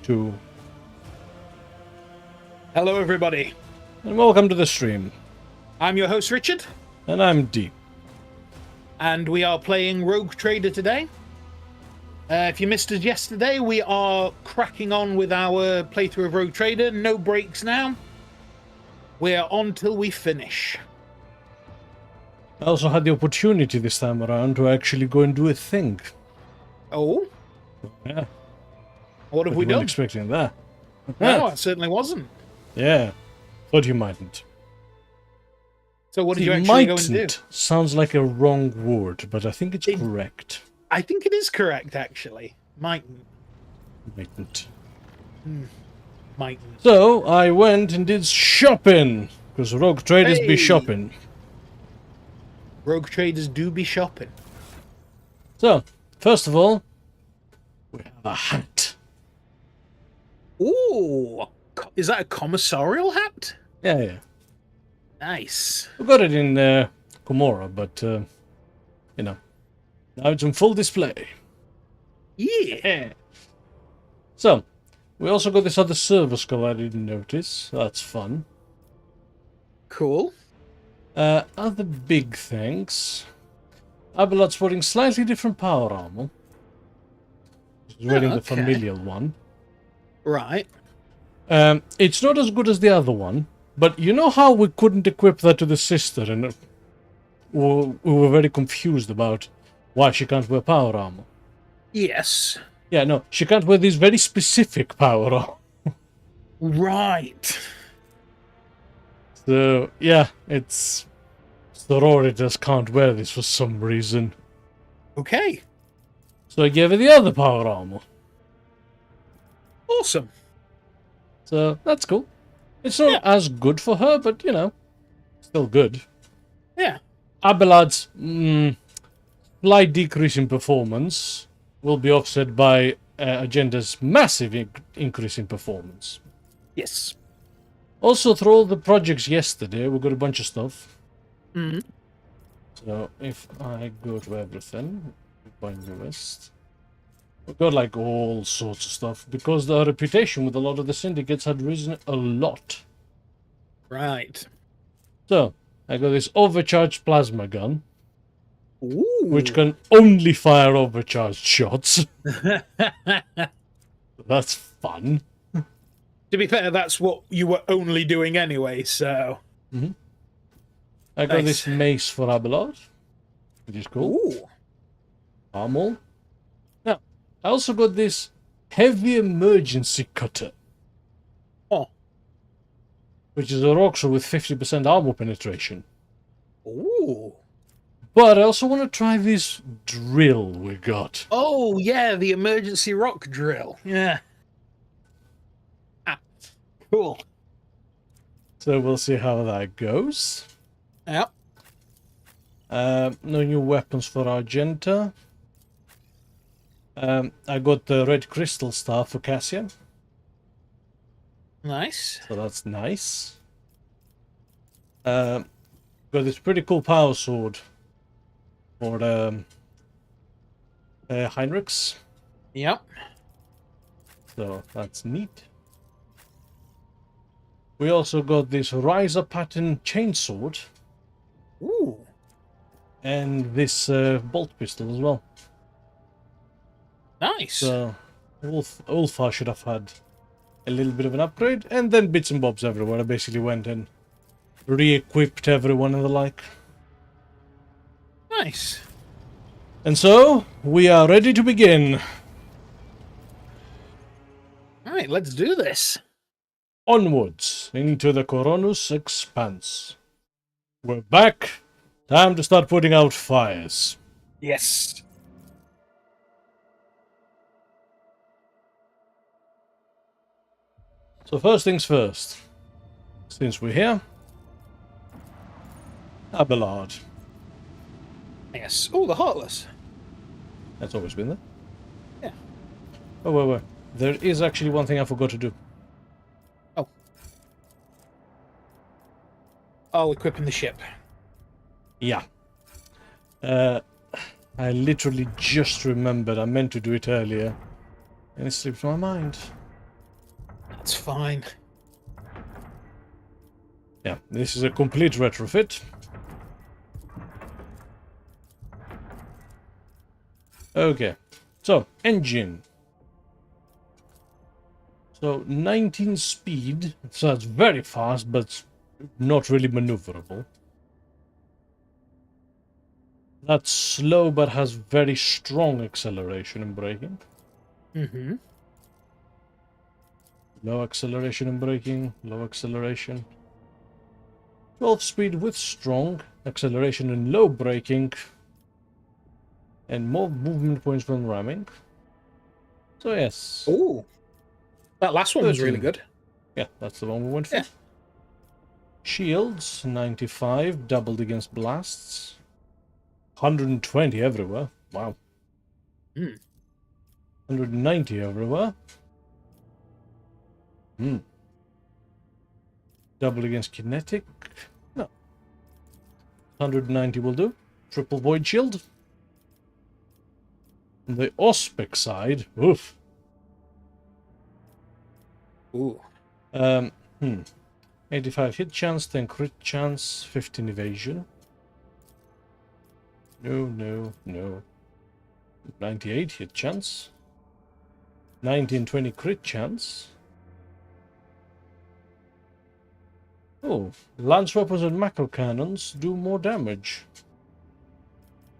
2. Hello, everybody. And welcome to the stream. I'm your host, Richard. And I'm Deep. And we are playing RogueTrader today. If you missed us yesterday, we are cracking on with our playthrough of RogueTrader. No breaks now. We are on till we finish. I also had the opportunity this time around to actually go and do a thing. Oh? Yeah. What have But we you weren't done? expecting that. No, I certainly wasn't. Yeah. Thought you mightn't. So what did See, you actually go and do? mightn't sounds like a wrong word, but I think it's correct. I think it is correct, actually. Mightn't. Mightn't. Mightn't. So, I went and did shopping. Because rogue traders be Hey! shopping. RogueTraders do be shopping. So, first of all, we have a hat. Ooh! Is that a commissarial hat? Yeah. Nice. We got it in Komora, but, you know, now it's on full display. Yeah. So, we also got this other server skull I didn't notice. That's fun. Cool. Other big things. Abelard's sporting slightly different power armor. He's wearing the okay. familial one. Right. It's not as good as the other one, but you know how we couldn't equip that to the sister, and we were very confused about why she can't wear power armor. Yes. Yeah, no, she can't wear this very specific power armor. Right. So, yeah, it's... Sororitors can't wear this for some reason. Okay. So I gave her the other power armor. Awesome. So, that's cool. It's not as good for her, but, you know, still good. Yeah. Abelard's slight decrease in performance will be offset by Agenda's massive increase in performance. Yes. Also, through all the projects yesterday, we got a bunch of stuff. Mm-hmm. So, if I go to everything, find the list, we've got like all sorts of stuff, because the reputation with a lot of the syndicates had risen a lot. Right. So, I got this overcharged plasma gun, Ooh. which can only fire overcharged shots. That's fun. To be fair, that's what you were only doing anyway, so... I got Nice. this mace for Abelard, which is cool. Ooh. Armor. Now, I also got this heavy emergency cutter, Oh. which is a rockshaw with 50% armor penetration. Ooh. But I also want to try this drill we got. Oh, yeah, the emergency rock drill. Yeah. Ah. Cool. So we'll see how that goes. Yep. No new weapons for Argenta. I got the red crystal staff for Cassian, Nice. so that's nice. Got this pretty cool power sword for Heinrichs, Yep. so that's neat. We also got this Riser pattern chainsword Ooh. and this bolt pistol as well. Nice. So Ulfar should have had a little bit of an upgrade, and then bits and bobs everywhere. I basically went and re-equipped everyone and the like. Nice. And so, we are ready to begin. Alright, let's do this. Onwards, into the Coronus Expanse. We're back. Time to start putting out fires. Yes. So first things first. Since we're here, Abelard. Yes. Oh, the Heartless. That's always been there. Yeah. Oh, wait. There is actually one thing I forgot to do. Oh, equipping the ship. Yeah. I literally just remembered I meant to do it earlier. And it slipped my mind. It's fine. Yeah, this is a complete retrofit. Okay, so engine. So 19 speed, so it's very fast, but not really maneuverable. That's slow, but has very strong acceleration and braking. Mm-hmm. Low acceleration and braking, low acceleration. 12 speed with strong acceleration and low braking. And more movement points when ramming. So yes. Oh, that last one was really 13. good. Yeah, that's the one we went for. Yeah. Shields, 95, doubled against blasts. 120 everywhere. Wow. 190 everywhere. Double against kinetic. No. 190 will do. Triple void shield. On the Auspic side, oof. Ooh. 85 hit chance, 10 crit chance, 15 evasion. No, no, no. 98 hit chance. 19, 20 crit chance. Oh, lance weapons and macro cannons do more damage.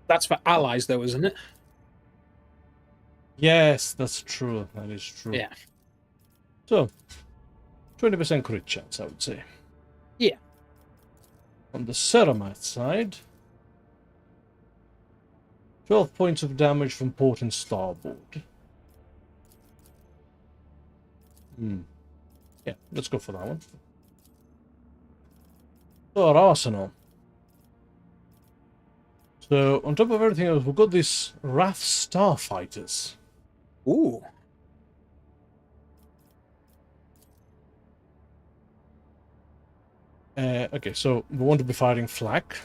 That's for allies, though, isn't it? Yes, that's true. That is true. Yeah. So, 20% crit chance, I would say. Yeah. On the Ceramite side, 12 points of damage from port and starboard. Yeah, let's go for that one. So, our arsenal. So, on top of everything else, we've got these Wrath Starfighters. Ooh. Okay, so we want to be fighting flak.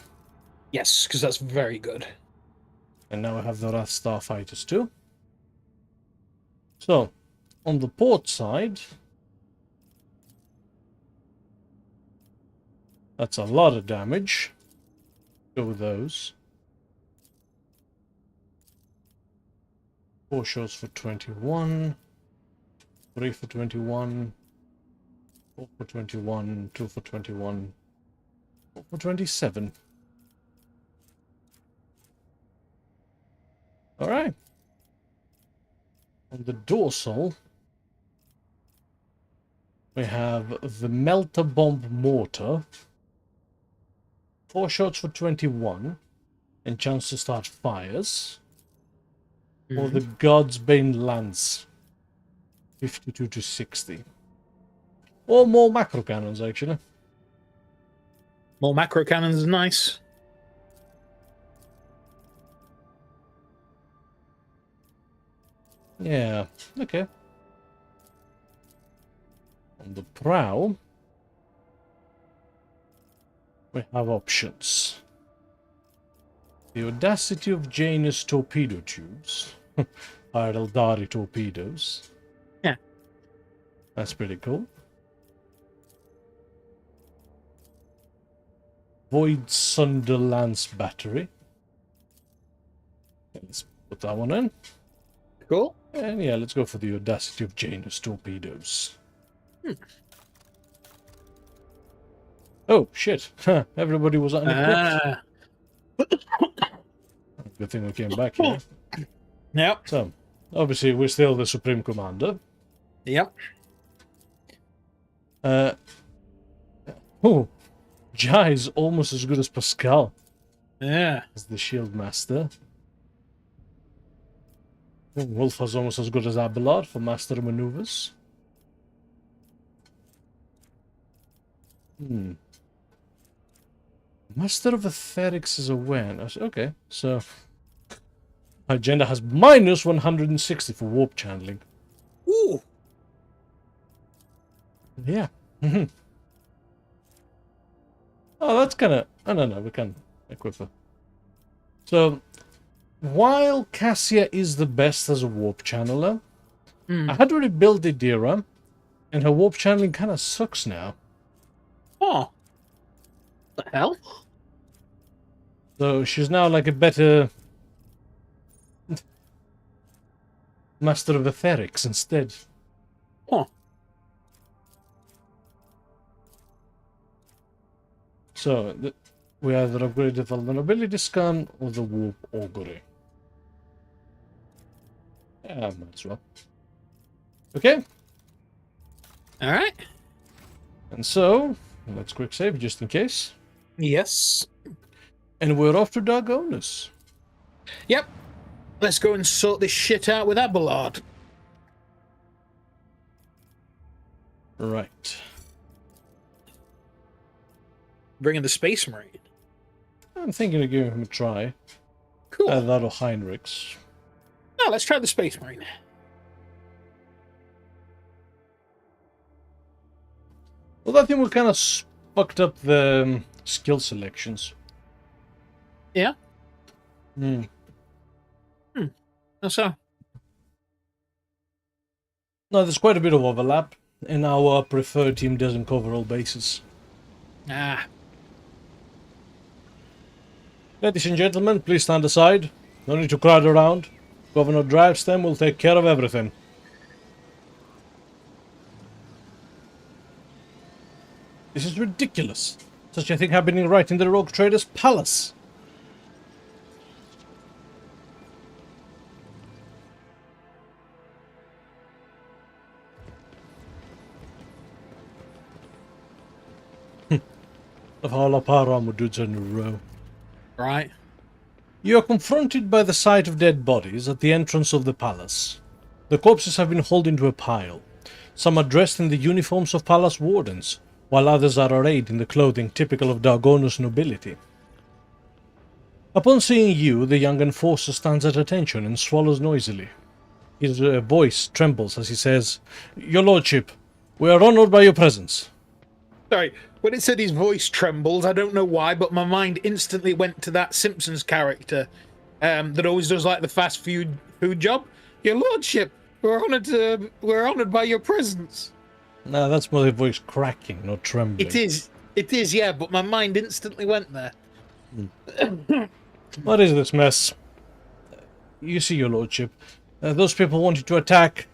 Yes, because that's very good. And now we have the Wrath Starfighters too. So, on the port side, that's a lot of damage. Go with those. 4 shots for 21. 3 for 21. 4 for 21. 2 for 21. 4 for 27. Alright. On the dorsal, we have the Melter Bomb Mortar. 4 shots for 21. And chance to start fires. Or the God's Bane Lance. 52 to 60. Or more macro cannons, actually. More macro cannons is nice. Yeah, okay. On the prow, we have options. The Audacity of Janus torpedo tubes. Are Eldari torpedoes. Yeah. That's pretty cool. Void Sunder Lance battery. Let's put that one in. Cool. And yeah, let's go for the Audacity of Janus torpedoes. Oh, shit. Everybody was unequipped. Good thing we came back here. Yep. So, obviously, we're still the Supreme Commander. Yep. Oh, Jai is almost as good as Pascal Yeah. as the Shield Master. Wolf is almost as good as Abelard for Master of Maneuvers. Master of Etherics is awareness. Okay, so agenda has minus 160 for warp channeling. Ooh. Yeah. Oh, that's kind of... I don't know, we can equip her. So, while Cassia is the best as a warp channeler, I had already built Idira, And her warp channeling kind of sucks now. Oh. The hell? So she's now like a better master of etherics instead. Huh. So, we either upgrade the vulnerability scan or the warp augury. Yeah, might as well. Okay. Alright. And so, let's quick save just in case. Yes. And we're off to Dargonus. Yep. Let's go and sort this shit out with Abelard. Right. Bringing the Space Marine. I'm thinking of giving him a try. Cool. That or Heinrichs. Now let's try the Space Marine. Well, I think we kind of fucked up the skill selections. Yeah? Hmm. How so? No, there's quite a bit of overlap, and our preferred team doesn't cover all bases. Ah. Ladies and gentlemen, please stand aside. No need to crowd around. Governor Drivestem will take care of everything. This is ridiculous. Such a thing happening right in the RogueTrader's palace. Of all our power armor dudes in a row. Right. You are confronted by the sight of dead bodies at the entrance of the palace. The corpses have been hauled into a pile. Some are dressed in the uniforms of palace wardens, while others are arrayed in the clothing typical of Dargonus nobility. Upon seeing you, the young enforcer stands at attention and swallows noisily. His voice trembles as he says, "Your lordship, we are honored by your presence." Sorry, when it said his voice trembles, I don't know why, but my mind instantly went to that Simpsons character that always does like the fast food job. Your lordship, we're honored by your presence. No, that's more the voice cracking, not trembling. It is, yeah, but my mind instantly went there. What is this mess? You see, your lordship, those people wanted to attack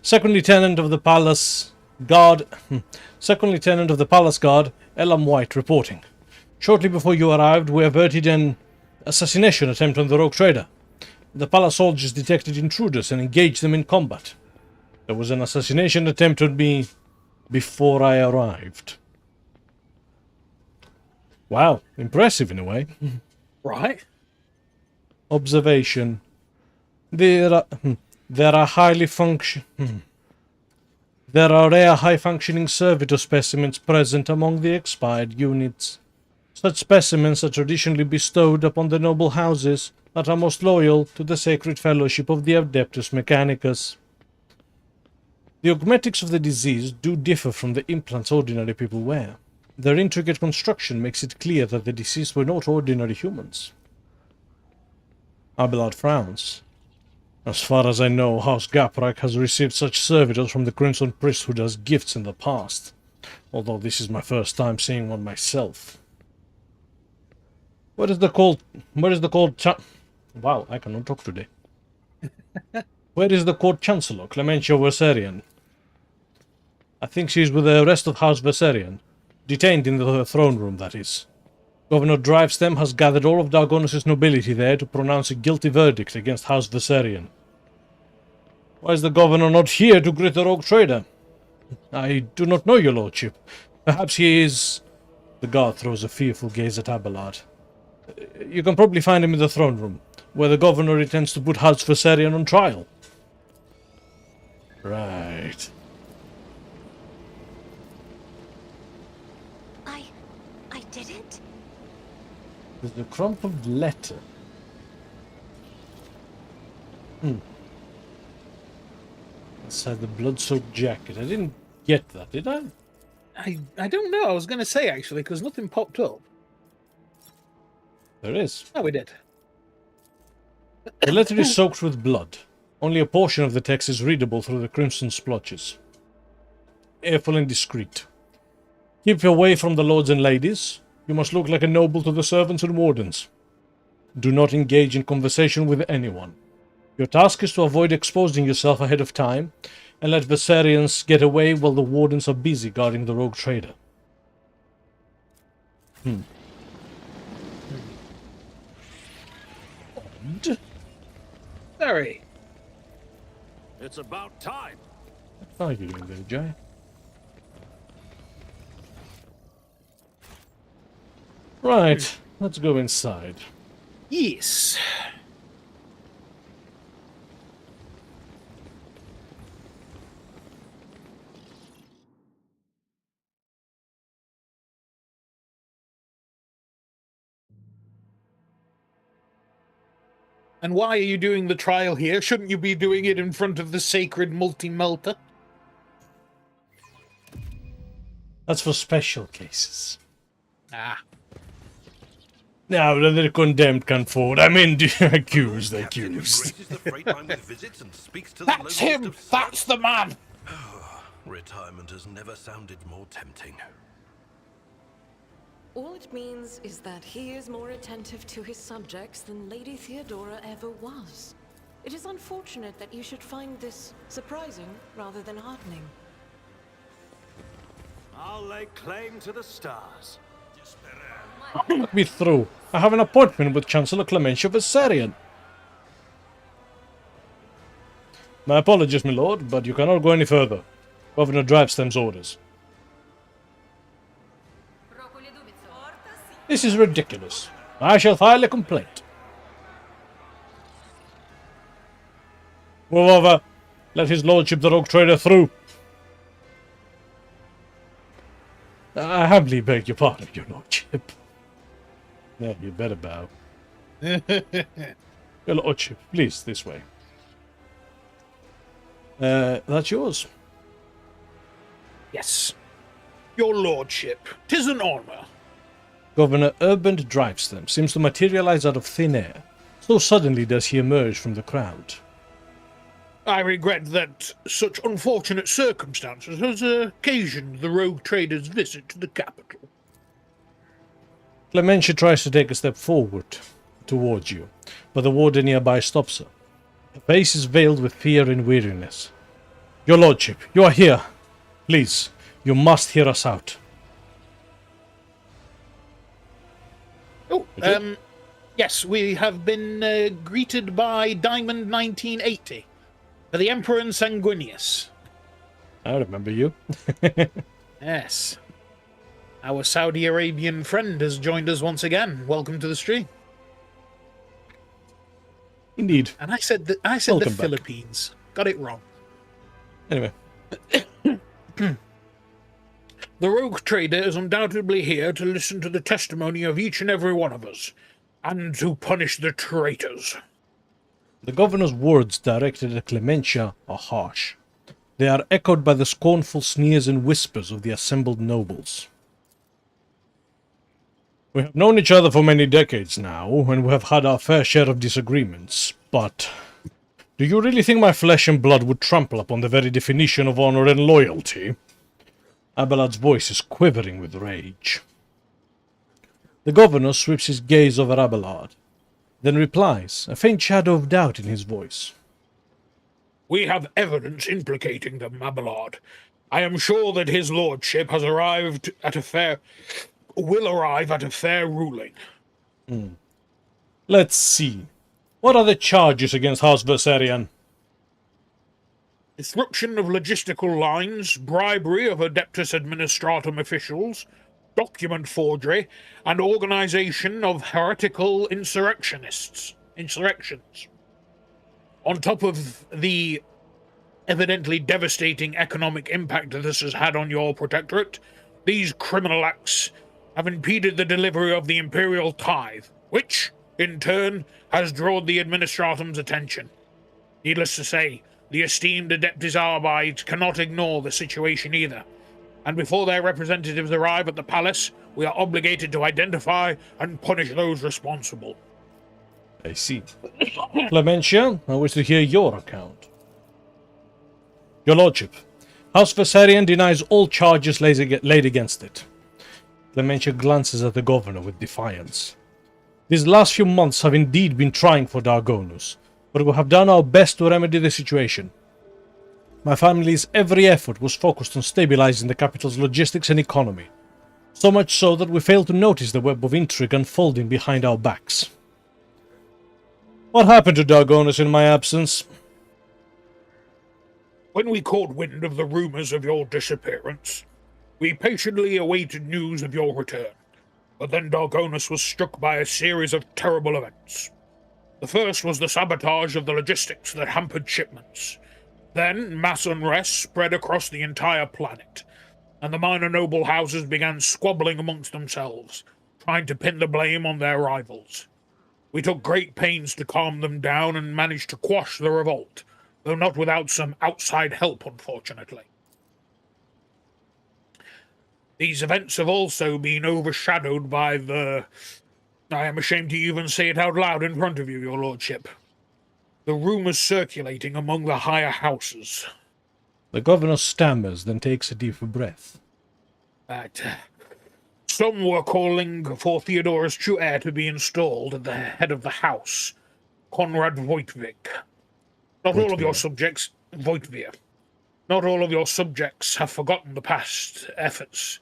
Second Lieutenant of the Palace Guard, Second Lieutenant of the Palace Guard, Elam White, reporting. Shortly before you arrived, we averted an assassination attempt on the RogueTrader. The Palace soldiers detected intruders and engaged them in combat. There was an assassination attempt on me before I arrived. Wow, impressive in a way. Right. Observation. There are rare high-functioning servitor specimens present among the expired units. Such specimens are traditionally bestowed upon the noble houses that are most loyal to the sacred fellowship of the Adeptus Mechanicus. The augmetics of the disease do differ from the implants ordinary people wear. Their intricate construction makes it clear that the deceased were not ordinary humans. Abelard frowns. As far as I know, House Gaprak has received such servitors from the Crimson Priesthood as gifts in the past, although this is my first time seeing one myself. Where is the cold Wow, I cannot talk today. Where is the court chancellor, Clementia Verserian? I think she's with the rest of House Verserian. Detained in the throne room, that is. Governor Drivestem has gathered all of Dargonus' nobility there to pronounce a guilty verdict against House Verserian. Why is the governor not here to greet the RogueTrader? I do not know, your lordship. Perhaps he is... The guard throws a fearful gaze at Abelard. You can probably find him in the throne room, where the governor intends to put House Verserian on trial. Right. I didn't? There's a crumpled letter. Inside the blood-soaked jacket. I didn't get that, did I? I don't know. I was going to say, actually, because nothing popped up. There is. Oh, we did. The letter is soaked with blood. Only a portion of the text is readable through the crimson splotches. Careful and discreet. Keep away from the lords and ladies. You must look like a noble to the servants and wardens. Do not engage in conversation with anyone. Your task is to avoid exposing yourself ahead of time, and let Viserions get away while the wardens are busy guarding the rogue trader. Odd. Very. It's about time. How are you doing there, Jay? Right, let's go inside. Yes. And why are you doing the trial here? Shouldn't you be doing it in front of the sacred multi-melter? That's for special cases. Ah. Now the condemned come forward. I mean, the accused, the Captain who accused. graces the freight line with visits and speaks to the That's lowliest him! of That's the man! Retirement has never sounded more tempting. All it means is that he is more attentive to his subjects than Lady Theodora ever was. It is unfortunate that you should find this surprising rather than heartening. I'll lay claim to the stars. Let me through. I have an appointment with Chancellor Clementia Viserion. My apologies, my lord, but you cannot go any further. Governor Drivestem's orders. This is ridiculous. I shall file a complaint. Move over. Let his lordship the rogue trader through. I humbly beg your pardon, your lordship. Yeah, you better bow. Your lordship, please, this way. That's yours. Yes. Your lordship. 'Tis an honor. Governor Urban Drivestem seems to materialize out of thin air. So suddenly does he emerge from the crowd. I regret that such unfortunate circumstances has occasioned the rogue trader's visit to the capital. Clementia tries to take a step forward towards you, but the warden nearby stops her. Her face is veiled with fear and weariness. Your lordship, you are here. Please, you must hear us out. Oh, yes, we have been greeted by Diamond 1980 for the Emperor and Sanguinius. I remember you. Yes. Our Saudi Arabian friend has joined us once again. Welcome to the stream. Indeed. And I said the Welcome back. Philippines. Got it wrong. Anyway. The rogue trader is undoubtedly here to listen to the testimony of each and every one of us, and to punish the traitors. The governor's words directed at Clementia are harsh. They are echoed by the scornful sneers and whispers of the assembled nobles. We have known each other for many decades now, and we have had our fair share of disagreements, but do you really think my flesh and blood would trample upon the very definition of honor and loyalty? Abelard's voice is quivering with rage. The governor sweeps his gaze over Abelard, then replies, a faint shadow of doubt in his voice. We have evidence implicating them, Abelard. I am sure that his lordship will arrive at a fair ruling. Let's see. What are the charges against House Viserion? Disruption of logistical lines, bribery of Adeptus Administratum officials, document forgery, and organization of heretical insurrections. On top of the evidently devastating economic impact that this has had on your protectorate, these criminal acts have impeded the delivery of the imperial tithe, which, in turn, has drawn the Administratum's attention. Needless to say, the esteemed Adeptus Arbeit cannot ignore the situation either, and before their representatives arrive at the palace, we are obligated to identify and punish those responsible. I see. Clementia, I wish to hear your account. Your Lordship, House Viserion denies all charges laid against it. Clementia glances at the governor with defiance. These last few months have indeed been trying for Dargonus, but we have done our best to remedy the situation. My family's every effort was focused on stabilizing the capital's logistics and economy, so much so that we failed to notice the web of intrigue unfolding behind our backs. What happened to Dargonus in my absence? When we caught wind of the rumors of your disappearance, we patiently awaited news of your return. But then Dargonus was struck by a series of terrible events. The first was the sabotage of the logistics that hampered shipments. Then mass unrest spread across the entire planet, and the minor noble houses began squabbling amongst themselves, trying to pin the blame on their rivals. We took great pains to calm them down and managed to quash the revolt, though not without some outside help, unfortunately. These events have also been overshadowed by the... I am ashamed to even say it out loud in front of you, your lordship. The rumors circulating among the higher houses. The governor stammers, then takes a deep breath. That some were calling for Theodora's true heir to be installed at the head of the house, Conrad Voitvik. Not all of your subjects... Voitvir. Not all of your subjects have forgotten the past efforts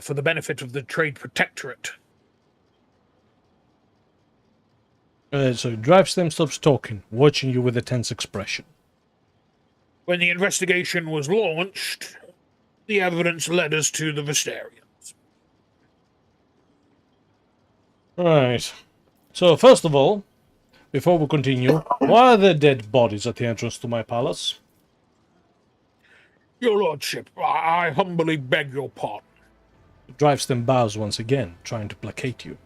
for the benefit of the Trade Protectorate. So Drivestem stops talking, watching you with a tense expression. When the investigation was launched, the evidence led us to the Visterians. Right. So, first of all, before we continue, why are there dead bodies at the entrance to my palace? Your lordship, I humbly beg your pardon. Drivestem bows once again, trying to placate you.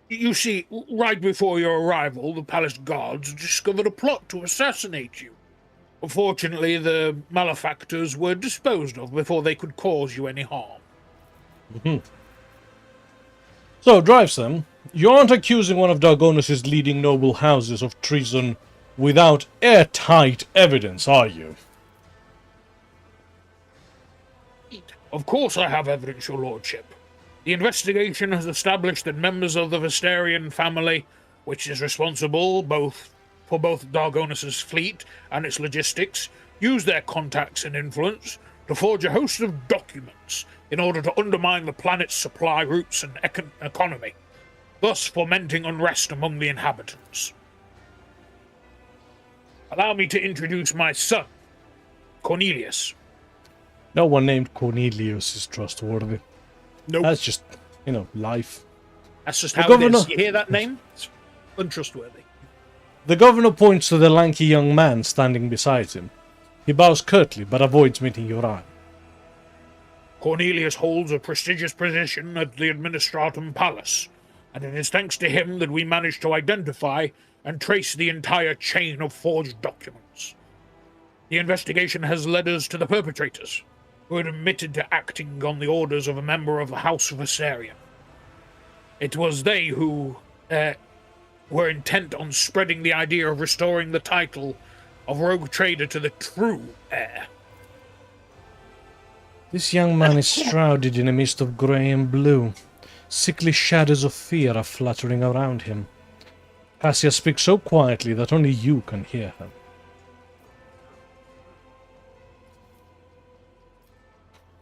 You see, right before your arrival, the palace guards discovered a plot to assassinate you. Unfortunately, the malefactors were disposed of before they could cause you any harm. So, Drivestem, you aren't accusing one of Dargonus' leading noble houses of treason without airtight evidence, are you? Of course I have evidence, your lordship. The investigation has established that members of the Visterian family, which is responsible for both Dargonus' fleet and its logistics, use their contacts and influence to forge a host of documents in order to undermine the planet's supply routes and economy, thus fomenting unrest among the inhabitants. Allow me to introduce my son, Cornelius. No one named Cornelius is trustworthy. Nope. That's just, life. That's just The how governor- it is. You hear that name? It's untrustworthy. The governor points to the lanky young man standing beside him. He bows curtly, but avoids meeting your eye. Cornelius holds a prestigious position at the Administratum Palace, and it is thanks to him that we managed to identify and trace the entire chain of forged documents. The investigation has led us to the perpetrators, who had admitted to acting on the orders of a member of the House of Viserion. It was they who were intent on spreading the idea of restoring the title of RogueTrader to the true heir. This young man is shrouded in a mist of grey and blue. Sickly shadows of fear are fluttering around him. Cassia speaks so quietly that only you can hear her.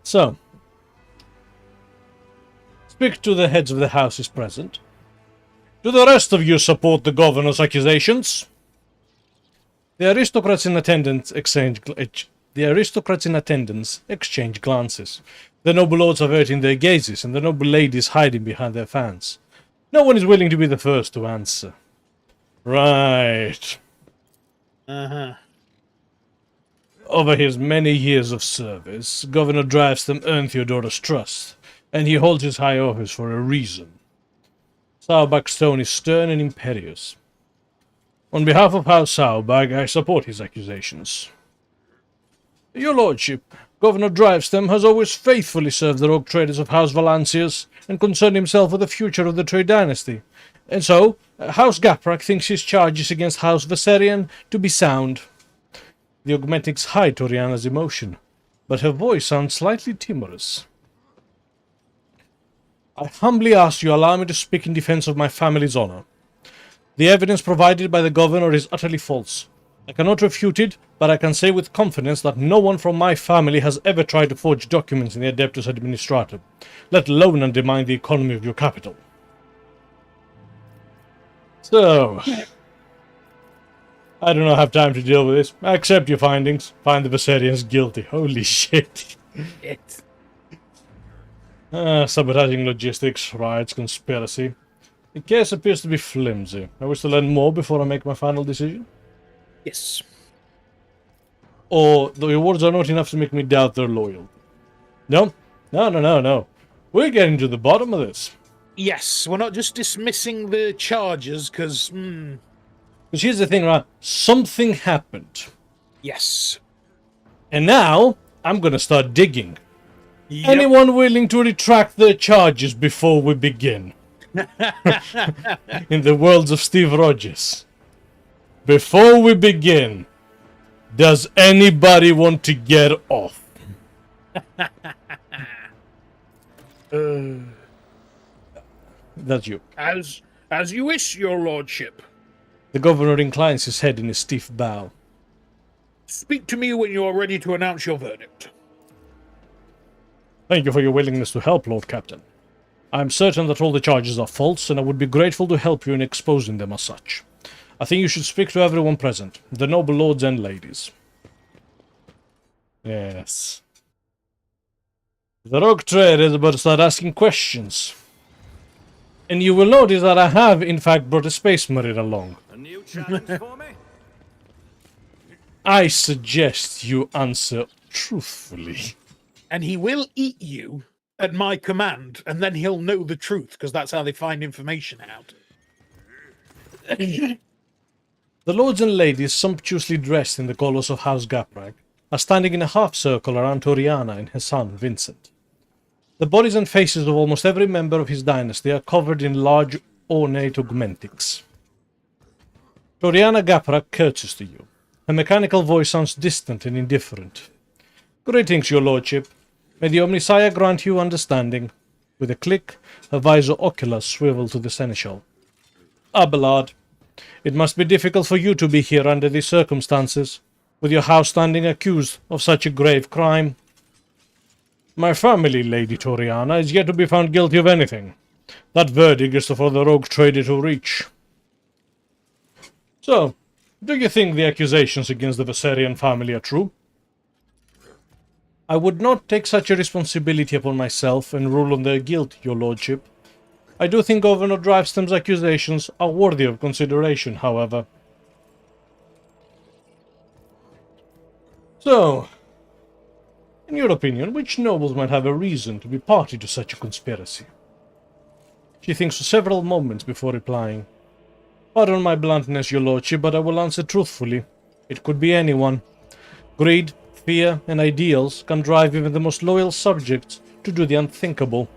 So, speak to the heads of the houses present. Do the rest of you support the governor's accusations? The aristocrats in attendance exchange glances. The noble lords averting their gazes, and the noble ladies hiding behind their fans. No one is willing to be the first to answer. Right. Uh-huh. Over his many years of service, Governor Drivestem earned Theodora's trust, and he holds his high office for a reason. Saubach's tone is stern and imperious. On behalf of House Saubach, I support his accusations. Your lordship, Governor Drivestem has always faithfully served the rogue traders of House Valancius and concerned himself with the future of the trade dynasty, And so, House Gaprak thinks his charges against House Viserion to be sound. The augmentics hide Toriana's emotion, but her voice sounds slightly timorous. I humbly ask you allow me to speak in defense of my family's honor. The evidence provided by the governor is utterly false. I cannot refute it, but I can say with confidence that no one from my family has ever tried to forge documents in the Adeptus Administratum, let alone undermine the economy of your capital. So, I do not have time to deal with this. Accept your findings. Find the Viserians guilty. Holy shit. Sabotaging logistics, riots, conspiracy. The case appears to be flimsy. I wish to learn more before I make my final decision. Yes. Or the rewards are not enough to make me doubt their loyalty. No. We're getting to the bottom of this. Yes, we're not just dismissing the charges, because... Because here's the thing, right? Something happened. Yes. And now, I'm gonna start digging. Yep. Anyone willing to retract their charges before we begin? In the words of Steve Rogers. Before we begin, does anybody want to get off? That's you. As you wish, your lordship. The governor inclines his head in a stiff bow. Speak to me when you are ready to announce your verdict. Thank you for your willingness to help, Lord Captain. I am certain that all the charges are false, and I would be grateful to help you in exposing them as such. I think you should speak to everyone present, the noble lords and ladies. Yes. The RogueTrader is about to start asking questions. And you will notice that I have, in fact, brought a space marine along. A new challenge for me? I suggest you answer truthfully. And he will eat you at my command, and then he'll know the truth, because that's how they find information out. The lords and ladies, sumptuously dressed in the colours of House Gaprak, are standing in a half-circle around Toriana and her son, Vincent. The bodies and faces of almost every member of his dynasty are covered in large, ornate augmentics. Toriana Gaprak curtsies to you. Her mechanical voice sounds distant and indifferent. Greetings, your lordship. May the Omnisaya grant you understanding. With a click, her visor oculars swivel to the seneschal. Abelard, it must be difficult for you to be here under these circumstances, with your house standing accused of such a grave crime. My family, Lady Toriana, is yet to be found guilty of anything. That verdict is for the RogueTrader to reach. So, do you think the accusations against the Viserion family are true? I would not take such a responsibility upon myself and rule on their guilt, your lordship. I do think Governor Drivestam's accusations are worthy of consideration, however. So, in your opinion, which nobles might have a reason to be party to such a conspiracy? She thinks for several moments before replying. Pardon my bluntness, your lordship, but I will answer truthfully. It could be anyone. Greed, fear, and ideals can drive even the most loyal subjects to do the unthinkable.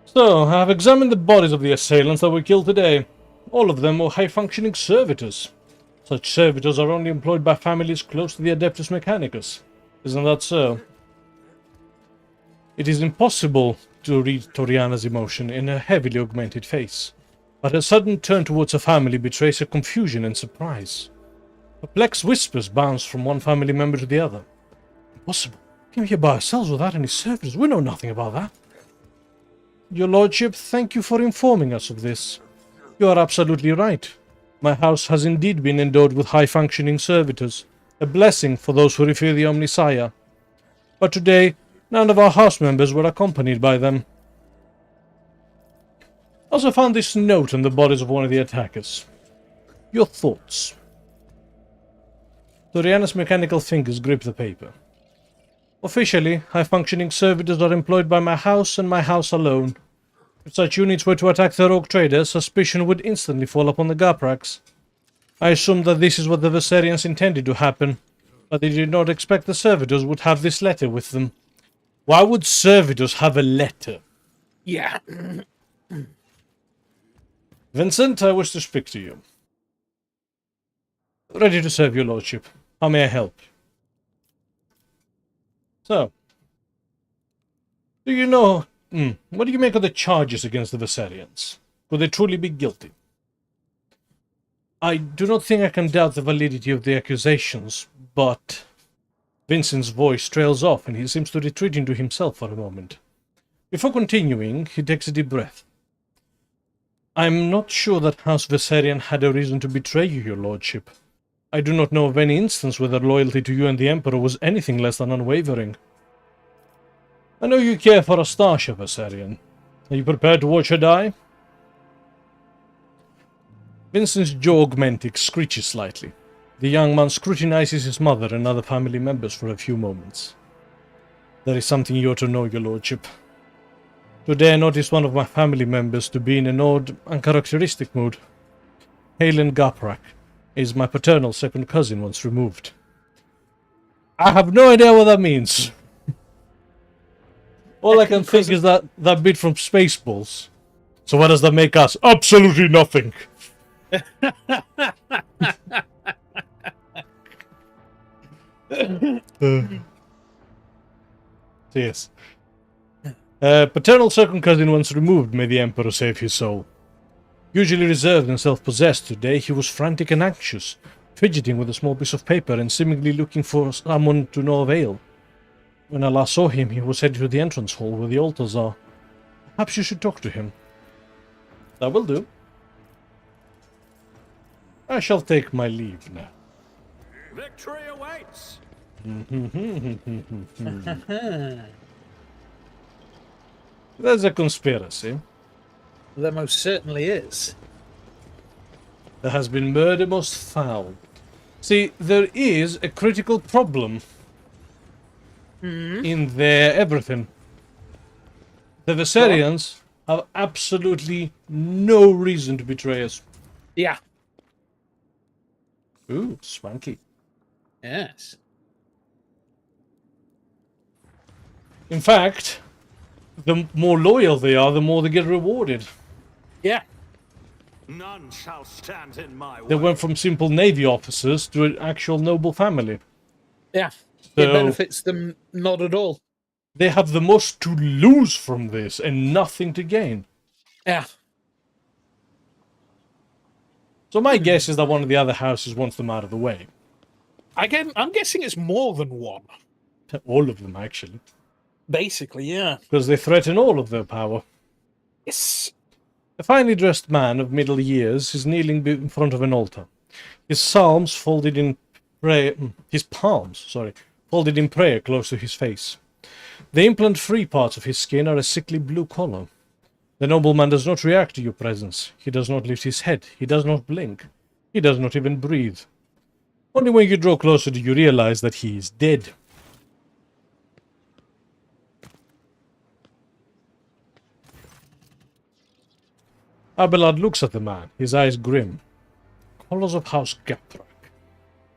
So, I have examined the bodies of the assailants that were killed today. All of them were high-functioning servitors. Such servitors are only employed by families close to the Adeptus Mechanicus. Isn't that so? It is impossible to read Toriana's emotion in her heavily augmented face, but her sudden turn towards her family betrays her confusion and surprise. Perplexed whispers bounce from one family member to the other. Impossible. Came here by ourselves without any servitors. We know nothing about that. Your lordship, thank you for informing us of this. You are absolutely right. My house has indeed been endowed with high-functioning servitors, a blessing for those who revere the Omnisaya. But today, none of our house members were accompanied by them. I also found this note on the bodies of one of the attackers. Your thoughts? Toriana's mechanical fingers grip the paper. Officially, high-functioning servitors are employed by my house and my house alone. If such units were to attack the RogueTrader, suspicion would instantly fall upon the Gapraks. I assumed that this is what the Viserians intended to happen, but they did not expect the servitors would have this letter with them. Why would servitors have a letter? Yeah. Vincent, I wish to speak to you. Ready to serve your lordship. How may I help? So, do you know... what do you make of the charges against the Viserians? Could they truly be guilty? I do not think I can doubt the validity of the accusations, but... Vincent's voice trails off and he seems to retreat into himself for a moment. Before continuing, he takes a deep breath. I'm not sure that House Viserion had a reason to betray you, your lordship. I do not know of any instance where their loyalty to you and the Emperor was anything less than unwavering. I know you care for Astasha, Viserion. Are you prepared to watch her die? Vincent's jaw augmentic screeches slightly. The young man scrutinizes his mother and other family members for a few moments. There is something you ought to know, your lordship. Today I noticed one of my family members to be in an odd, uncharacteristic mood. Halen Gaprak is my paternal second cousin once removed. I have no idea what that means. All I can think is that bit from Spaceballs. So what does that make us? Absolutely nothing. Yes. Paternal second cousin once removed, may the Emperor save his soul. Usually reserved and self-possessed, today he was frantic and anxious, fidgeting with a small piece of paper and seemingly looking for someone to no avail. When I last saw him, he was headed to the entrance hall where the altars are. Perhaps you should talk to him. That will do. I shall take my leave now. Victory awaits! There's a conspiracy. There most certainly is. There has been murder most foul. See, there is a critical problem in their everything. The Viserions have absolutely no reason to betray us. Yeah. Ooh, swanky. Yes. In fact, the more loyal they are, the more they get rewarded. Yeah. None shall stand in my way. They went from simple navy officers to an actual noble family. Yeah. So It benefits them not at all. they have the most to lose from this and nothing to gain. Yeah. So my guess is that one of the other houses wants them out of the way. I'm guessing it's more than one. All of them, actually. Basically, yeah. Because they threaten all of their power. Yes. A finely dressed man of middle years is kneeling in front of an altar. His palms folded in prayer close to his face. The implant-free parts of his skin are a sickly blue color. The nobleman does not react to your presence. He does not lift his head. He does not blink. He does not even breathe. Only when you draw closer do you realize that he is dead. Abelard looks at the man, his eyes grim. Colors of House Gaprak.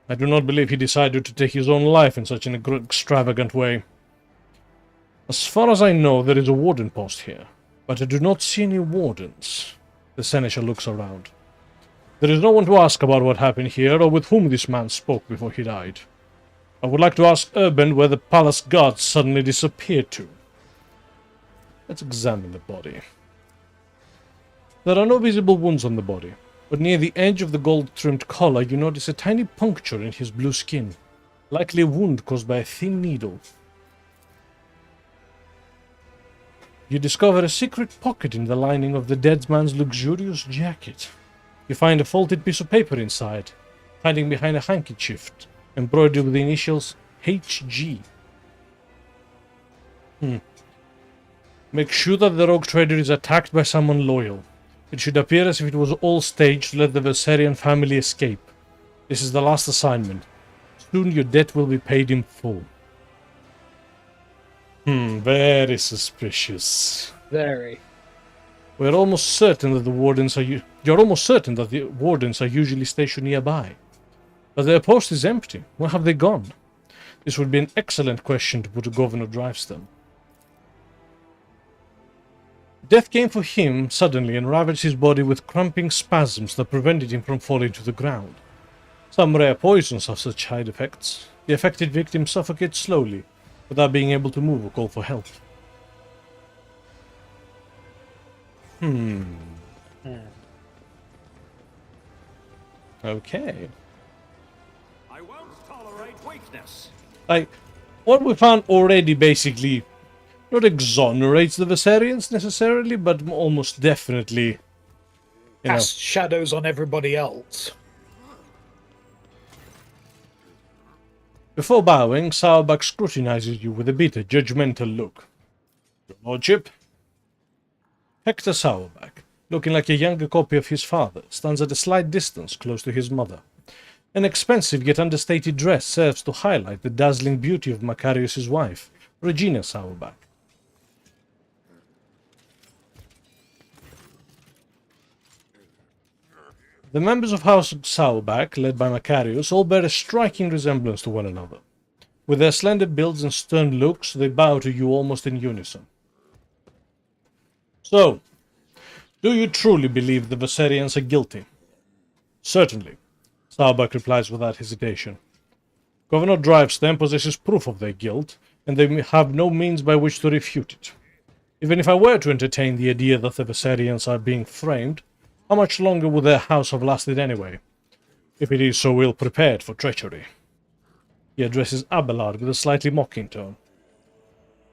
I do not believe he decided to take his own life in such an extravagant way. As far as I know, there is a warden post here, but I do not see any wardens. The seneschal looks around. There is no one to ask about what happened here or with whom this man spoke before he died. I would like to ask Urban where the palace guards suddenly disappeared to. Let's examine the body. There are no visible wounds on the body, but near the edge of the gold-trimmed collar you notice a tiny puncture in his blue skin, likely a wound caused by a thin needle. You discover a secret pocket in the lining of the dead man's luxurious jacket. You find a folded piece of paper inside, hiding behind a handkerchief, embroidered with the initials HG. Make sure that the RogueTrader is attacked by someone loyal. It should appear as if it was all staged to let the Viserion family escape. This is the last assignment. Soon your debt will be paid in full. Very suspicious. Very. We're almost certain that you're almost certain that the wardens are usually stationed nearby. But their post is empty. Where have they gone? This would be an excellent question to put to Governor Drivestone. Death came for him suddenly and ravaged his body with cramping spasms that prevented him from falling to the ground. Some rare poisons have such side effects. The affected victim suffocates slowly, without being able to move or call for help. Okay. I won't tolerate weakness. Like, what we found already basically not exonerates the Viserians necessarily, but almost definitely, you know. Cast shadows on everybody else. Before bowing, Sauerbach scrutinizes you with a bitter, judgmental look. Your lordship? Hector Sauerbach, looking like a younger copy of his father, stands at a slight distance close to his mother. An expensive yet understated dress serves to highlight the dazzling beauty of Macarius's wife, Regina Sauerbach. The members of House Sauerbach, led by Macarius, all bear a striking resemblance to one another. With their slender builds and stern looks, they bow to you almost in unison. So, do you truly believe the Viserians are guilty? Certainly, Sauerbach replies without hesitation. Governor Drivestem possesses proof of their guilt, and they have no means by which to refute it. Even if I were to entertain the idea that the Viserians are being framed, how much longer would their house have lasted anyway, if it is so ill prepared for treachery? He addresses Abelard with a slightly mocking tone.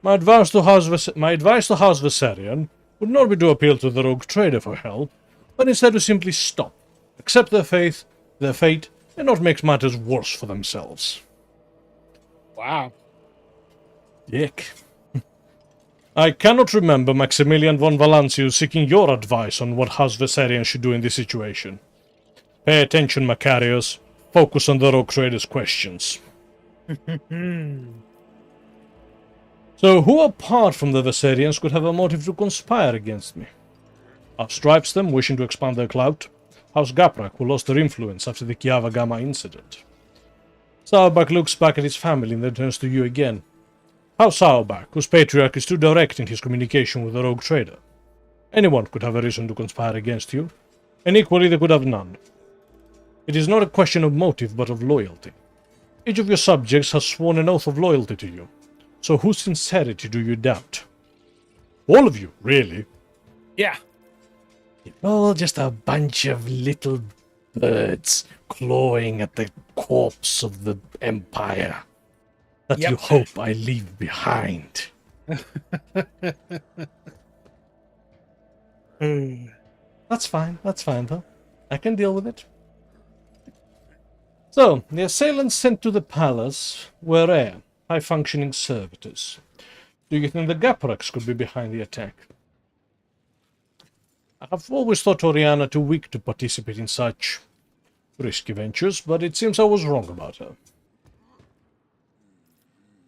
My advice to House Viserion would not be to appeal to the RogueTrader for help, but instead to simply stop, accept their fate, and not make matters worse for themselves. Wow. Dick. I cannot remember Maximilian von Valancius seeking your advice on what House Viserion should do in this situation. Pay attention, Macarius. Focus on the RogueTrader's questions. So, who apart from the Viserians could have a motive to conspire against me? House Drivestem, wishing to expand their clout. House Gaprak, who lost their influence after the Kiava Gamma incident. Sauerbach looks back at his family and then turns to you again. House Sauerbach, whose patriarch is too direct in his communication with the RogueTrader. Anyone could have a reason to conspire against you, and equally they could have none. It is not a question of motive, but of loyalty. Each of your subjects has sworn an oath of loyalty to you, so whose sincerity do you doubt? All of you, really. Yeah. You're all just a bunch of little birds clawing at the corpse of the Empire that you hope I leave behind. That's fine though. I can deal with it. So, the assailants sent to the palace were rare, high-functioning servitors. Do you think the Gapraks could be behind the attack? I have always thought Oriana too weak to participate in such risky ventures, but it seems I was wrong about her.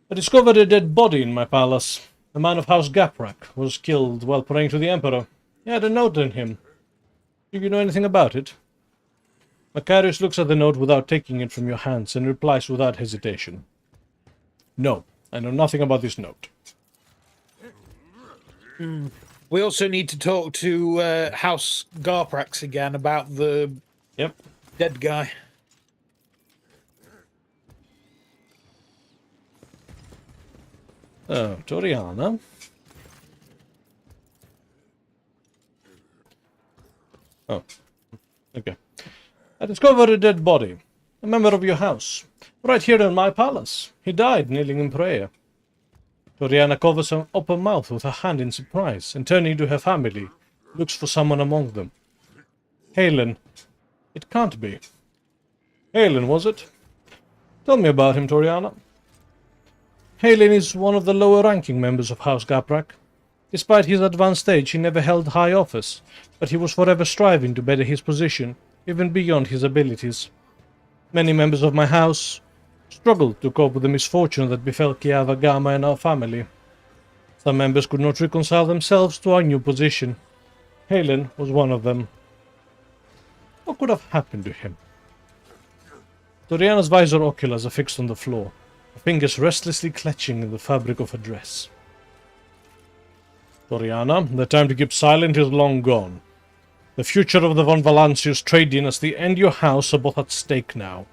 I discovered a dead body in my palace. A man of House Gaprak was killed while praying to the Emperor. He had a note on him. Do you know anything about it? Macarius looks at the note without taking it from your hands and replies without hesitation. No, I know nothing about this note. We also need to talk to House Garprax again about the dead guy. Oh, Toriana. Oh, okay. I discovered a dead body. A member of your house. Right here in my palace. He died kneeling in prayer. Toriana covers her open mouth with her hand in surprise, and turning to her family, looks for someone among them. Halen. It can't be. Halen, was it? Tell me about him, Toriana. Halen is one of the lower-ranking members of House Gaprak. Despite his advanced age, he never held high office, but he was forever striving to better his position, even beyond his abilities. Many members of my house struggled to cope with the misfortune that befell Kiava Gamma and our family. Some members could not reconcile themselves to our new position. Halen was one of them. What could have happened to him? Toriana's visor oculars are fixed on the floor, her fingers restlessly clutching in the fabric of her dress. Doriana, the time to keep silent is long gone. The future of the Von Valancius trade dynasty and your house are both at stake now.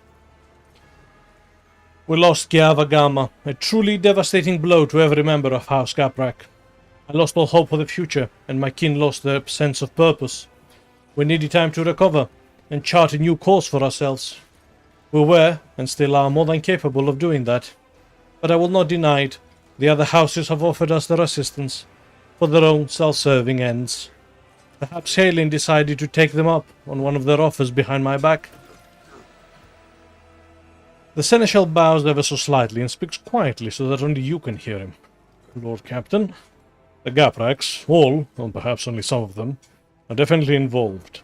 We lost Giavagama, a truly devastating blow to every member of House Gaprak. I lost all hope for the future, and my kin lost their sense of purpose. We needed time to recover and chart a new course for ourselves. We were, and still are, more than capable of doing that. But I will not deny it. The other houses have offered us their assistance, for their own self-serving ends. Perhaps Halin decided to take them up on one of their offers behind my back. The Seneschal bows ever so slightly and speaks quietly so that only you can hear him. Lord Captain, the Gapraks, all, or perhaps only some of them, are definitely involved,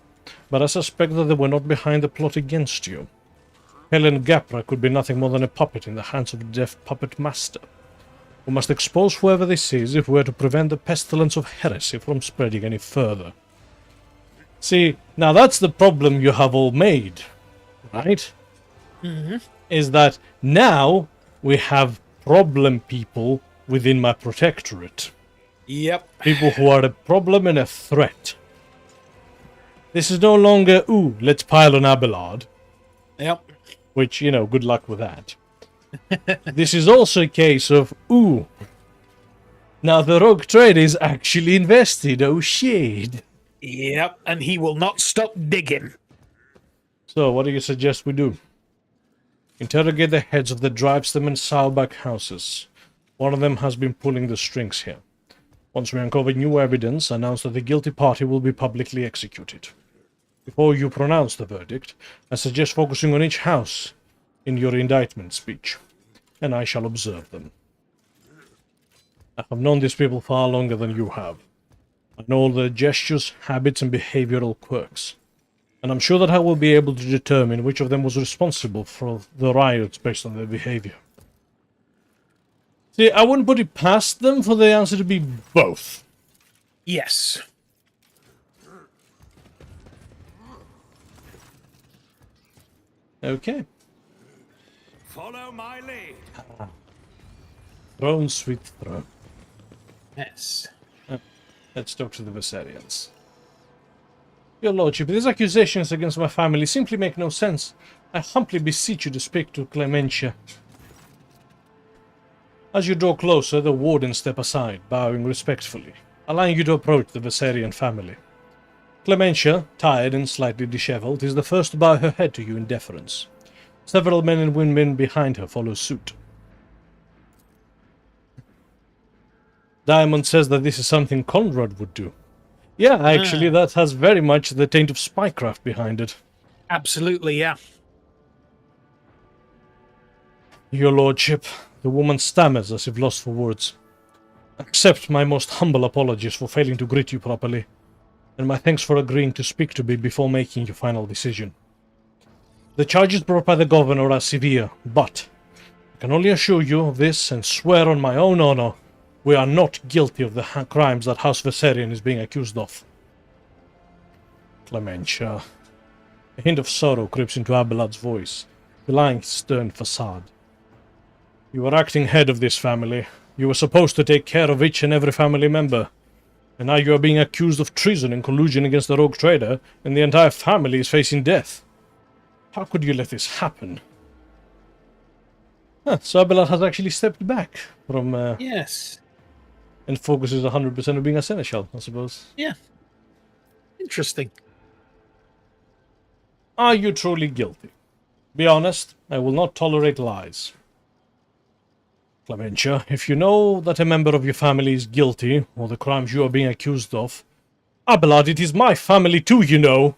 but I suspect that they were not behind the plot against you. Helen Gaprak could be nothing more than a puppet in the hands of the deaf puppet master, who must expose whoever this is if we are to prevent the pestilence of heresy from spreading any further. See, now that's the problem you have all made, right? Is that now we have problem people within my protectorate. Yep. People who are a problem and a threat. This is no longer, ooh, let's pile on Abelard. Yep. Which, you know, good luck with that. This is also a case of, ooh, now the RogueTrader is actually invested, oh shit. Yep, and he will not stop digging. So, what do you suggest we do? Interrogate the heads of the Drivestem and Saubach houses. One of them has been pulling the strings here. Once we uncover new evidence, announce that the guilty party will be publicly executed. Before you pronounce the verdict, I suggest focusing on each house in your indictment speech, and I shall observe them. I have known these people far longer than you have. I know all their gestures, habits, and behavioral quirks, and I'm sure that I will be able to determine which of them was responsible for the riots based on their behavior. See, I wouldn't put it past them for the answer to be both. Yes. Okay. Follow my lead. Throne, sweet throne. Yes. Let's talk to the Viserians. Your Lordship, these accusations against my family simply make no sense. I humbly beseech you to speak to Clementia. As you draw closer, the wardens step aside, bowing respectfully, allowing you to approach the Viserian family. Clementia, tired and slightly disheveled, is the first to bow her head to you in deference. Several men and women behind her follow suit. Diamond says that this is something Conrad would do. Yeah, actually, that has very much the taint of spycraft behind it. Absolutely, yeah. Your Lordship, the woman stammers as if lost for words. Accept my most humble apologies for failing to greet you properly, and my thanks for agreeing to speak to me before making your final decision. The charges brought by the governor are severe, but I can only assure you of this and swear on my own honor we are not guilty of the crimes that House Viserion is being accused of. Clementia. A hint of sorrow creeps into Abelard's voice, belying his stern facade. You were acting head of this family. You were supposed to take care of each and every family member. And now you are being accused of treason and collusion against the RogueTrader, and the entire family is facing death. How could you let this happen? So Abelard has actually stepped back from... Yes. And focuses 100% on being a seneschal, I suppose. Yeah. Interesting. Are you truly guilty? Be honest, I will not tolerate lies. Clementia, if you know that a member of your family is guilty, or the crimes you are being accused of... Abelard, it is my family too, you know!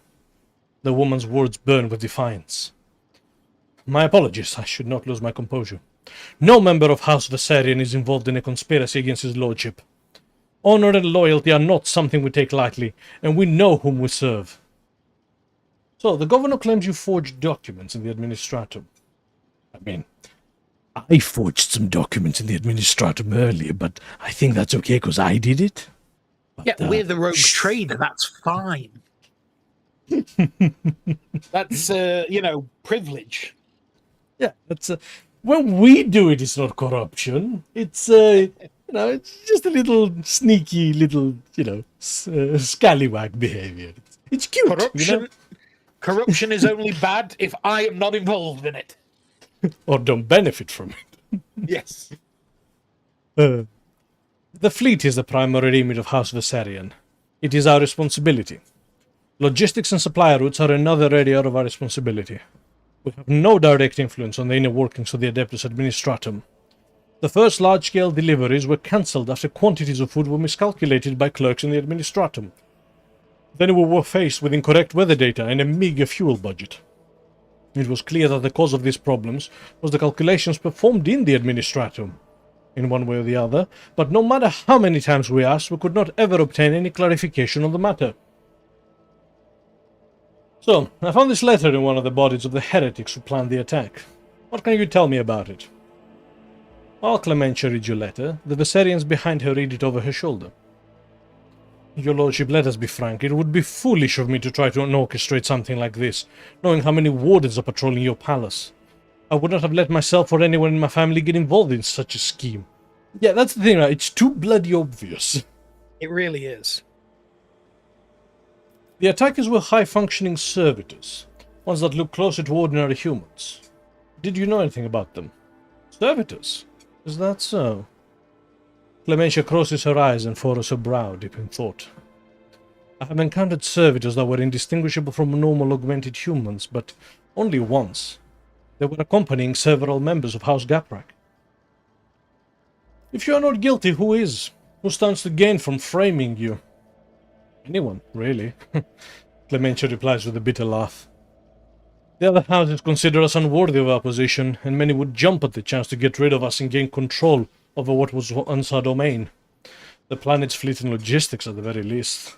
The woman's words burn with defiance. My apologies, I should not lose my composure. No member of House Viserion is involved in a conspiracy against his lordship. Honor and loyalty are not something we take lightly, and we know whom we serve. So, the governor claims you forged documents in the administratum. I mean, I forged some documents in the administratum earlier, but I think that's okay because I did it. But, Yeah, we're the RogueTrader, that's fine. That's, privilege. Yeah, that's... when we do it, it's not corruption. It's, You know, it's just a little sneaky, little, scallywag behavior. It's cute, Corruption, corruption is only bad if I am not involved in it. Or don't benefit from it. Yes. The fleet is the primary remit of House Viserion. It is our responsibility. Logistics and supply routes are another area of our responsibility. We have no direct influence on the inner workings of the Adeptus Administratum. The first large-scale deliveries were cancelled after quantities of food were miscalculated by clerks in the Administratum. Then we were faced with incorrect weather data and a meager fuel budget. It was clear that the cause of these problems was the calculations performed in the Administratum, in one way or the other, but no matter how many times we asked, we could not ever obtain any clarification on the matter. So, I found this letter in one of the bodies of the heretics who planned the attack. What can you tell me about it? While Clementia read your letter, the Viserians behind her read it over her shoulder. Your lordship, let us be frank, it would be foolish of me to try to orchestrate something like this, knowing how many wardens are patrolling your palace. I would not have let myself or anyone in my family get involved in such a scheme. Yeah, that's the thing, right? It's too bloody obvious. It really is. The attackers were high-functioning servitors, ones that look closer to ordinary humans. Did you know anything about them? Servitors? Is that so? Clementia crosses her eyes and furrows her brow, deep in thought. I have encountered servitors that were indistinguishable from normal augmented humans, but only once. They were accompanying several members of House Gaprak. If you are not guilty, who is? Who stands to gain from framing you? Anyone, really. Clementia replies with a bitter laugh. The other houses consider us unworthy of our position, and many would jump at the chance to get rid of us and gain control over what was once our domain. The planet's fleet and logistics, at the very least.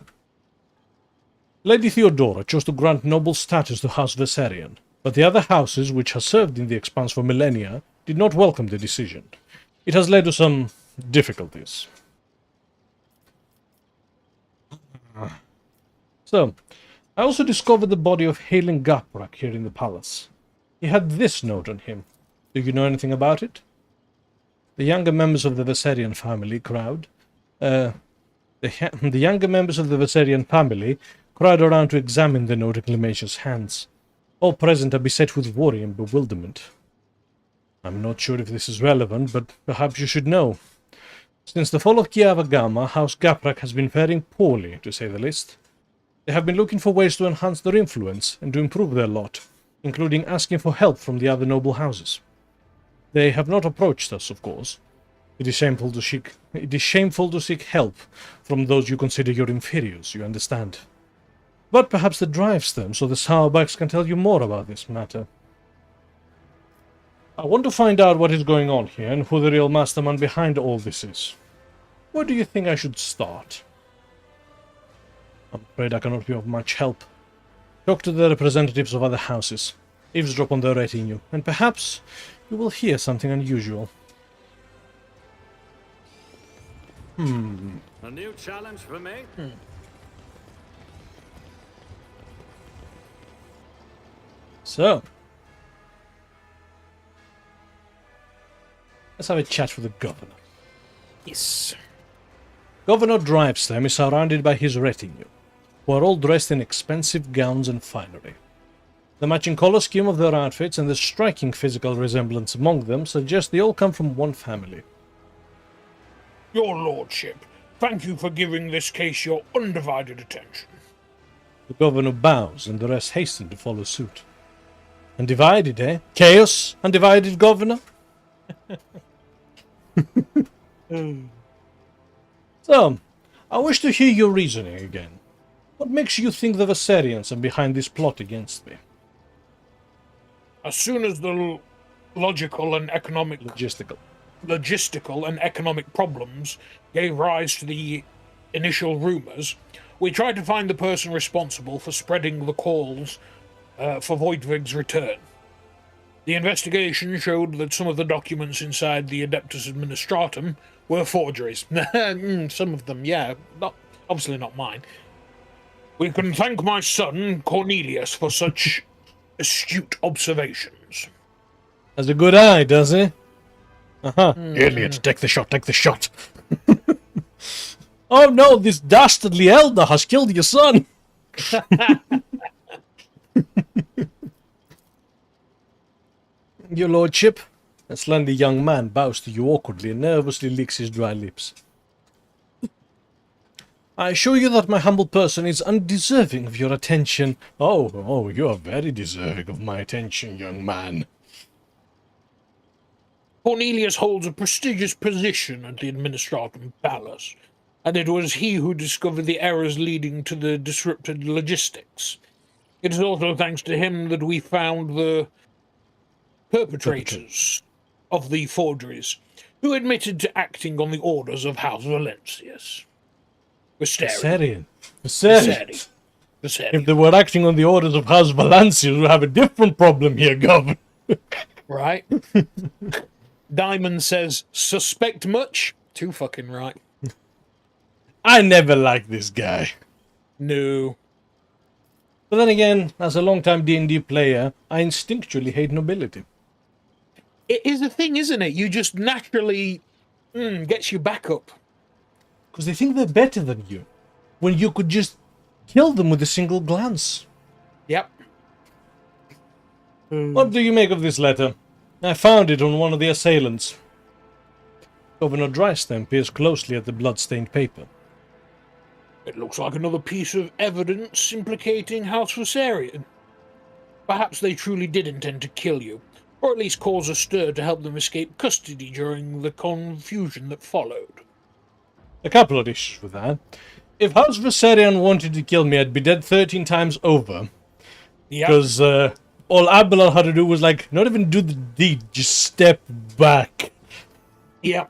Lady Theodora chose to grant noble status to House Viserion, but the other houses, which have served in the Expanse for millennia, did not welcome the decision. It has led to some difficulties. So, I also discovered the body of Halen Gaprak here in the palace. He had this note on him. Do you know anything about it? The younger members of the Viserion family crowd around to examine the note in Clementia's hands. All present are beset with worry and bewilderment. I'm not sure if this is relevant, but perhaps you should know. Since the fall of Kiava Gamma, House Gaprak has been faring poorly, to say the least. They have been looking for ways to enhance their influence and to improve their lot, including asking for help from the other noble houses. They have not approached us, of course. It is shameful to seek help from those you consider your inferiors, you understand. But perhaps that drives them, so the Sourbucks can tell you more about this matter. I want to find out what is going on here and who the real mastermind behind all this is. Where do you think I should start? I'm afraid I cannot be of much help. Talk to the representatives of other houses, eavesdrop on their retinue, and perhaps you will hear something unusual. A new challenge for me? So, let's have a chat with the governor. Yes. Governor Drivestem is surrounded by his retinue, who are all dressed in expensive gowns and finery. The matching color scheme of their outfits and the striking physical resemblance among them suggest they all come from one family. Your lordship, thank you for giving this case your undivided attention. The governor bows and the rest hasten to follow suit. Undivided, eh? Chaos, undivided governor? So, I wish to hear your reasoning again. What makes you think the Viserians are behind this plot against me? As soon as the logistical and economic problems gave rise to the initial rumors, we tried to find the person responsible for spreading the calls for Voidvig's return. The investigation showed that some of the documents inside the Adeptus Administratum were forgeries. Some of them, yeah. Obviously not mine. We can thank my son, Cornelius, for such astute observations. Has a good eye, does he? Elliot, take the shot, take the shot. Oh no, this dastardly elder has killed your son! Your lordship. A slender young man bows to you awkwardly and nervously licks his dry lips. I assure you that my humble person is undeserving of your attention. Oh, you are very deserving of my attention, young man. Cornelius holds a prestigious position at the Administratum Palace, and it was he who discovered the errors leading to the disrupted logistics. It is also thanks to him that we found the perpetrators of the forgeries, who admitted to acting on the orders of House Valentius. Viserion. Viserion. If they were acting on the orders of House Valancius, we have a different problem here, Governor. Right? Diamond says, suspect much? Too fucking right. I never liked this guy. No. But then again, as a long-time D&D player, I instinctually hate nobility. It is a thing, isn't it? You just naturally gets you back up. Because they think they're better than you, when you could just kill them with a single glance. Yep. What do you make of this letter? I found it on one of the assailants. Governor Drystamp peers closely at the blood-stained paper. It looks like another piece of evidence implicating House Viserion. Perhaps they truly did intend to kill you, or at least cause a stir to help them escape custody during the confusion that followed. A couple of issues with that. If House Viserion wanted to kill me, I'd be dead 13 times over. Yep. Because all Abelard had to do was, like, not even do the deed, just step back. Yep.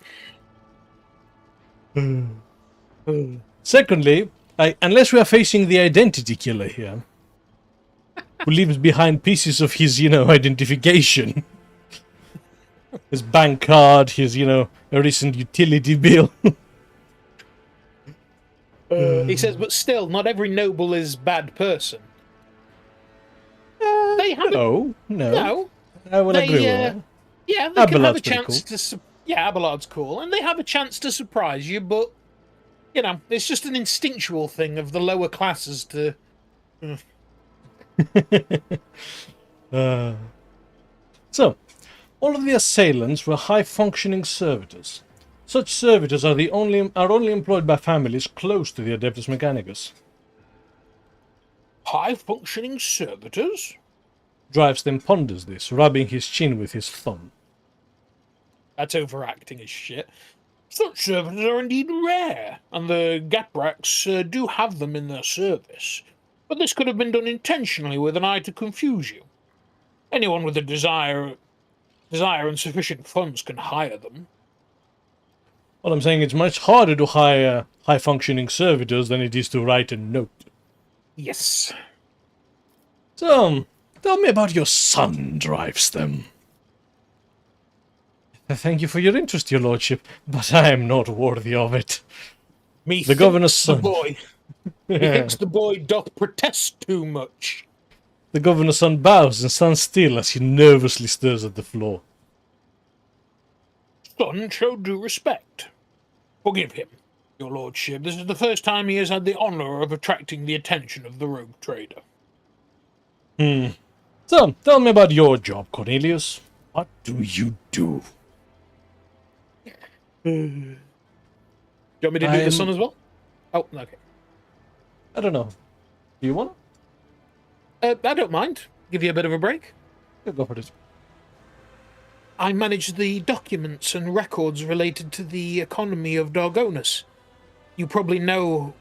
Secondly, unless we are facing the identity killer here, who leaves behind pieces of his, identification. His bank card, his, a recent utility bill. He says, but still, not every noble is bad person. They have No. I will they, agree with that. Yeah, they can have a Abelard's pretty chance to. Yeah, Abelard's cool, and they have a chance to surprise you, but it's just an instinctual thing of the lower classes to. So, all of the assailants were high-functioning servitors. Such servitors are only employed by families close to the Adeptus Mechanicus. High-functioning servitors? Drivestem ponders this, rubbing his chin with his thumb. That's overacting as shit. Such servitors are indeed rare, and the Gapraks do have them in their service. But this could have been done intentionally with an eye to confuse you. Anyone with a desire and sufficient funds can hire them. Well, I'm saying it's much harder to hire high-functioning servitors than it is to write a note. Yes. So, tell me about your son, Drivestem. Thank you for your interest, your lordship, but I am not worthy of it. The governor's son. Boy. Methinks the boy doth protest too much. The governor's son bows and stands still as he nervously stares at the floor. Son show due respect. Forgive him, your lordship. This is the first time he has had the honour of attracting the attention of the rogue trader. So, tell me about your job, Cornelius. What do you do? Do you want me to do the son as well? Oh, okay. I don't know. Do you want I don't mind. Give you a bit of a break. to? Go for it. I manage the documents and records related to the economy of Dargonus. You probably know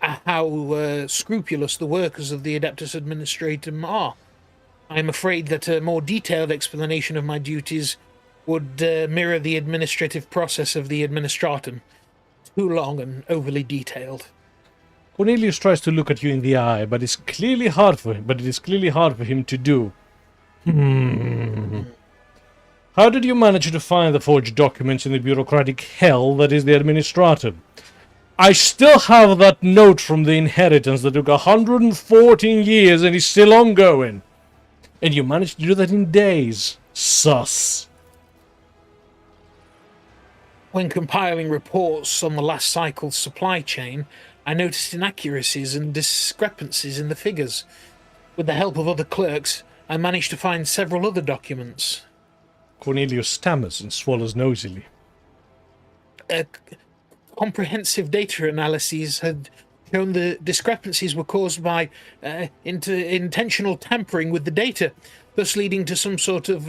how scrupulous the workers of the Adeptus Administratum are. I am afraid that a more detailed explanation of my duties would mirror the administrative process of the Administratum. Too long and overly detailed. Cornelius tries to look at you in the eye, but it is clearly hard for him to do. How did you manage to find the forged documents in the bureaucratic hell that is the Administratum? I still have that note from the inheritance that took 114 years and is still ongoing. And you managed to do that in days. Sus. When compiling reports on the last cycle's supply chain, I noticed inaccuracies and discrepancies in the figures. With the help of other clerks, I managed to find several other documents. Cornelius stammers and swallows noisily. Comprehensive data analyses had shown the discrepancies were caused by intentional tampering with the data, thus leading to some sort of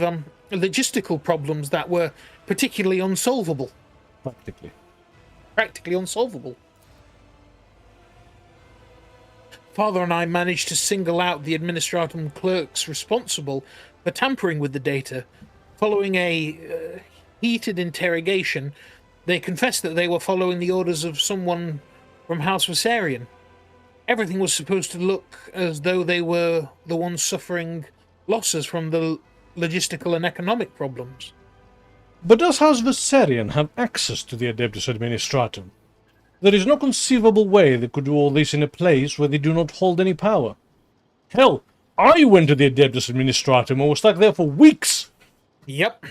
logistical problems that were particularly unsolvable. Practically unsolvable. Father and I managed to single out the administratum clerks responsible for tampering with the data. Following a heated interrogation, they confessed that they were following the orders of someone from House Viserion. Everything was supposed to look as though they were the ones suffering losses from the logistical and economic problems. But does House Viserion have access to the Adeptus Administratum? There is no conceivable way they could do all this in a place where they do not hold any power. Hell, I went to the Adeptus Administratum and was stuck there for weeks! Yep.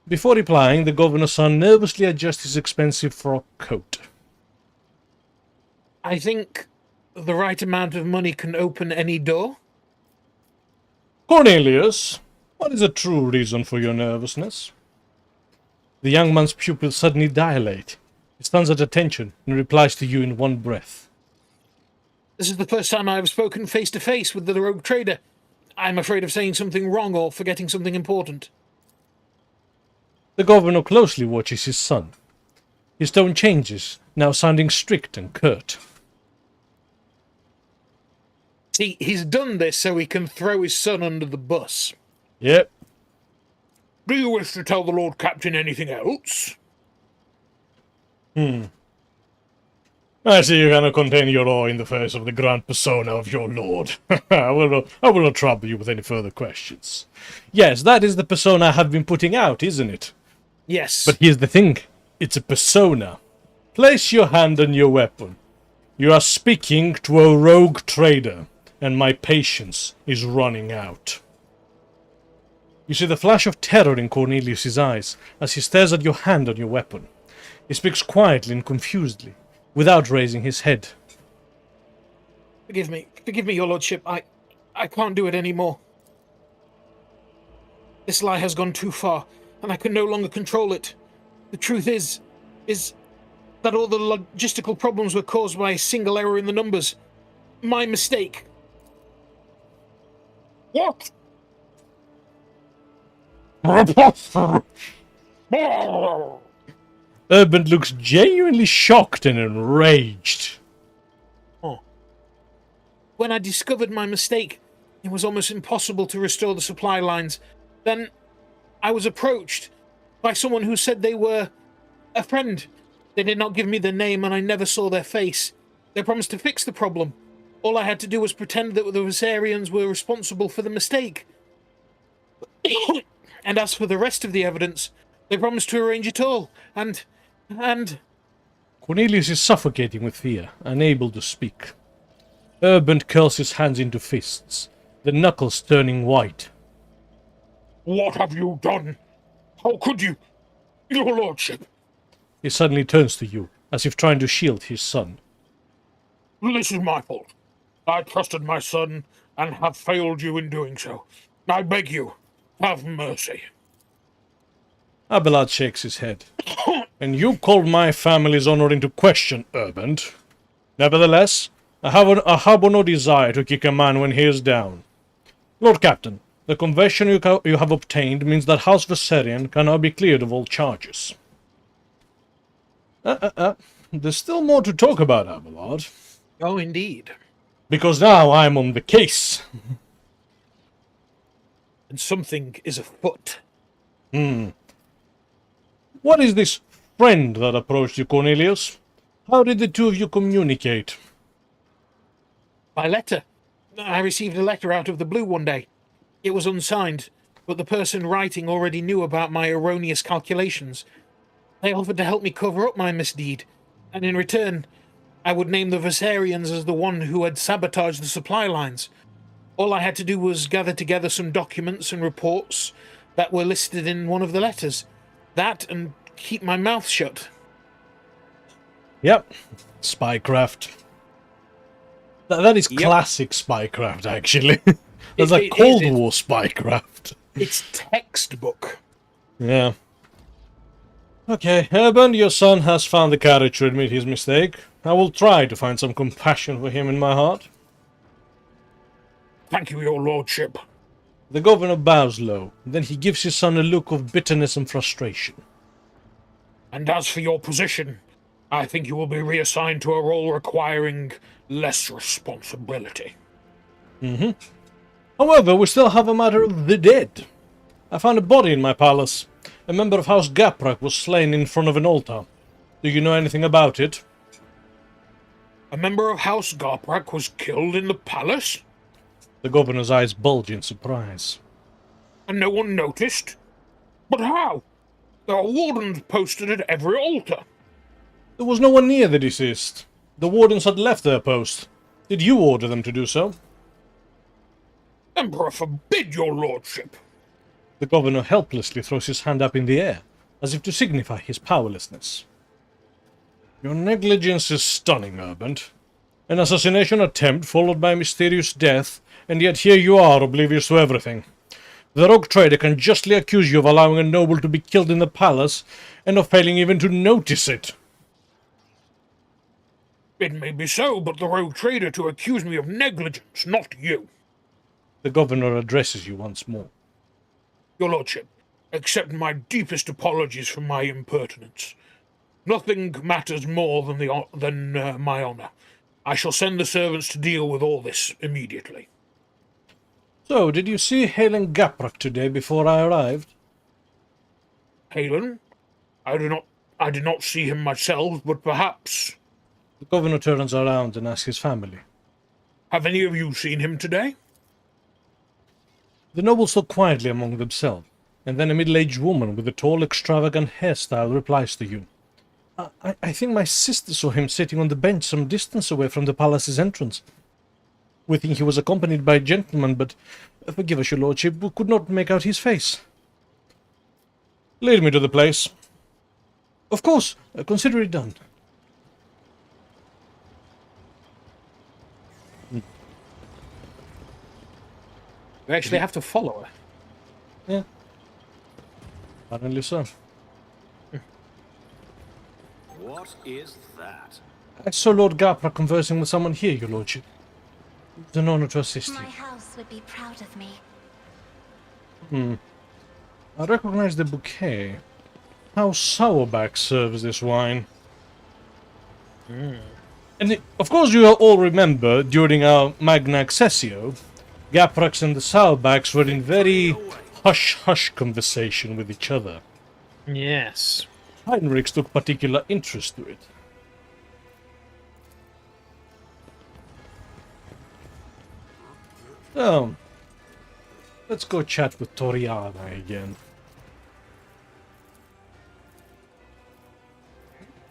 Before replying, the governor's son nervously adjusts his expensive frock coat. I think the right amount of money can open any door. Cornelius, what is the true reason for your nervousness? The young man's pupils suddenly dilate. He stands at attention and replies to you in one breath. This is the first time I have spoken face to face with the rogue trader. I'm afraid of saying something wrong or forgetting something important. The governor closely watches his son. His tone changes, now sounding strict and curt. See, he's done this so he can throw his son under the bus. Yep. Do you wish to tell the Lord Captain anything else? I see you cannot contain your awe in the face of the grand persona of your lord. I will not trouble you with any further questions. Yes, that is the persona I have been putting out, isn't it? Yes. But here's the thing. It's a persona. Place your hand on your weapon. You are speaking to a rogue trader, and my patience is running out. You see the flash of terror in Cornelius's eyes as he stares at your hand on your weapon. He speaks quietly and confusedly, without raising his head. Forgive me, your lordship. I can't do it anymore. This lie has gone too far, and I can no longer control it. The truth is that all the logistical problems were caused by a single error in the numbers. My mistake. What? Urban looks genuinely shocked and enraged. Oh. When I discovered my mistake, it was almost impossible to restore the supply lines. Then I was approached by someone who said they were a friend. They did not give me their name and I never saw their face. They promised to fix the problem. All I had to do was pretend that the Viserians were responsible for the mistake. And as for the rest of the evidence, they promised to arrange it all, and... Cornelius is suffocating with fear, unable to speak. Urban curls his hands into fists, the knuckles turning white. What have you done? How could you? Your lordship. He suddenly turns to you, as if trying to shield his son. This is my fault. I trusted my son, and have failed you in doing so. I beg you, have mercy. Abelard shakes his head. And you called my family's honor into question, Urban. Nevertheless, I have no desire to kick a man when he is down. Lord Captain, the confession you have obtained means that House Viserion can now be cleared of all charges. There's still more to talk about, Abelard. Oh, indeed. Because now I'm on the case. And something is afoot. What is this friend that approached you, Cornelius? How did the two of you communicate? By letter. I received a letter out of the blue one day. It was unsigned, but the person writing already knew about my erroneous calculations. They offered to help me cover up my misdeed, and in return, I would name the Viserians as the one who had sabotaged the supply lines. All I had to do was gather together some documents and reports, that were listed in one of the letters. That and keep my mouth shut. Yep. Spycraft. That is Yep. classic spycraft, actually. That's It- like it Cold is. War spycraft. It's textbook. Yeah. Okay, Urban, your son has found the courage to admit his mistake. I will try to find some compassion for him in my heart. Thank you, your lordship. The governor bows low. Then he gives his son a look of bitterness and frustration. And as for your position, I think you will be reassigned to a role requiring less responsibility. However, we still have a matter of the dead. I found a body in my palace. A member of House Gaprak was slain in front of an altar. Do you know anything about it? A member of House Garprak was killed in the palace, The governor's eyes bulge in surprise. and no one noticed? But how? There are wardens posted at every altar. There was no one near the deceased. The wardens had left their post. Did you order them to do so? Emperor forbid, your lordship. The governor helplessly throws his hand up in the air, as if to signify his powerlessness. Your negligence is stunning, Urban. An assassination attempt followed by a mysterious death, and yet here you are, oblivious to everything. The RogueTrader can justly accuse you of allowing a noble to be killed in the palace, and of failing even to notice it. It may be so, but the RogueTrader to accuse me of negligence, not you. The governor addresses you once more. Your lordship, accept my deepest apologies for my impertinence. Nothing matters more than my honor. I shall send the servants to deal with all this immediately. So, did you see Halen Gaprak today before I arrived? Halen? I did not see him myself, but perhaps... The governor turns around and asks his family. Have any of you seen him today? The nobles talk quietly among themselves, and then a middle-aged woman with a tall, extravagant hairstyle replies to you. I think my sister saw him sitting on the bench some distance away from the palace's entrance. We think he was accompanied by a gentleman, but forgive us, your lordship, we could not make out his face. Lead me to the place. Of course, consider it done. We actually have to follow her. Yeah. Apparently so. What is that? I saw Lord Gapra conversing with someone here, your lordship. It's an honor to assist My you. house would be proud of me. I recognize the bouquet. How Sourback serves this wine. And of course you all remember, during our Magna Accessio, Gaprax and the Sourbacks were in very hush-hush conversation with each other. Yes. Heinrichs took particular interest to it. So, let's go chat with Toriana again.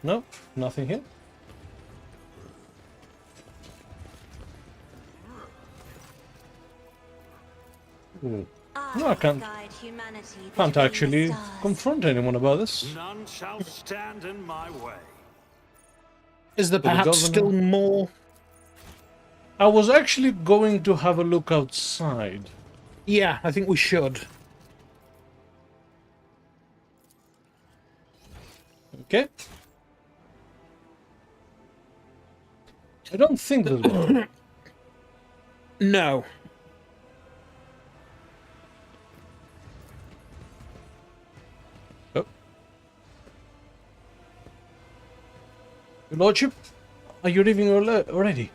Nope, nothing here. Ooh. No, I can't actually confront anyone about this. None shall stand in my way. Is there the perhaps governor? still more? I was actually going to have a look outside. Yeah, I think we should. Okay. I don't think there's one. No. Oh. Your lordship, are you leaving already?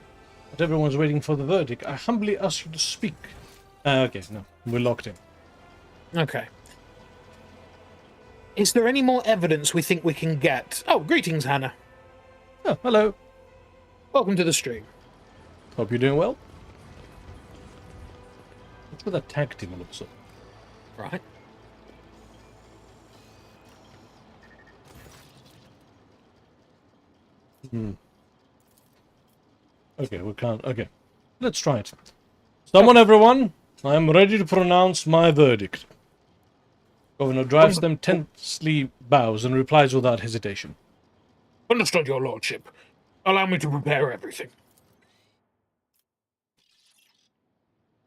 But everyone's waiting for the verdict. I humbly ask you to speak. Okay, no, we're locked in. Okay. Is there any more evidence we think we can get? Oh, greetings, Hannah. Oh, hello. Welcome to the stream. Hope you're doing well. What's with that tag team looks like? Right. Okay, we can't. Okay, let's try it. Someone, everyone, I am ready to pronounce my verdict. Governor drives them, tensely bows, and replies without hesitation. Understood, your lordship. Allow me to prepare everything.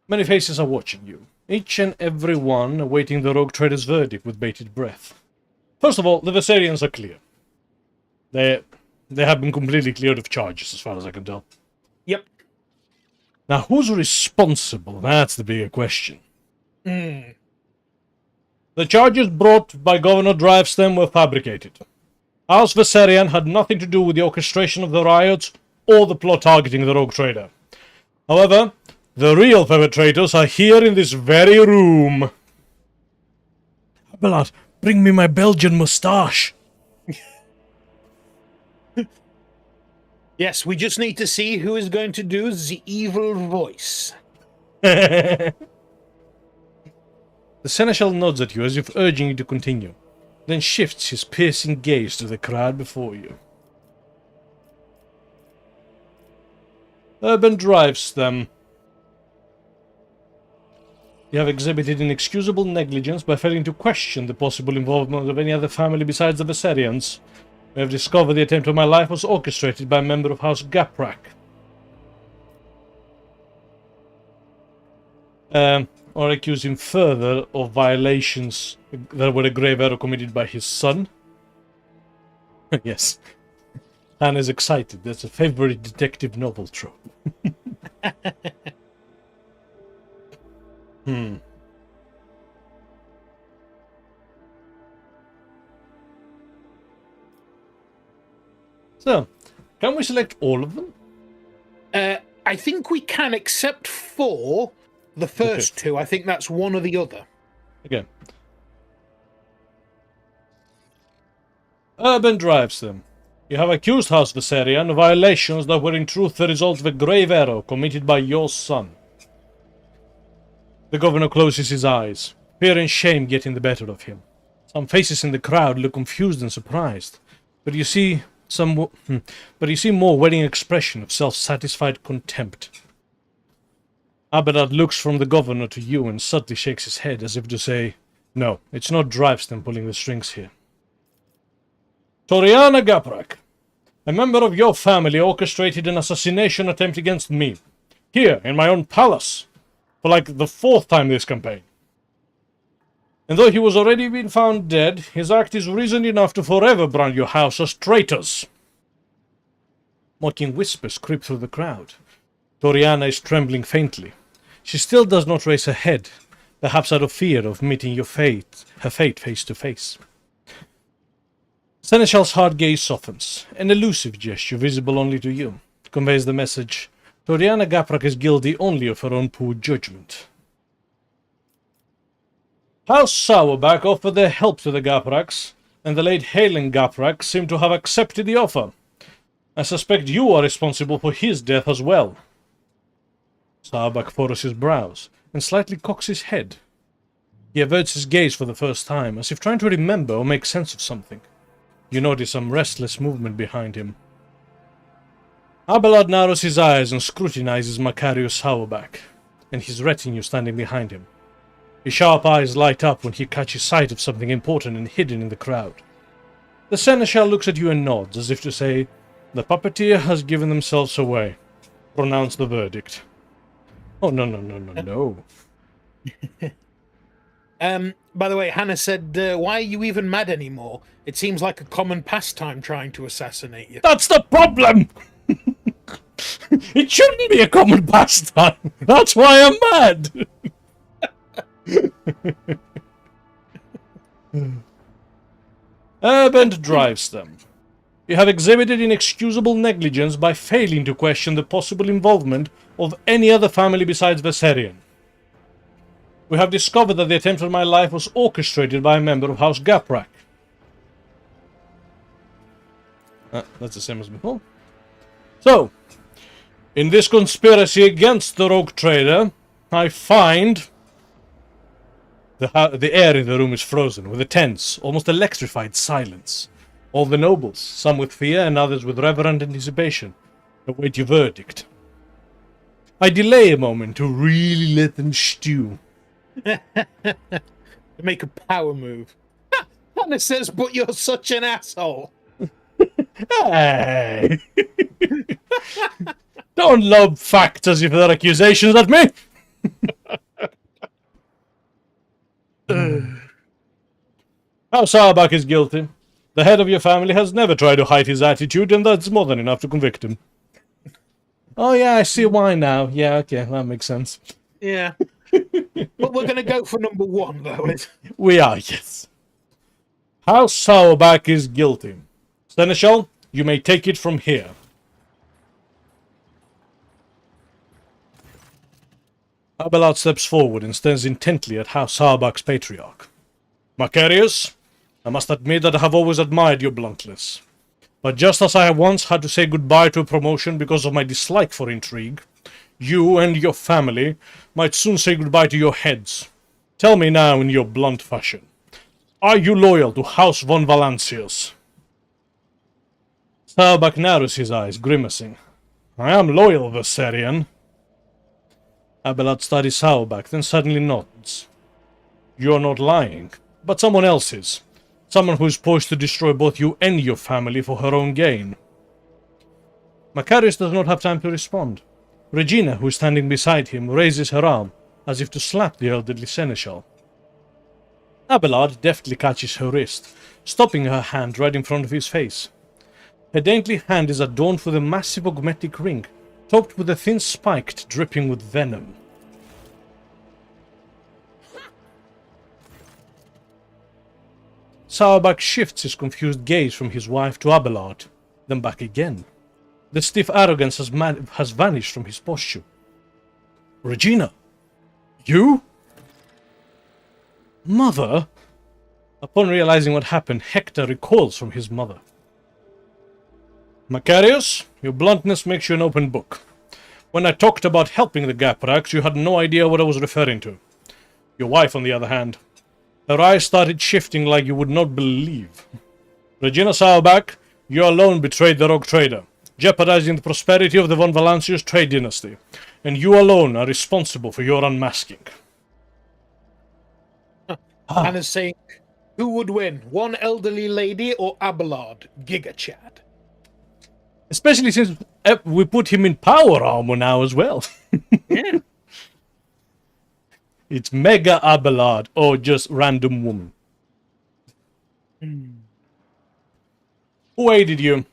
Many faces are watching you, each and every one awaiting the rogue trader's verdict with bated breath. First of all, the Viserians are clear. They have been completely cleared of charges, as far as I can tell. Yep. Now, who's responsible? That's the bigger question. The charges brought by Governor Drivestem were fabricated. House Viserion had nothing to do with the orchestration of the riots or the plot targeting the rogue trader. However, the real perpetrators are here in this very room. Abelard, bring me my Belgian moustache. Yes, we just need to see who is going to do the evil voice. The seneschal nods at you as if urging you to continue, then shifts his piercing gaze to the crowd before you. Urban drives them. You have exhibited inexcusable negligence by failing to question the possible involvement of any other family besides the Viserians. We have discovered the attempt on my life was orchestrated by a member of House Gaprak. Or accuse him further of violations that were a grave error committed by his son. Yes. Hannah is excited. That's a favorite detective novel trope. So, can we select all of them? I think we can, except for the first two. I think that's one or the other. Okay. Urban drives them. You have accused House Viserion of violations that were in truth the result of a grave error committed by your son. The governor closes his eyes, fear and shame getting the better of him. Some faces in the crowd look confused and surprised, but you see more wedding expression of self-satisfied contempt. Abelard looks from the governor to you and subtly shakes his head as if to say, no, it's not Drivestem pulling the strings here. Toriana Gaprak, a member of your family orchestrated an assassination attempt against me, here in my own palace, for like the 4th time this campaign. And though he was already been found dead, his act is reason enough to forever brand your house as traitors. Mocking whispers creep through the crowd. Toriana is trembling faintly. She still does not raise her head, perhaps out of fear of meeting her fate face to face. Seneschal's hard gaze softens. An elusive gesture visible only to you conveys the message: Toriana Gaprak is guilty only of her own poor judgment. House Sourback offered their help to the Gapraks, and the late Halen Gaprak seem to have accepted the offer. I suspect you are responsible for his death as well. Sourback furrows his brows and slightly cocks his head. He averts his gaze for the first time, as if trying to remember or make sense of something. You notice some restless movement behind him. Abelard narrows his eyes and scrutinizes Macarius Sourback, and his retinue standing behind him. His sharp eyes light up when he catches sight of something important and hidden in the crowd. The seneschal looks at you and nods, as if to say, the puppeteer has given themselves away. Pronounce the verdict. Oh, no. By the way, Hannah said, why are you even mad anymore? It seems like a common pastime trying to assassinate you. That's the problem! It shouldn't be a common pastime. That's why I'm mad. Urban drives them. You have exhibited inexcusable negligence by failing to question the possible involvement of any other family besides Viserion. We have discovered that the attempt on my life was orchestrated by a member of House Gaprak. That's the same as before. So, in this conspiracy against the rogue trader, I find the air in the room is frozen with a tense, almost electrified silence. All the nobles, some with fear and others with reverent anticipation, await your verdict. I delay a moment to really let them stew. to make a power move. Hannah says, but you're such an asshole. Hey! Don't lob facts as if they're accusations at me! House Auerbach is guilty. The head of your family has never tried to hide his attitude, and that's more than enough to convict him. Oh yeah, I see why now. Yeah, okay, that makes sense. Yeah. But we're going to go for number 1, though. We are, yes. House Auerbach is guilty. Seneschal, you may take it from here. Abelard steps forward and stares intently at House Auerbach's patriarch. Macarius, I must admit that I have always admired your bluntness. But just as I have once had to say goodbye to a promotion because of my dislike for intrigue, you and your family might soon say goodbye to your heads. Tell me now in your blunt fashion, are you loyal to House von Valancius? Auerbach narrows his eyes, grimacing. I am loyal, Versarian. Abelard studies Auerbach, then suddenly nods. You are not lying, but someone else is. Someone who is poised to destroy both you and your family for her own gain. Macarius does not have time to respond. Regina, who is standing beside him, raises her arm, as if to slap the elderly seneschal. Abelard deftly catches her wrist, stopping her hand right in front of his face. Her dainty hand is adorned with a massive augmetic ring, topped with a thin spike dripping with venom. Auerbach shifts his confused gaze from his wife to Abelard, then back again. The stiff arrogance has vanished from his posture. Regina! You? Mother? Upon realizing what happened, Hector recoils from his mother. Macarius, your bluntness makes you an open book. When I talked about helping the Gapraks, you had no idea what I was referring to. Your wife, on the other hand, her eyes started shifting like you would not believe. Regina Auerbach, you alone betrayed the RogueTrader, jeopardizing the prosperity of the von Valancius trade dynasty, and you alone are responsible for your unmasking. Hannah's saying, who would win, one elderly lady or Abelard, Giga Chad? Especially since we put him in power armor now as well. Yeah. It's Mega Abelard or just random woman. Who aided you?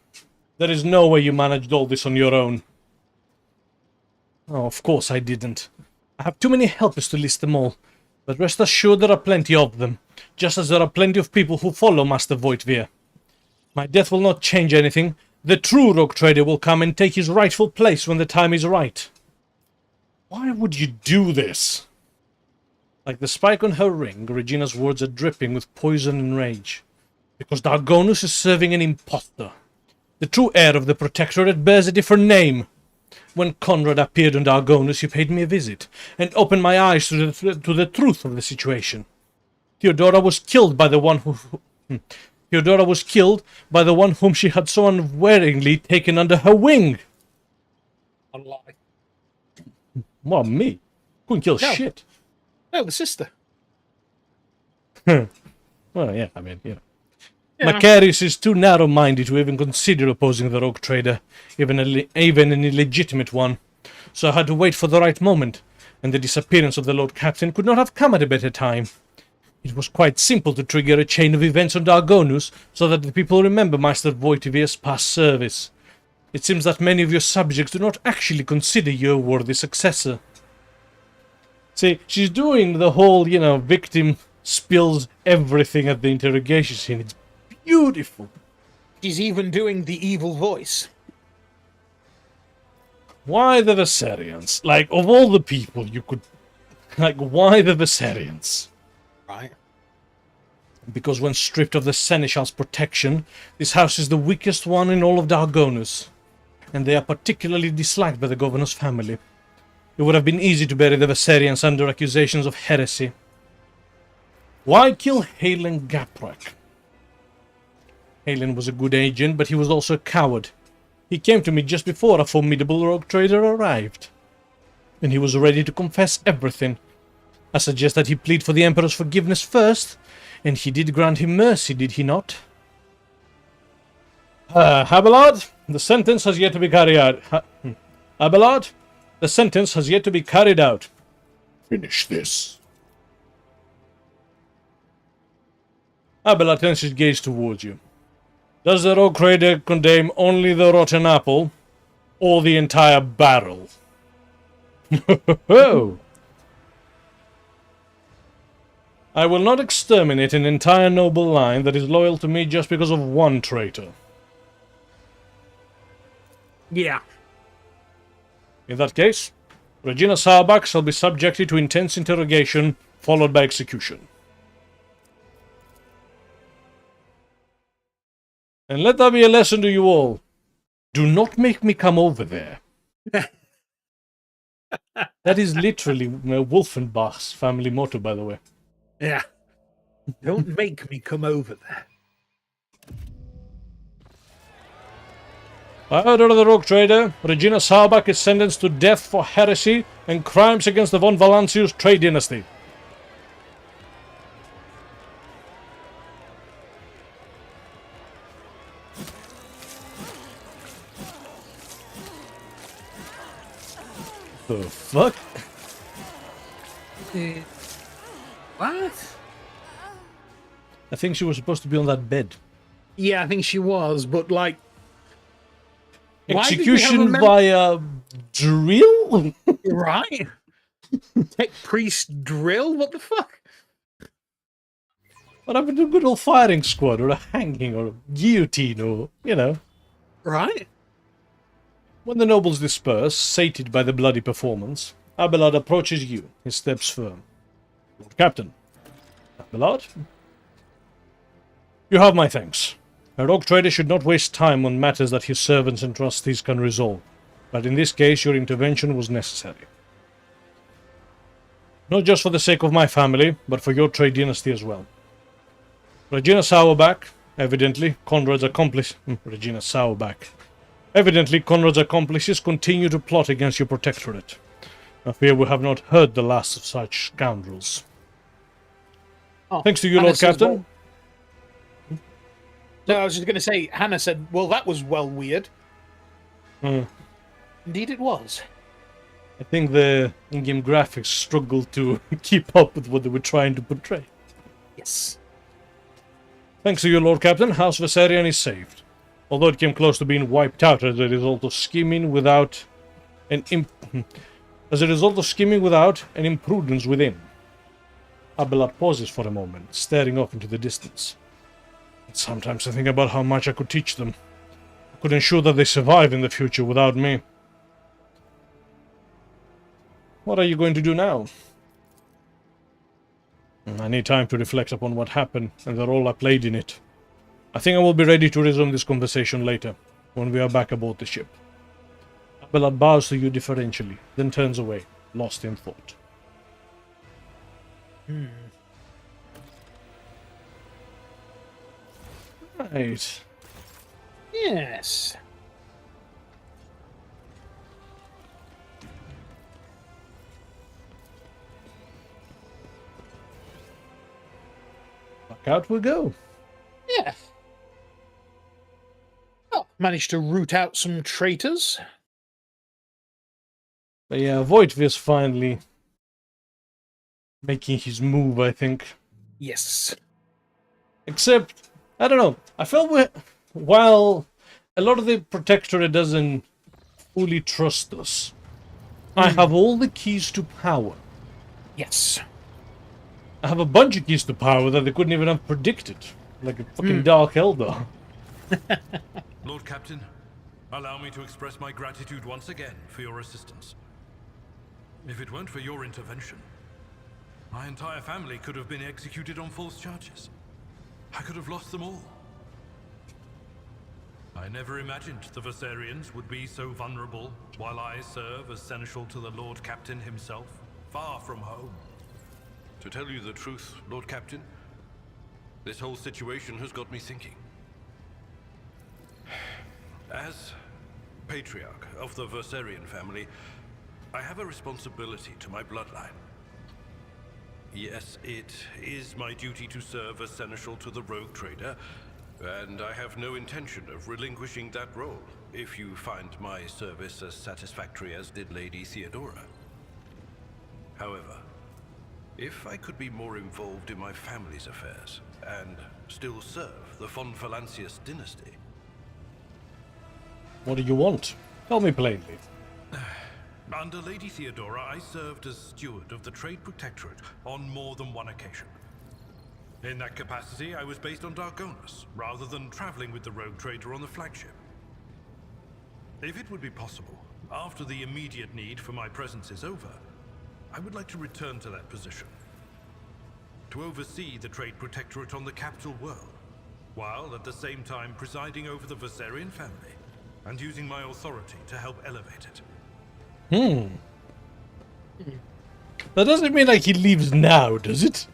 There is no way you managed all this on your own. Oh, of course I didn't. I have too many helpers to list them all. But rest assured there are plenty of them, just as there are plenty of people who follow Master Voitvir. My death will not change anything. The true RogueTrader will come and take his rightful place when the time is right. Why would you do this? Like the spike on her ring, Regina's words are dripping with poison and rage. Because Dargonus is serving an impostor. The true heir of the Protectorate bears a different name. When Conrad appeared on Dargonus, he paid me a visit, and opened my eyes to the truth of the situation. Theodora was killed by the one whom she had so unwaringly taken under her wing. A lie. Well, me? Couldn't kill No. shit. No, the sister. Well, yeah, I mean, you know. Yeah. Macarius is too narrow-minded to even consider opposing the RogueTrader, even an illegitimate one. So I had to wait for the right moment, and the disappearance of the Lord Captain could not have come at a better time. It was quite simple to trigger a chain of events on Dargonus, so that the people remember Master Voitivir's past service. It seems that many of your subjects do not actually consider you a worthy successor. See, she's doing the whole, victim spills everything at the interrogation scene. It's beautiful. She's even doing the evil voice. Why the Versarians? Like, of all the people you could... why the Versarians? Right. Because when stripped of the Seneschal's protection, this house is the weakest one in all of Dargonus, and they are particularly disliked by the governor's family. It would have been easy to bury the Versarians under accusations of heresy. Why kill Halen Gaprak? Halen was a good agent, but he was also a coward. He came to me just before a formidable RogueTrader arrived, and he was ready to confess everything. I suggest that he plead for the Emperor's forgiveness first, and he did grant him mercy, did he not? Abelard, the sentence has yet to be carried out. Abelard, the sentence has yet to be carried out. Finish this. Abelard turns his gaze towards you. Does the RogueTrader condemn only the rotten apple, or the entire barrel? Oh! I will not exterminate an entire noble line that is loyal to me just because of one traitor. Yeah. In that case, Regina Sauerbach shall be subjected to intense interrogation, followed by execution. And let that be a lesson to you all. Do not make me come over there. That is literally Wolfenbach's family motto, by the way. Yeah. Don't make me come over there. By order of the RogueTrader, Regina Sauerbach is sentenced to death for heresy and crimes against the von Valancius trade dynasty. The fuck? What? I think she was supposed to be on that bed. Yeah, I think she was, but like... why did we have a Execution mem- via drill? Right? Tech priest drill? What the fuck? What happened to a good old firing squad, or a hanging, or a guillotine, or, you know. Right? When the nobles disperse, sated by the bloody performance, Abelard approaches you, his steps firm. Lord Captain. Abelard? You have my thanks. A RogueTrader should not waste time on matters that his servants and trustees can resolve, but in this case your intervention was necessary. Not just for the sake of my family, but for your trade dynasty as well. Regina Sauerbach, evidently Conrad's accomplice... Regina Sauerbach. Evidently, Conrad's accomplices continue to plot against your protectorate. I fear we have not heard the last of such scoundrels. Oh, Thanks to you, Hannah Lord says, Captain. No, I was just going to say, Hannah said, well, that was well weird. Hmm. Indeed it was. I think the in-game graphics struggled to keep up with what they were trying to portray. Yes. Thanks to you, Lord Captain, House Viserion is saved. Although it came close to being wiped out as a result of scheming without an imprudence within. Abelard pauses for a moment, staring off into the distance. Sometimes I think about how much I could teach them. I could ensure that they survive in the future without me. What are you going to do now? I need time to reflect upon what happened and the role I played in it. I think I will be ready to resume this conversation later, when we are back aboard the ship. Abelard bows to you deferentially, then turns away, lost in thought. Right. Yes. Back out we go. Yeah. Well, managed to root out some traitors. But yeah, Voidvis finally making his move, I think. Yes. Except, I don't know, I felt while a lot of the Protectorate doesn't fully trust us, I have all the keys to power. Yes. I have a bunch of keys to power that they couldn't even have predicted. Like a fucking Dark Eldar. Lord Captain, allow me to express my gratitude once again for your assistance. If it weren't for your intervention, my entire family could have been executed on false charges. I could have lost them all. I never imagined the Viserions would be so vulnerable while I serve as seneschal to the Lord Captain himself, far from home. To tell you the truth, Lord Captain, this whole situation has got me thinking. As Patriarch of the Viserion family, I have a responsibility to my bloodline. Yes, it is my duty to serve as seneschal to the Rogue Trader, and I have no intention of relinquishing that role, if you find my service as satisfactory as did Lady Theodora. However, if I could be more involved in my family's affairs, and still serve the von Valancius dynasty. What do you want? Tell me plainly. Under Lady Theodora, I served as steward of the Trade Protectorate on more than one occasion. In that capacity, I was based on Dargonus, rather than traveling with the Rogue Trader on the flagship. If it would be possible, after the immediate need for my presence is over, I would like to return to that position. To oversee the Trade Protectorate on the capital world, while at the same time presiding over the Viserion family, and using my authority to help elevate it. That doesn't mean like he leaves now, does it?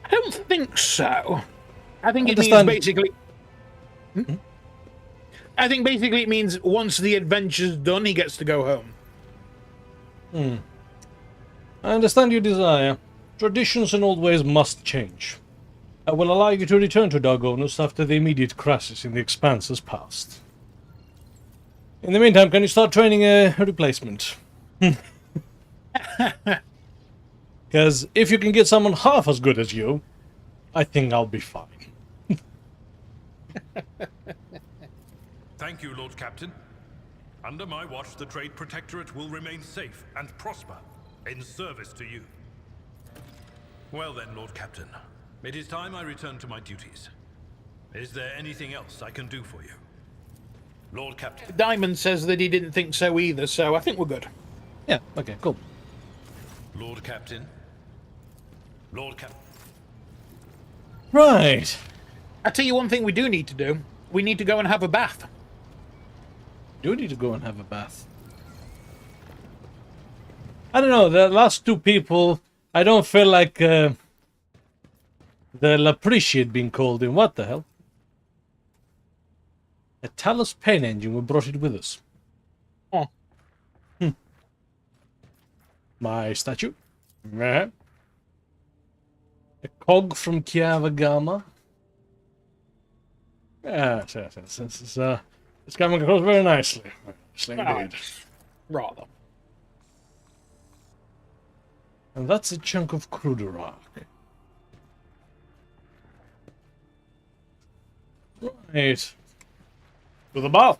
I don't think so. I think it Understand. means basically... I think basically it means once the adventure's done, he gets to go home. I understand your desire. Traditions and old ways must change. I will allow you to return to Dargonus after the immediate crisis in the Expanse has passed. In the meantime, can you start training a replacement? Because if you can get someone half as good as you, I think I'll be fine. Thank you, Lord Captain. Under my watch, the Trade Protectorate will remain safe and prosper in service to you. Well then, Lord Captain, it is time I return to my duties. Is there anything else I can do for you? Lord Captain. Diamond says that he didn't think so either, so I think we're good. Yeah, okay, cool. Lord Captain. Lord Captain. Right. I tell you one thing we do need to do. We need to go and have a bath. Do need to go and have a bath. I don't know, the last two people, I don't feel like they'll appreciate being called in. What the hell? A Talos pain engine, we brought it with us. Oh. My statue. Meh. A cog from Kiava Gamma. Yes, it's coming across very nicely. Indeed. Rather. And that's a chunk of crude rock. Right. To the bath.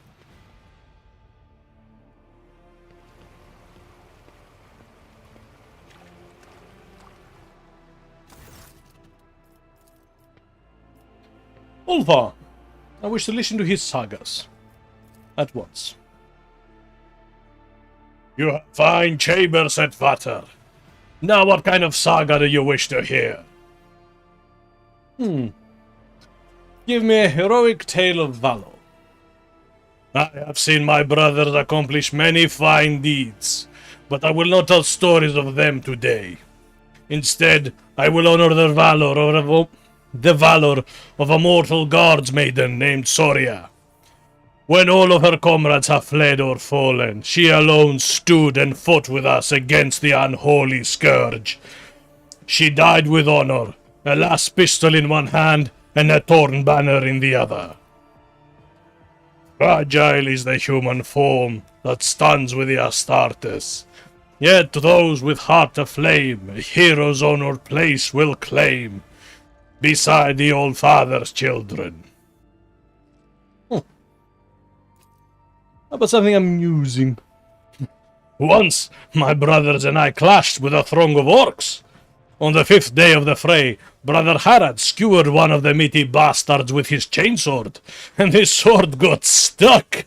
Ulfa, I wish to listen to his sagas. At once. You have fine chambers at Vater. Now what kind of saga do you wish to hear? Give me a heroic tale of valor. I have seen my brothers accomplish many fine deeds, but I will not tell stories of them today. Instead, I will honor the valor of a mortal guards maiden named Soria. When all of her comrades have fled or fallen, she alone stood and fought with us against the unholy scourge. She died with honor, a last pistol in one hand and a torn banner in the other. Fragile is the human form that stands with the Astartes. Yet those with heart aflame a hero's honored place will claim, beside the Old Father's children. How about something amusing? Once, my brothers and I clashed with a throng of orcs. On the 5th day of the fray, Brother Harad skewered one of the meaty bastards with his chainsword, and his sword got stuck.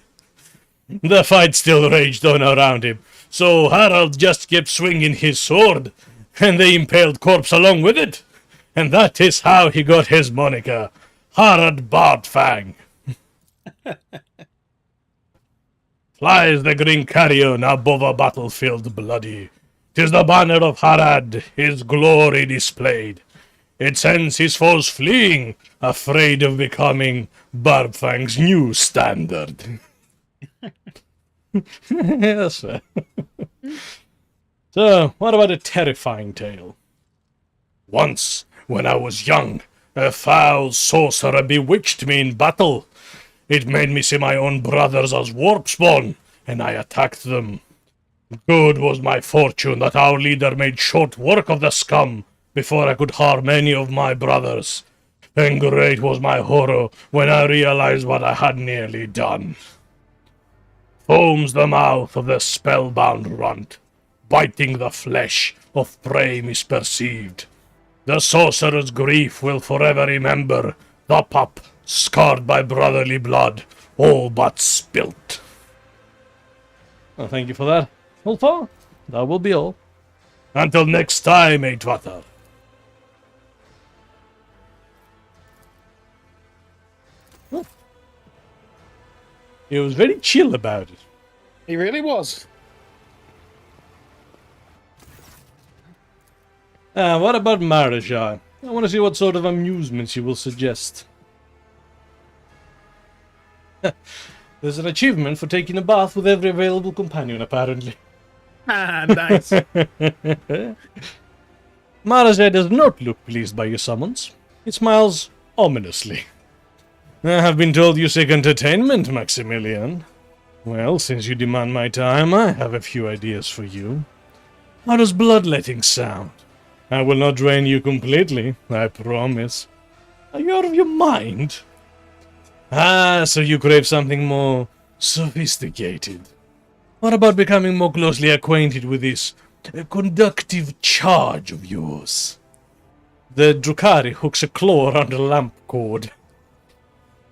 The fight still raged on around him, so Harald just kept swinging his sword, and the impaled corpse along with it. And that is how he got his moniker, Harad Bardfang. Flies the green carrion above a battlefield bloody. 'Tis the banner of Harad, his glory displayed. It sends his foes fleeing, afraid of becoming Bardfang's new standard. That's fair. So, what about a terrifying tale? Once, when I was young, a foul sorcerer bewitched me in battle. It made me see my own brothers as warp spawn, and I attacked them. Good was my fortune that our leader made short work of the scum before I could harm any of my brothers. And great was my horror when I realized what I had nearly done. Foams the mouth of the spellbound runt, biting the flesh of prey misperceived. The sorcerer's grief will forever remember the pup scarred by brotherly blood, all but spilt. Well, thank you for that. Well, far, that will be all. Until next time, Eitwater. He was very chill about it. He really was. What about Marajai? I want to see what sort of amusements you will suggest. There's an achievement for taking a bath with every available companion, apparently. Ah, nice. Marajai does not look pleased by your summons. It smiles ominously. I have been told you seek entertainment, Maximilian. Well, since you demand my time, I have a few ideas for you. How does bloodletting sound? I will not drain you completely, I promise. Are you out of your mind? Ah, so you crave something more sophisticated. What about becoming more closely acquainted with this conductive charge of yours? The Drukhari hooks a claw around a lamp cord.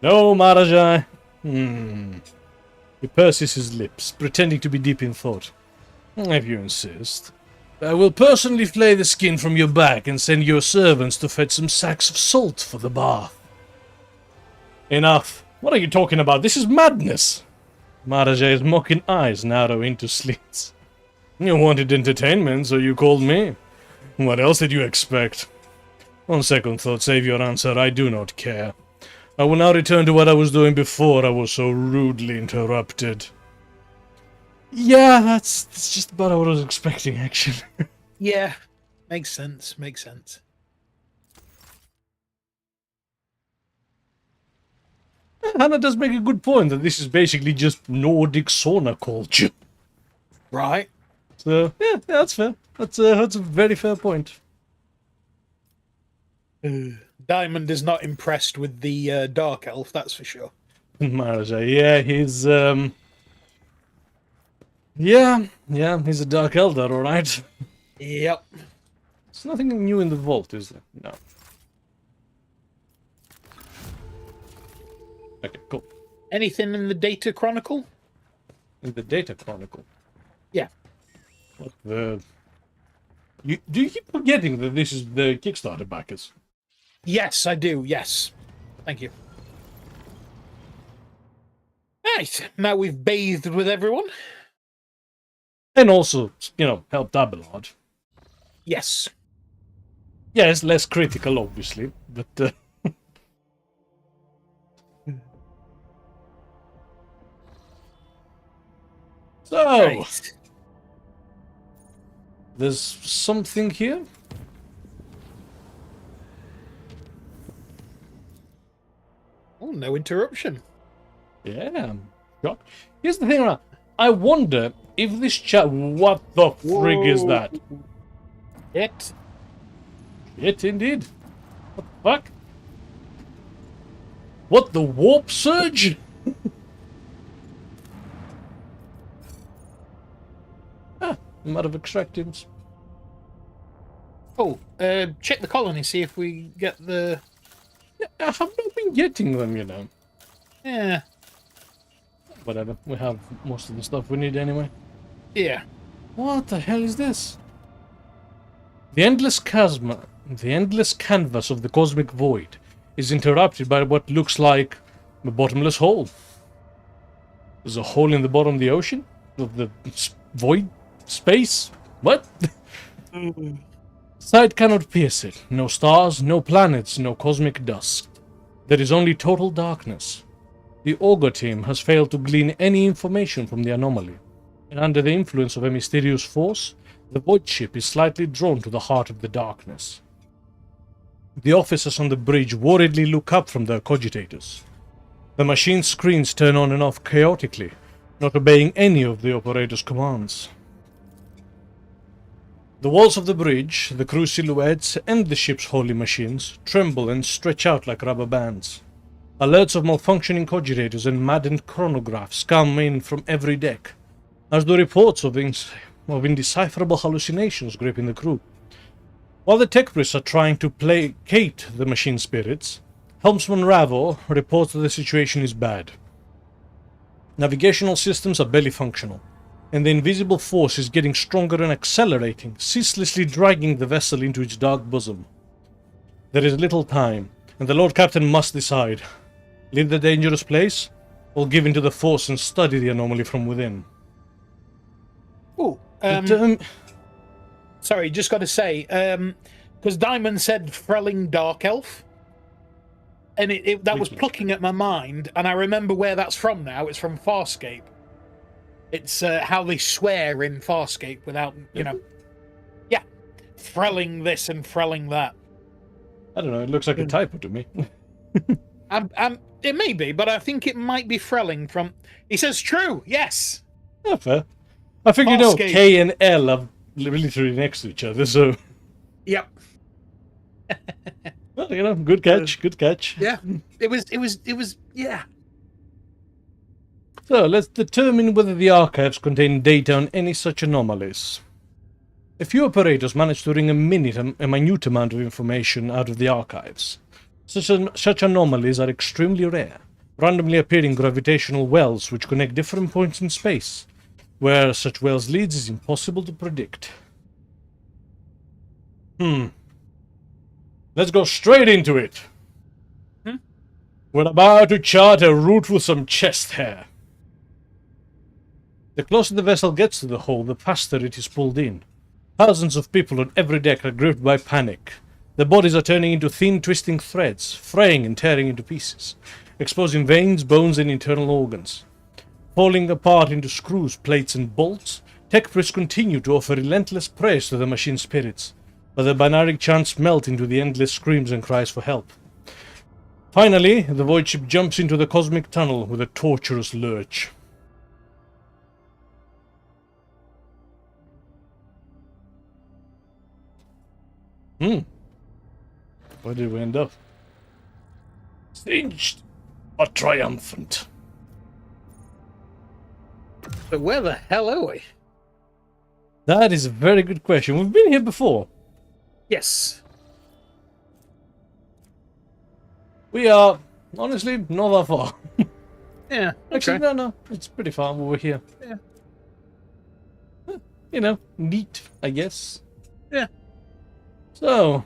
No, Marajai. He purses his lips, pretending to be deep in thought. If you insist. I will personally flay the skin from your back and send your servants to fetch some sacks of salt for the bath. Enough. What are you talking about? This is madness. Marajai's mocking eyes narrow into slits. You wanted entertainment, so you called me. What else did you expect? On second thought, save your answer. I do not care. I will now return to what I was doing before I was so rudely interrupted. Yeah, that's just about what I was expecting, actually. Yeah, makes sense, makes sense. Hannah does make a good point that this is basically just Nordic sauna culture. Right. So, yeah, that's fair. That's a very fair point. Diamond is not impressed with the Dark Elf, that's for sure. Marajai, yeah, he's, Yeah, he's a Dark Elder, alright. Yep. There's nothing new in the vault, is there? No. Okay, cool. Anything in the Data Chronicle? In the Data Chronicle? Yeah. What the... Do you keep forgetting that this is the Kickstarter backers? Yes, I do, yes. Thank you. Right, now we've bathed with everyone. And also, you know, helped Abelard. Yes. Yeah, it's less critical, obviously, but... So... Right. There's something here? Oh, no interruption. Yeah, I'm shocked. Here's the thing, right? I wonder if this chat... What the frig is that? It. It indeed. What the fuck? What, the warp surge? Ah, I'm out of extractives. Oh, check the colony, see if we get the... Yeah, I have not been getting them, you know. Yeah. Whatever, we have most of the stuff we need anyway. Yeah. What the hell is this? The endless chasm, the endless canvas of the cosmic void is interrupted by what looks like a bottomless hole. There's a hole in the bottom of the ocean? Of the void space? What? Sight cannot pierce it. No stars, no planets, no cosmic dusk. There is only total darkness. The Augur team has failed to glean any information from the anomaly, and under the influence of a mysterious force, the void ship is slightly drawn to the heart of the darkness. The officers on the bridge worriedly look up from their cogitators. The machine screens turn on and off chaotically, not obeying any of the operator's commands. The walls of the bridge, the crew silhouettes, and the ship's holy machines tremble and stretch out like rubber bands. Alerts of malfunctioning cogitators and maddened chronographs come in from every deck, as do reports of indecipherable hallucinations gripping the crew. While the tech priests are trying to placate the machine spirits, Helmsman Ravo reports that the situation is bad. Navigational systems are barely functional, and the invisible force is getting stronger and accelerating, ceaselessly dragging the vessel into its dark bosom. There is little time, and the Lord Captain must decide: leave the dangerous place, or give in to the force and study the anomaly from within. Oh, sorry, just got to say, because Diamond said Frelling Dark Elf, and that was plucking at my mind, and I remember where that's from now. It's from Farscape. It's how they swear in Farscape without, yeah, Frelling this and Frelling that. I don't know, it looks like a typo to me. It may be, but I think it might be Frelling from... He says true, yes. Yeah, fair. I think Farscape. K and L are literally next to each other, so... Yep. Well, good catch, good catch. Yeah, it was, yeah. So, let's determine whether the archives contain data on any such anomalies. A few operators managed to wring a minute amount of information out of the archives. Such anomalies are extremely rare, randomly appearing gravitational wells which connect different points in space. Where such wells leads is impossible to predict. Let's go straight into it. We're about to chart a route with some chest hair. The closer the vessel gets to the hull, the faster it is pulled in. Thousands of people on every deck are gripped by panic. Their bodies are turning into thin, twisting threads, fraying and tearing into pieces, exposing veins, bones, and internal organs. Falling apart into screws, plates, and bolts, tech priests continue to offer relentless praise to the machine spirits, but the binary chants melt into the endless screams and cries for help. Finally, the void ship jumps into the cosmic tunnel with a torturous lurch. Where did we end up? Singed, but triumphant. So where the hell are we? That is a very good question. We've been here before. Yes. We are, honestly, not that far. Yeah. Actually, Okay. no, it's pretty far over here. Yeah. Neat, I guess. Yeah. So,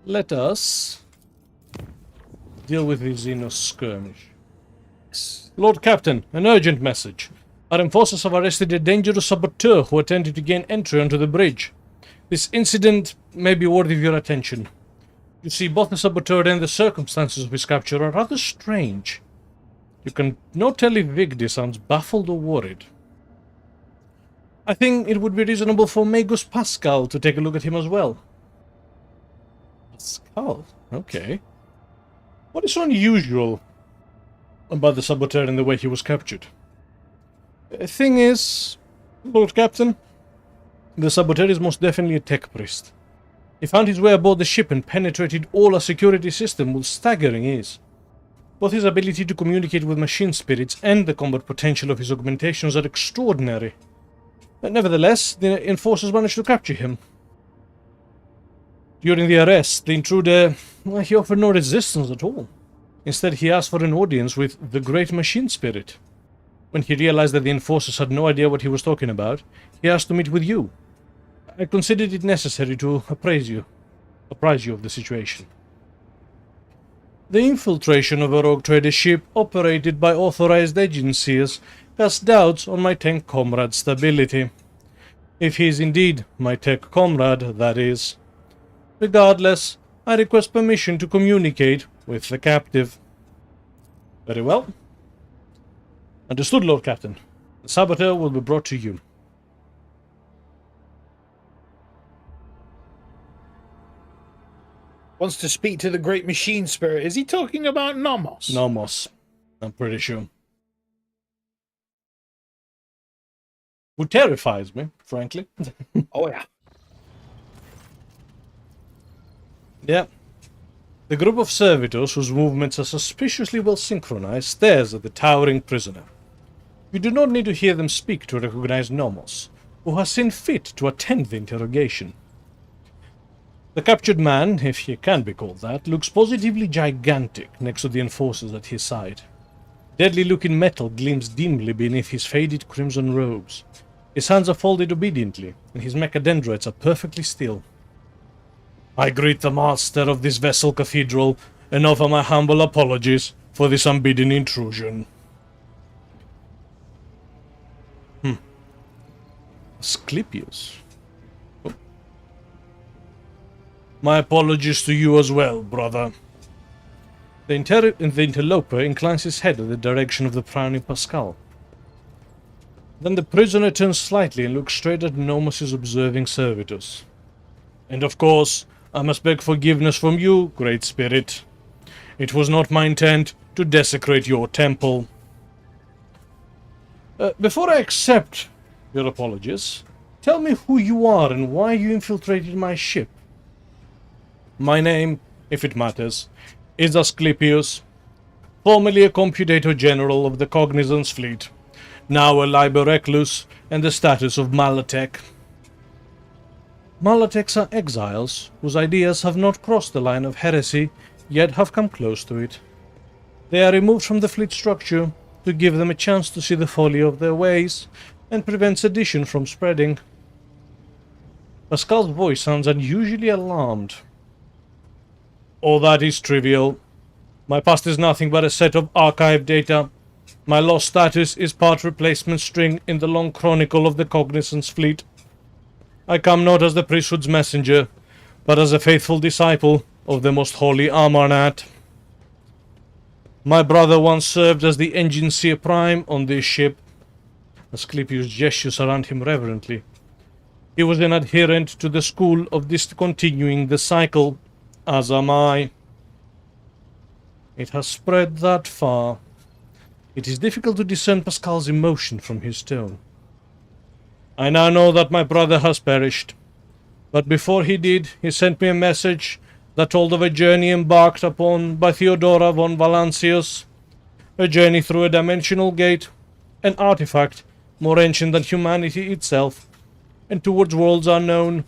let us deal with the Xenos skirmish. Lord Captain, an urgent message. Our enforcers have arrested a dangerous saboteur who attempted to gain entry onto the bridge. This incident may be worthy of your attention. You see, both the saboteur and the circumstances of his capture are rather strange. You can not tell if Vigdy sounds baffled or worried. I think it would be reasonable for Magus Pascal to take a look at him as well. Pascal? Okay. What is so unusual about the saboteur and the way he was captured? The thing is, Lord Captain, the saboteur is most definitely a tech priest. He found his way aboard the ship and penetrated all our security system with staggering ease. Both his ability to communicate with machine spirits and the combat potential of his augmentations are extraordinary. But nevertheless, the enforcers managed to capture him. During the arrest, the intruder, he offered no resistance at all. Instead, he asked for an audience with the Great Machine Spirit. When he realized that the enforcers had no idea what he was talking about, he asked to meet with you. I considered it necessary to apprise you of the situation. The infiltration of a RogueTrader ship operated by authorized agencies cast doubts on my tank comrade's stability. If he is indeed my tech comrade, that is. Regardless, I request permission to communicate with the captive. Very well. Understood, Lord Captain. The saboteur will be brought to you. Wants to speak to the great machine spirit. Is he talking about Nomos? Nomos, I'm pretty sure. Who terrifies me, frankly. Oh, yeah. Yeah. The group of servitors, whose movements are suspiciously well synchronized, stares at the towering prisoner. You do not need to hear them speak to recognize Nomos, who has seen fit to attend the interrogation. The captured man, if he can be called that, looks positively gigantic next to the enforcers at his side. Deadly-looking metal gleams dimly beneath his faded crimson robes. His hands are folded obediently, and his mechadendrites are perfectly still. I greet the master of this vessel cathedral, and offer my humble apologies for this unbidden intrusion. Asclepius. Oh. My apologies to you as well, brother. The interloper inclines his head in the direction of the frowning Pascal. Then the prisoner turns slightly and looks straight at Nomos' observing servitors. And of course, I must beg forgiveness from you, Great Spirit. It was not my intent to desecrate your temple. Before I accept your apologies, tell me who you are and why you infiltrated my ship. My name, if it matters, is Asclepius, formerly a computator general of the Cognizance fleet, now a liber recluse and the status of Malatech. Malatechs are exiles whose ideas have not crossed the line of heresy, yet have come close to it. They are removed from the fleet structure to give them a chance to see the folly of their ways and prevent sedition from spreading. Pascal's voice sounds unusually alarmed. All that is trivial. My past is nothing but a set of archived data. My lost status is part replacement string in the long chronicle of the Cognizance fleet. I come not as the priesthood's messenger, but as a faithful disciple of the most holy Amarnat. My brother once served as the engineer prime on this ship. Asclepius gestures around him reverently. He was an adherent to the school of discontinuing the cycle, as am I. It has spread that far. It is difficult to discern Pascal's emotion from his tone. I now know that my brother has perished, but before he did, he sent me a message that told of a journey embarked upon by Theodora von Valancius, a journey through a dimensional gate, an artifact more ancient than humanity itself, and towards worlds unknown.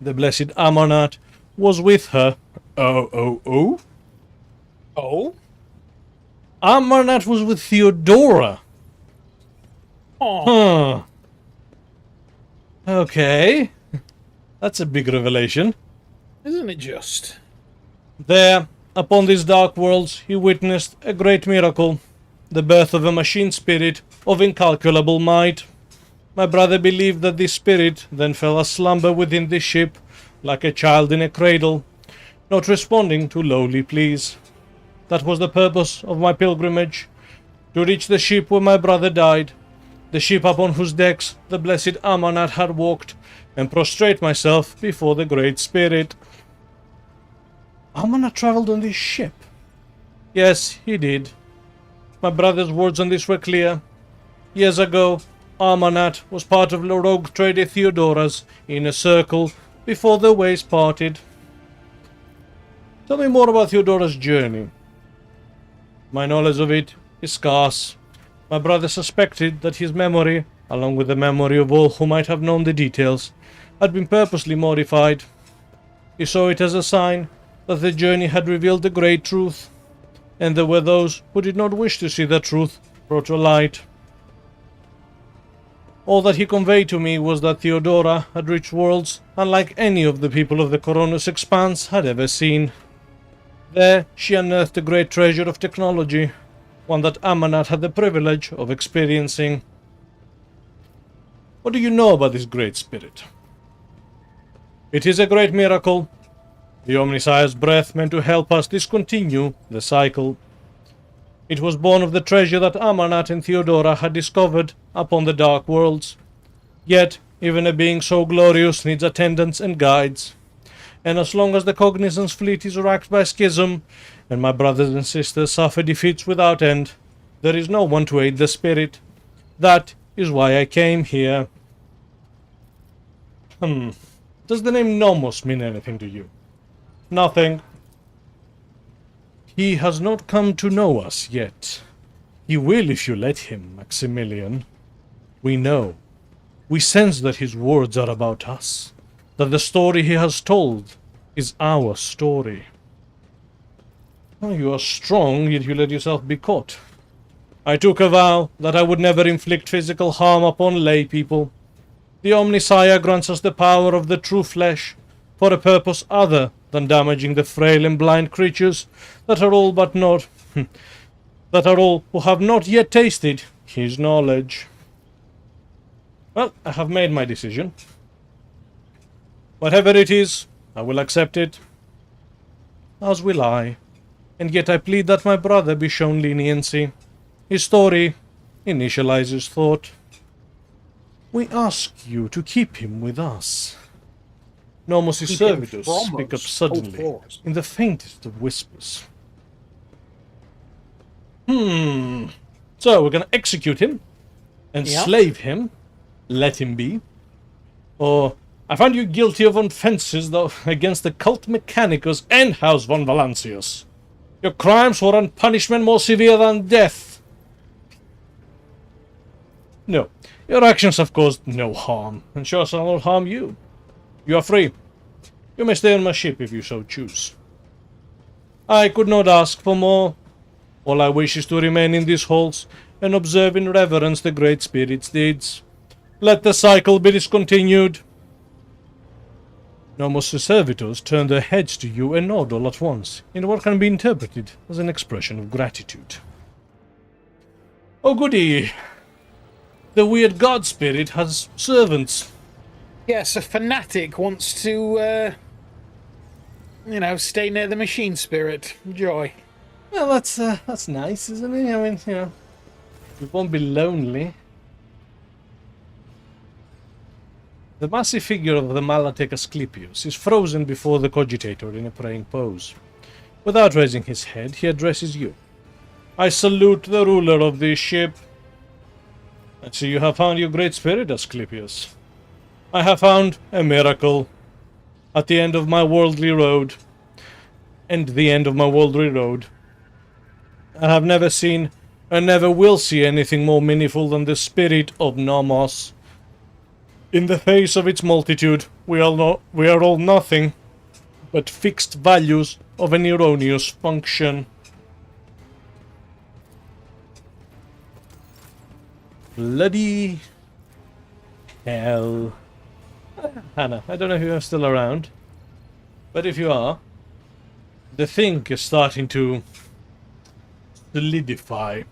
The blessed Amarnat was with her. Oh? Amarnat was with Theodora. Oh. Huh. Okay. That's a big revelation. Isn't it just? There, upon these dark worlds, he witnessed a great miracle, the birth of a machine spirit of incalculable might. My brother believed that this spirit then fell aslumber within this ship, like a child in a cradle, not responding to lowly pleas. That was the purpose of my pilgrimage, to reach the ship where my brother died, the ship upon whose decks the blessed Amarnat had walked, and prostrate myself before the Great Spirit. Amarnat travelled on this ship? Yes, he did. My brother's words on this were clear. Years ago, Amarnat was part of the RogueTrader Theodora's inner circle before their ways parted. Tell me more about Theodora's journey. My knowledge of it is scarce. My brother suspected that his memory, along with the memory of all who might have known the details, had been purposely modified. He saw it as a sign that the journey had revealed the great truth, and there were those who did not wish to see that truth brought to light. All that he conveyed to me was that Theodora had reached worlds unlike any of the people of the Coronus Expanse had ever seen. There she unearthed a great treasure of technology, one that Amarnat had the privilege of experiencing. What do you know about this great spirit? It is a great miracle. The Omnissiah's breath meant to help us discontinue the cycle. It was born of the treasure that Amarnat and Theodora had discovered upon the dark worlds. Yet, even a being so glorious needs attendants and guides. And as long as the Cognizance fleet is racked by schism, and my brothers and sisters suffer defeats without end, there is no one to aid the spirit. That is why I came here. Does the name Nomos mean anything to you? Nothing. He has not come to know us yet. He will if you let him, Maximilian. We know. We sense that his words are about us. That the story he has told is our story. Oh, you are strong, yet you let yourself be caught. I took a vow that I would never inflict physical harm upon lay people. The Omnisire grants us the power of the true flesh for a purpose other than damaging the frail and blind creatures that are all who have not yet tasted his knowledge. Well, I have made my decision. Whatever it is, I will accept it. As will I. And yet I plead that my brother be shown leniency. His story initializes thought. We ask you to keep him with us. Nomos' Keep him servitors from speak up us. suddenly, Oh, for us. in the faintest of whispers. So we're gonna execute him, enslave him, let him be. Or, I find you guilty of offences though against the cult Mechanicus and House von Valancius. Your crimes warrant punishment more severe than death. No, your actions have caused no harm, and sure shall not harm you. You are free. You may stay on my ship if you so choose. I could not ask for more. All I wish is to remain in these halls and observe in reverence the Great Spirit's deeds. Let the cycle be discontinued. Nomos' servitors turn their heads to you and nod all at once, in what can be interpreted as an expression of gratitude. Oh goody! The weird god spirit has servants. Yes, a fanatic wants to, stay near the machine spirit. Joy. Well, that's nice, isn't it? I mean, you won't be lonely. The massive figure of the Malatec Asclepius is frozen before the cogitator in a praying pose. Without raising his head, he addresses you. I salute the ruler of this ship. I see you have found your great spirit, Asclepius. I have found a miracle at the end of my worldly road. And the end of my worldly road. I have never seen and never will see anything more meaningful than the spirit of Nomos. In the face of its multitude, we are all nothing but fixed values of an erroneous function. Bloody hell. Hannah, I don't know if you're still around, but if you are, the thing is starting to solidify.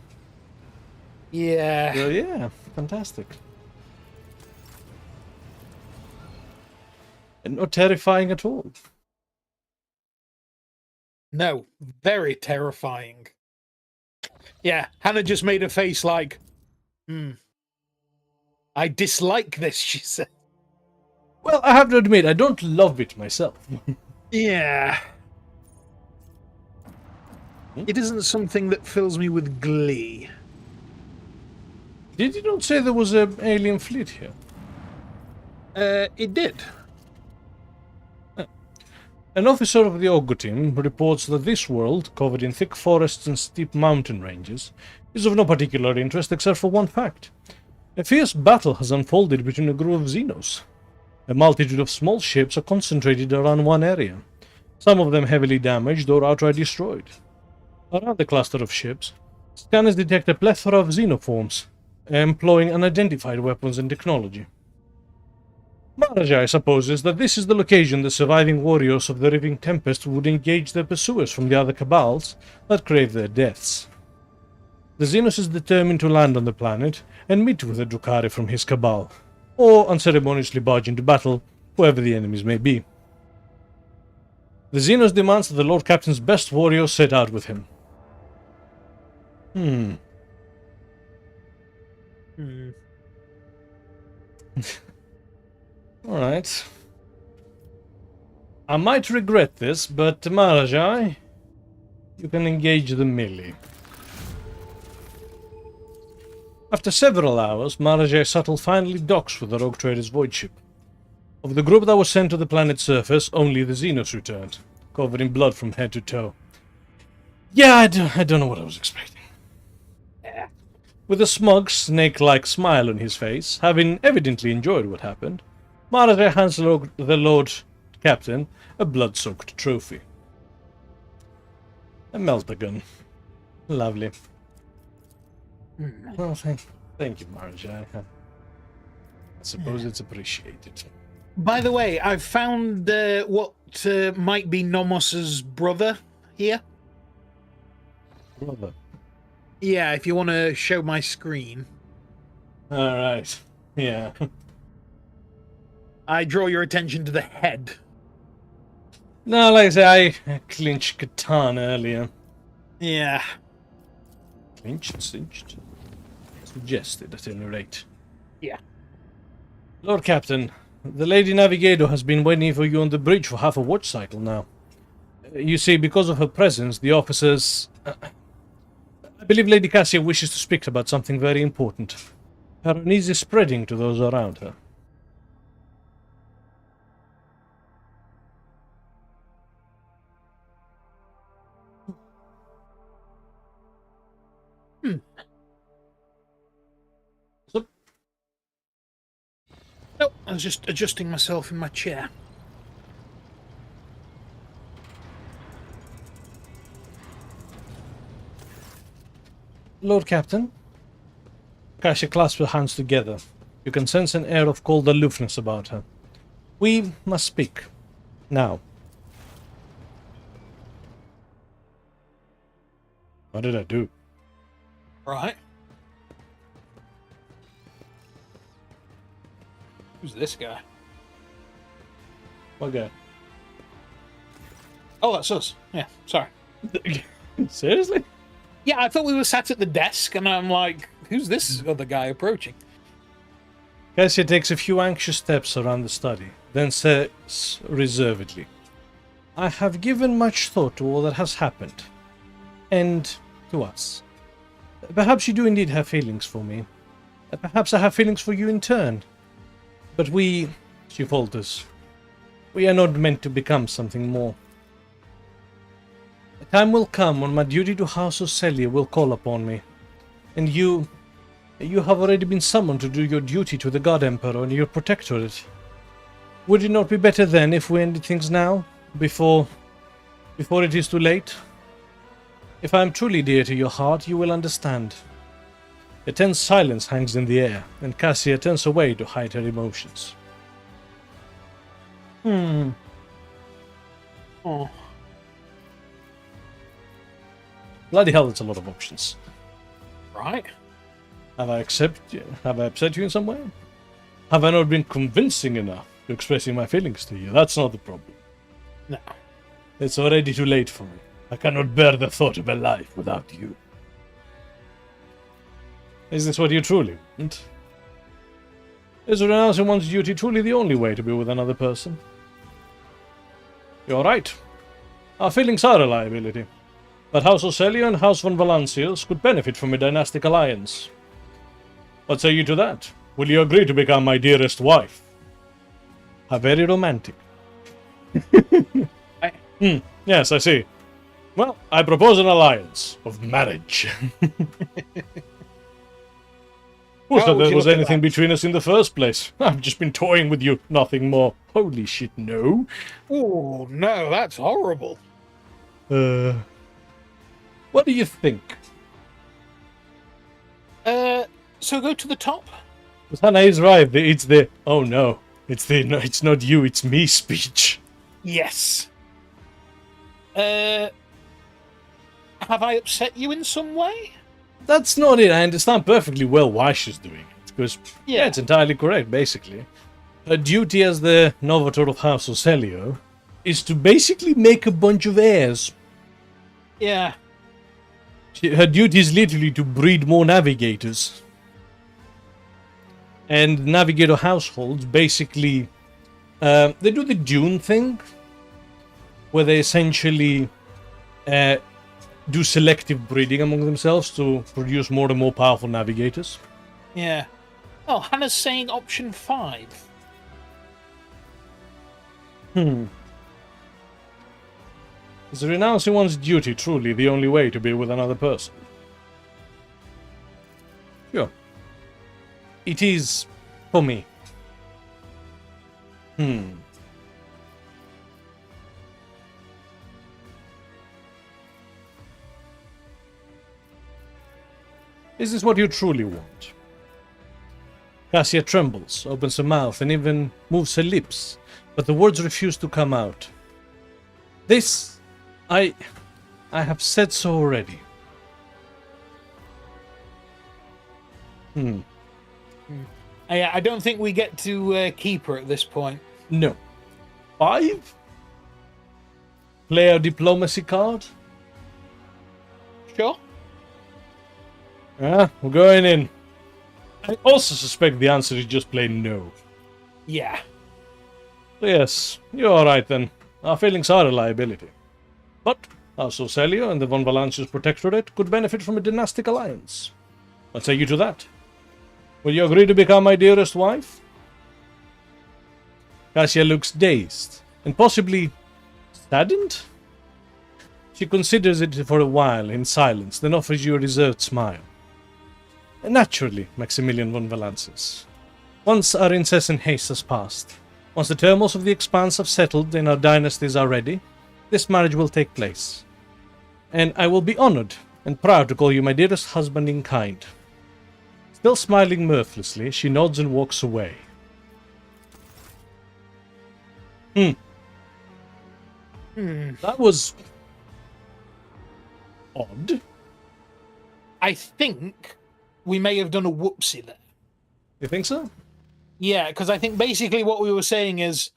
Yeah. So yeah, fantastic. And not terrifying at all. No, very terrifying. Yeah, Hannah just made a face like, I dislike this, she said. Well, I have to admit, I don't love it myself. Yeah. It isn't something that fills me with glee. Did you not say there was an alien fleet here? It did. An officer of the Ogre team reports that this world, covered in thick forests and steep mountain ranges, is of no particular interest except for one fact. A fierce battle has unfolded between a group of Xenos. A multitude of small ships are concentrated around one area, some of them heavily damaged or outright destroyed. Around the cluster of ships, scanners detect a plethora of xenoforms, employing unidentified weapons and technology. Marajai supposes that this is the location the surviving warriors of the Riving Tempest would engage their pursuers from the other cabals that crave their deaths. The Xenos is determined to land on the planet and meet with a Drukhari from his cabal, or unceremoniously barge into battle, whoever the enemies may be. The Xenos demands that the Lord Captain's best warriors set out with him. Hmm. Alright. I might regret this, but Marajai, you can engage the melee. After several hours, Marajai Subtle finally docks with the RogueTrader's void ship. Of the group that was sent to the planet's surface, only the Xenos returned, covered in blood from head to toe. Yeah, I don't know what I was expecting. With a smug, snake-like smile on his face, having evidently enjoyed what happened, Marajai hands the Lord Captain a blood-soaked trophy. A melter gun. Lovely. Well, thank you, Marajai. I suppose it's appreciated. By the way, I've found what might be Nomos's brother here. Brother. Yeah, if you want to show my screen. Alright. Yeah. I draw your attention to the head. No, like I say, I clinched katana earlier. Yeah. Clinched, cinched. Suggested, at any rate. Yeah. Lord Captain, the Lady Navigator has been waiting for you on the bridge for half a watch cycle now. You see, because of her presence, the officers... I believe Lady Cassia wishes to speak about something very important. Her unease is spreading to those around her. So, No, I was just adjusting myself in my chair. Lord Captain? Cassia clasps her hands together. You can sense an air of cold aloofness about her. We must speak. Now. What did I do? Right. Who's this guy? What guy? Oh, that's us. Yeah, sorry. Seriously? Yeah, I thought we were sat at the desk, and I'm like, who's this other guy approaching? Cassia takes a few anxious steps around the study, then says reservedly, I have given much thought to all that has happened. And to us. Perhaps you do indeed have feelings for me. Perhaps I have feelings for you in turn. But we, she falters, we are not meant to become something more. A time will come when my duty to House Ocelia will call upon me. And you have already been summoned to do your duty to the God Emperor and your protectorate. Would it not be better then if we ended things now, before it is too late? If I am truly dear to your heart, you will understand. A tense silence hangs in the air, and Cassia turns away to hide her emotions. Oh. Bloody hell, it's a lot of options. Right. Have I upset you in some way? Have I not been convincing enough to expressing my feelings to you? That's not the problem. No. It's already too late for me. I cannot bear the thought of a life without you. Is this what you truly want? Is renouncing one's duty truly the only way to be with another person? You're right. Our feelings are a liability. But House Ocelia and House von Valancius could benefit from a dynastic alliance. What say you to that? Will you agree to become my dearest wife? How very romantic. Yes, I see. Well, I propose an alliance of marriage. Who thought there was anything between us in the first place? I've just been toying with you, nothing more. Holy shit, no. Oh, no, that's horrible. What do you think? So go to the top? Hannah is right. It's the, oh no, no, it's not you, it's me speech. Yes. Have I upset you in some way? That's not it. I understand perfectly well why she's doing it. Because, Yeah. it's entirely correct, basically. Her duty as the Novator of House Ocelio is to basically make a bunch of heirs. Yeah. Her duty is literally to breed more navigators. And navigator households basically they do the Dune thing, where they essentially do selective breeding among themselves to produce more and more powerful navigators. Yeah. Oh, Hannah's saying option 5. Is renouncing one's duty truly the only way to be with another person? Sure. It is for me. Is this what you truly want? Cassia trembles, opens her mouth, and even moves her lips, but the words refuse to come out. This... I have said so already. I don't think we get to keep her at this point. No. 5? Play a diplomacy card? Sure. We're going in. I also suspect the answer is just plain no. Yeah. Yes, you're alright then. Our feelings are a liability. But House of Celio and the Von Valancius Protectorate could benefit from a dynastic alliance. What say you to that? Will you agree to become my dearest wife? Cassia looks dazed, and possibly saddened? She considers it for a while in silence, then offers you a reserved smile. Naturally, Maximilian von Valancius. Once our incessant haste has passed, once the turmoils of the Expanse have settled and our dynasties are ready, this marriage will take place. And I will be honored and proud to call you my dearest husband in kind. Still smiling mirthlessly, she nods and walks away. That was... odd. I think we may have done a whoopsie there. You think so? Yeah, because I think basically what we were saying is,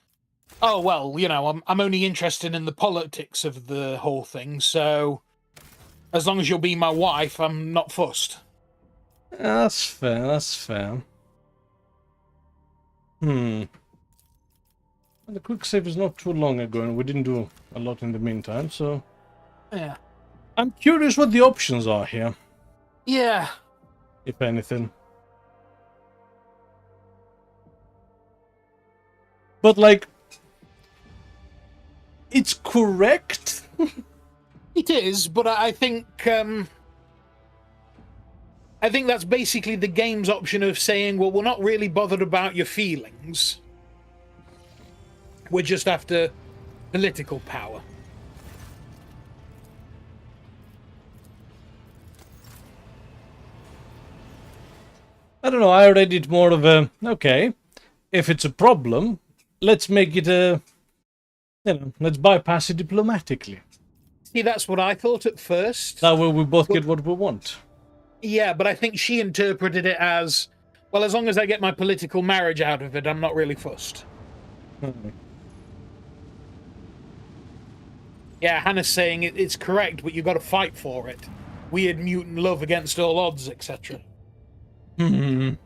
oh, well, you know, I'm only interested in the politics of the whole thing, so as long as you'll be my wife, I'm not fussed. That's fair, that's fair. And the quick save is not too long ago, and we didn't do a lot in the meantime, so... Yeah. I'm curious what the options are here, Yeah. if anything. But, like... it's correct? It is, but I think that's basically the game's option of saying, well, we're not really bothered about your feelings. We're just after political power. I don't know, I read it more of a, okay, if it's a problem, let's make it a, you know, let's bypass it diplomatically. See, that's what I thought at first. That way we both get what we want. Yeah, but I think she interpreted it as, well, as long as I get my political marriage out of it, I'm not really fussed. Yeah, Hannah's saying it's correct, but you've got to fight for it. Weird mutant love against all odds, etc. I'm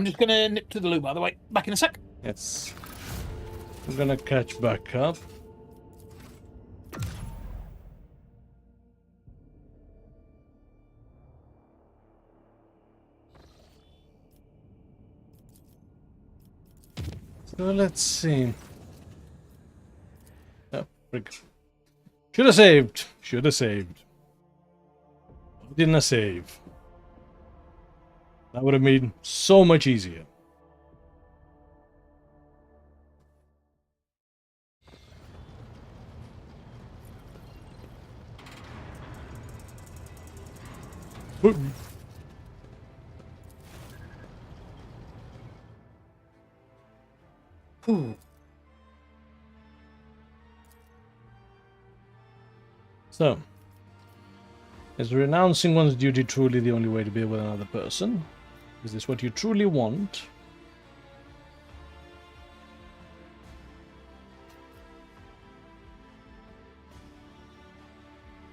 just going to nip to the loo, by the way. Back in a sec. Yes. I'm gonna catch back up. So let's see. Oh, frick. Should have saved. Should have saved. Why didn't I save? That would have made so much easier. So, is renouncing one's duty truly the only way to be with another person? Is this what you truly want?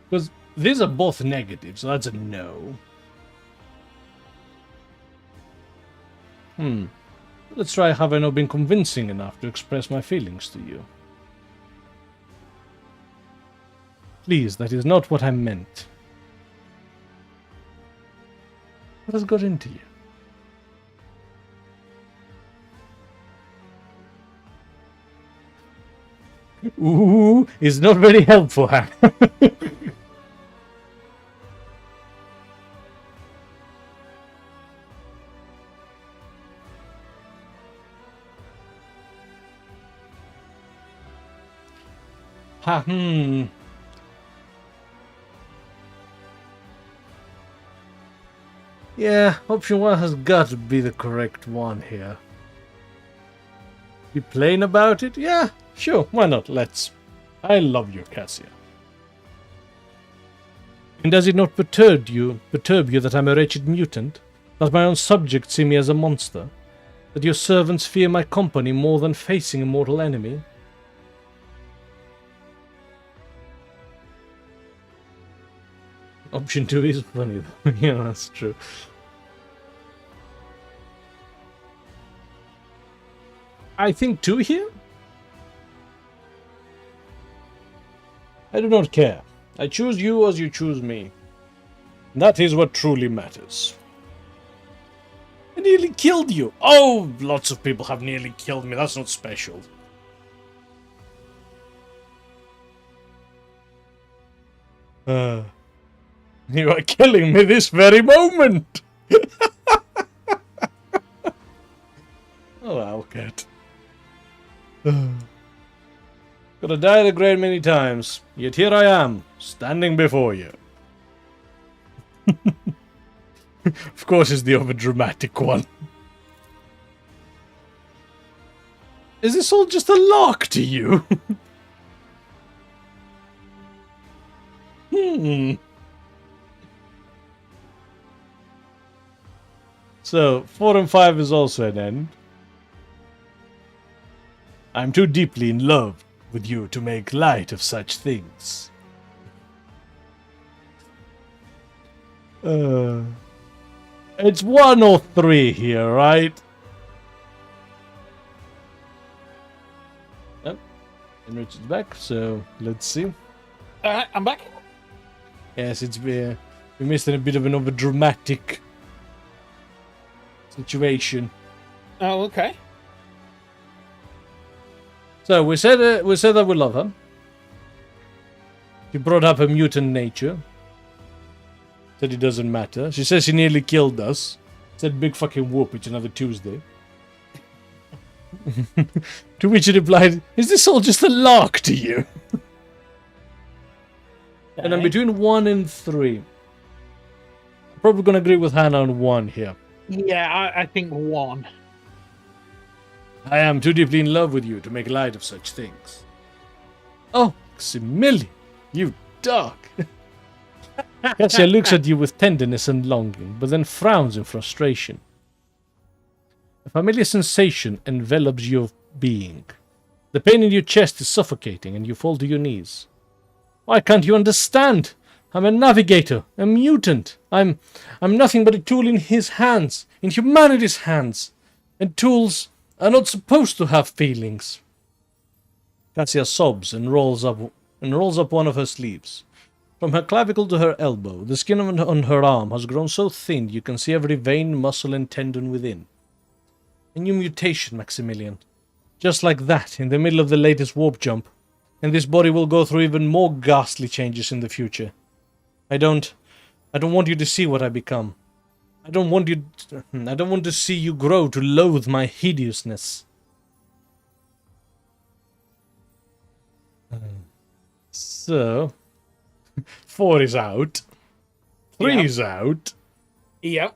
Because These are both negative, so that's a no. Let's try have I not been convincing enough to express my feelings to you. Please, that is not what I meant. What has got into you? Ooh, is not very helpful, huh? Yeah, option 1 has got to be the correct one here. Be plain about it? Yeah, sure, why not? Let's. I love you, Cassia. And does it not perturb you that I'm a wretched mutant? That my own subjects see me as a monster? That your servants fear my company more than facing a mortal enemy? Option 2 is funny though. Yeah, that's true. I think 2 here? I do not care. I choose you as you choose me. That is what truly matters. I nearly killed you. Oh, lots of people have nearly killed me. That's not special. You are killing me this very moment. Oh, I'll get. Could have died a great many times, yet here I am, standing before you. Of course, it's the overdramatic one. Is this all just a lark to you? So, 4 and 5 is also an end. I'm too deeply in love with you to make light of such things. It's 1 or 3 here, right? Yep. And Richard's back, so let's see. Alright, I'm back. Yes, it's we missed a bit of an overdramatic situation. Oh, okay. So we said that we love her. She brought up her mutant nature. Said it doesn't matter. She says she nearly killed us. Said big fucking whoop, it's another Tuesday. To which he replied, is this all just a lark to you? And I'm between 1 and 3. I'm probably going to agree with Hannah on 1 here. Yeah, I think 1. I am too deeply in love with you to make light of such things. Oh, Maximilian, you dog. Cassia looks at you with tenderness and longing, but then frowns in frustration. A familiar sensation envelops your being. The pain in your chest is suffocating and you fall to your knees. Why can't you understand? I'm a navigator, a mutant. I'm nothing but a tool in his hands, in humanity's hands. And tools are not supposed to have feelings. Cassia sobs and rolls up one of her sleeves. From her clavicle to her elbow, the skin on her arm has grown so thin you can see every vein, muscle, and tendon within. A new mutation, Maximilian. Just like that, in the middle of the latest warp jump. And this body will go through even more ghastly changes in the future. I don't want you to see what I become. I don't want to see you grow to loathe my hideousness. So, 4 is out. 3 is out. Yep.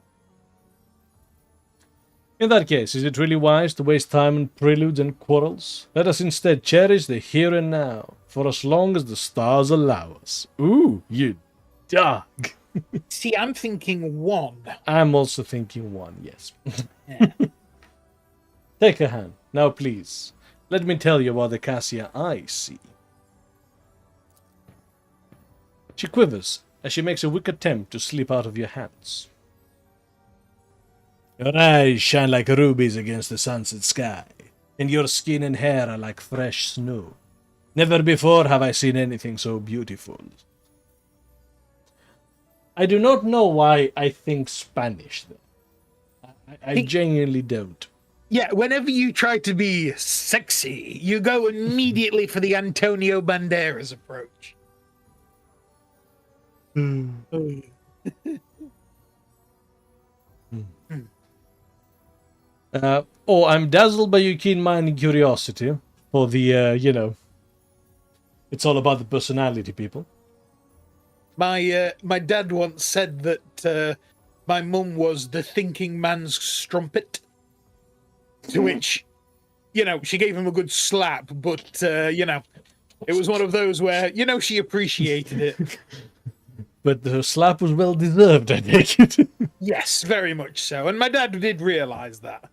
In that case, is it really wise to waste time on preludes and quarrels? Let us instead cherish the here and now, for as long as the stars allow us. Ooh, you dog. See, I'm thinking 1. I'm also thinking 1, yes. Yeah. Take a hand. Now, please, let me tell you about the Cassia I see. She quivers as she makes a weak attempt to slip out of your hands. Your eyes shine like rubies against the sunset sky, and your skin and hair are like fresh snow. Never before have I seen anything so beautiful. I do not know why I think Spanish, though. I genuinely don't. Yeah, whenever you try to be sexy, you go immediately for the Antonio Banderas approach. I'm dazzled by your keen mind and curiosity for the, it's all about the personality, people. My dad once said that my mum was the thinking man's strumpet, to which, she gave him a good slap, but, it was one of those where, she appreciated it. But the slap was well deserved, I take it. Yes, very much so. And my dad did realize that.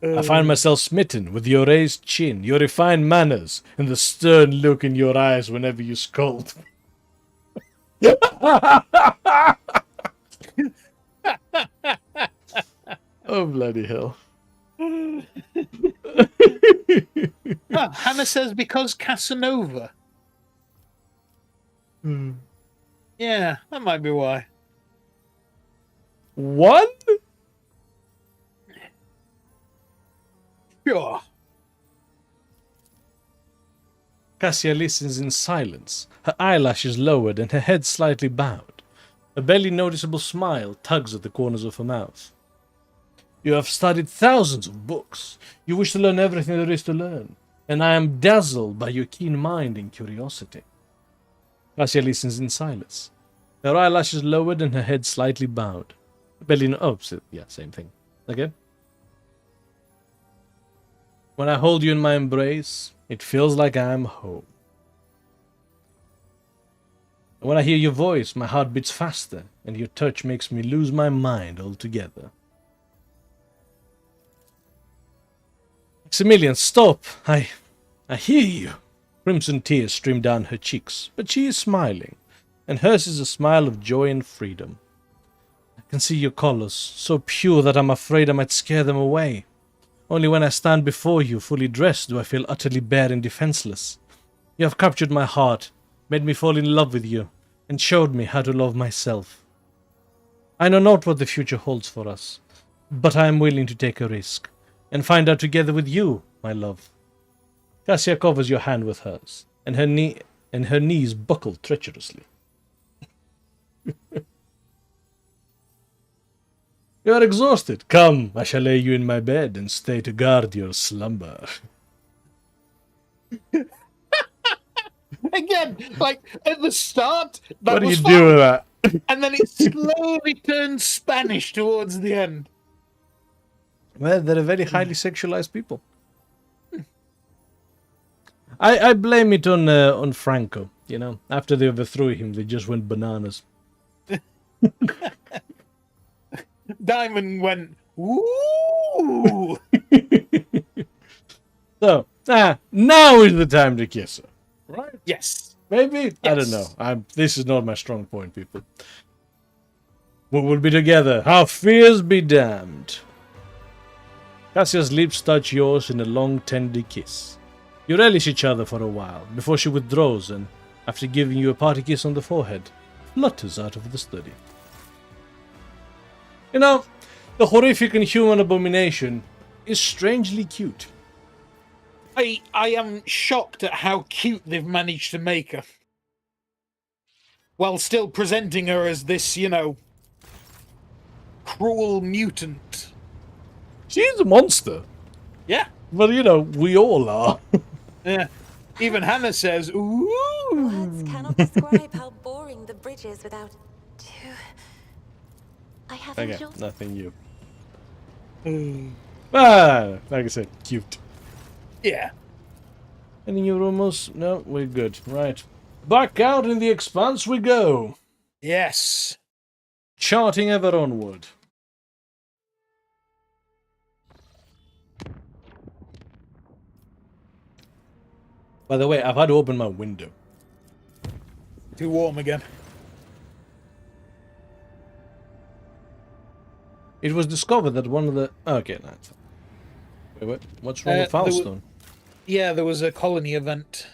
I find myself smitten with your raised chin, your refined manners, and the stern look in your eyes whenever you scold. Oh, bloody hell. Hannah says because Casanova. Yeah, that might be why. What? Sure. Cassia listens in silence, her eyelashes lowered and her head slightly bowed. A barely noticeable smile tugs at the corners of her mouth. You have studied thousands of books. You wish to learn everything there is to learn, and I am dazzled by your keen mind and curiosity. Cassia listens in silence, her eyelashes lowered and her head slightly bowed. Same thing. Okay? When I hold you in my embrace, it feels like I am home. When I hear your voice, my heart beats faster, and your touch makes me lose my mind altogether. Maximilian, stop! I hear you. Crimson tears stream down her cheeks, but she is smiling, and hers is a smile of joy and freedom. I can see your colors, so pure that I'm afraid I might scare them away. Only when I stand before you fully dressed do I feel utterly bare and defenseless. You have captured my heart, made me fall in love with you, and showed me how to love myself. I know not what the future holds for us, but I am willing to take a risk, and find out together with you, my love. Cassia covers your hand with hers, and her knees buckle treacherously. You are exhausted. Come, I shall lay you in my bed and stay to guard your slumber. Again, like at the start, What do you do with that? and then it slowly turns Spanish towards the end. Well, they're a very highly sexualized people. I blame it on Franco. After they overthrew him, they just went bananas. Diamond went, ooh. So, now is the time to kiss her. Right? Yes. Maybe? I don't Yes. know. This is not my strong point, people. We will be together. Our fears be damned. Cassia's lips touch yours in a long, tender kiss. You relish each other for a while, before she withdraws and, after giving you a party kiss on the forehead, flutters out of the study. The horrific and human abomination is strangely cute. I am shocked at how cute they've managed to make her. While still presenting her as this, cruel mutant. She's a monster. Yeah. But, we all are. Yeah. Even Hannah says, ooh. Words cannot describe how boring the bridge is without two. I have Okay, enjoyed. nothing you. Like I said, cute. Yeah. Any new rumors? No, we're good. Right. Back out in the expanse we go. Yes. Charting ever onward. By the way, I've had to open my window. too warm again. It was discovered that one of the... Okay, no. Wait, what's wrong with There Falstone? Yeah, there was a colony event.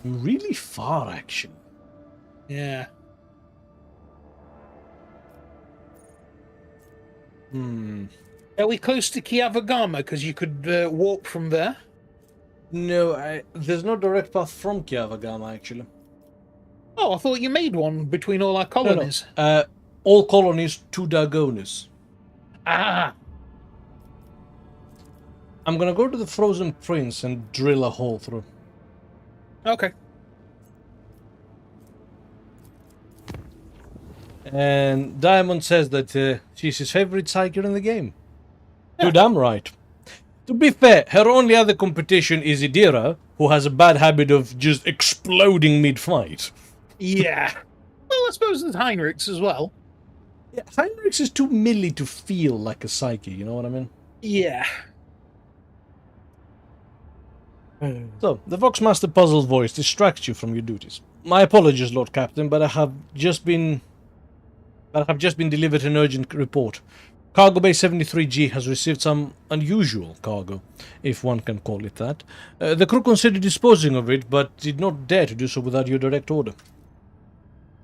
Really far, actually. Yeah. Are we close to Kiavagama? Because you could walk from there. No, there's no direct path from Kiavagama, actually. Oh, I thought you made one between all our colonies. No. All colonies to Dargonus. Ah, I'm gonna go to the Frozen Prince and drill a hole through. okay. And Diamond says that she's his favorite psyker in the game. You're damn right. To be fair, her only other competition is Idira, who has a bad habit of just exploding mid-fight. Yeah. Well, I suppose there's Heinrichs as well. Yeah, Heinrichs is too milly to feel like a psyche, you know what I mean? Yeah. So, the Voxmaster puzzle voice distracts you from your duties. My apologies, Lord Captain, but I have just been delivered an urgent report. Cargo Bay 73G has received some unusual cargo, if one can call it that. The crew considered disposing of it, but did not dare to do so without your direct order.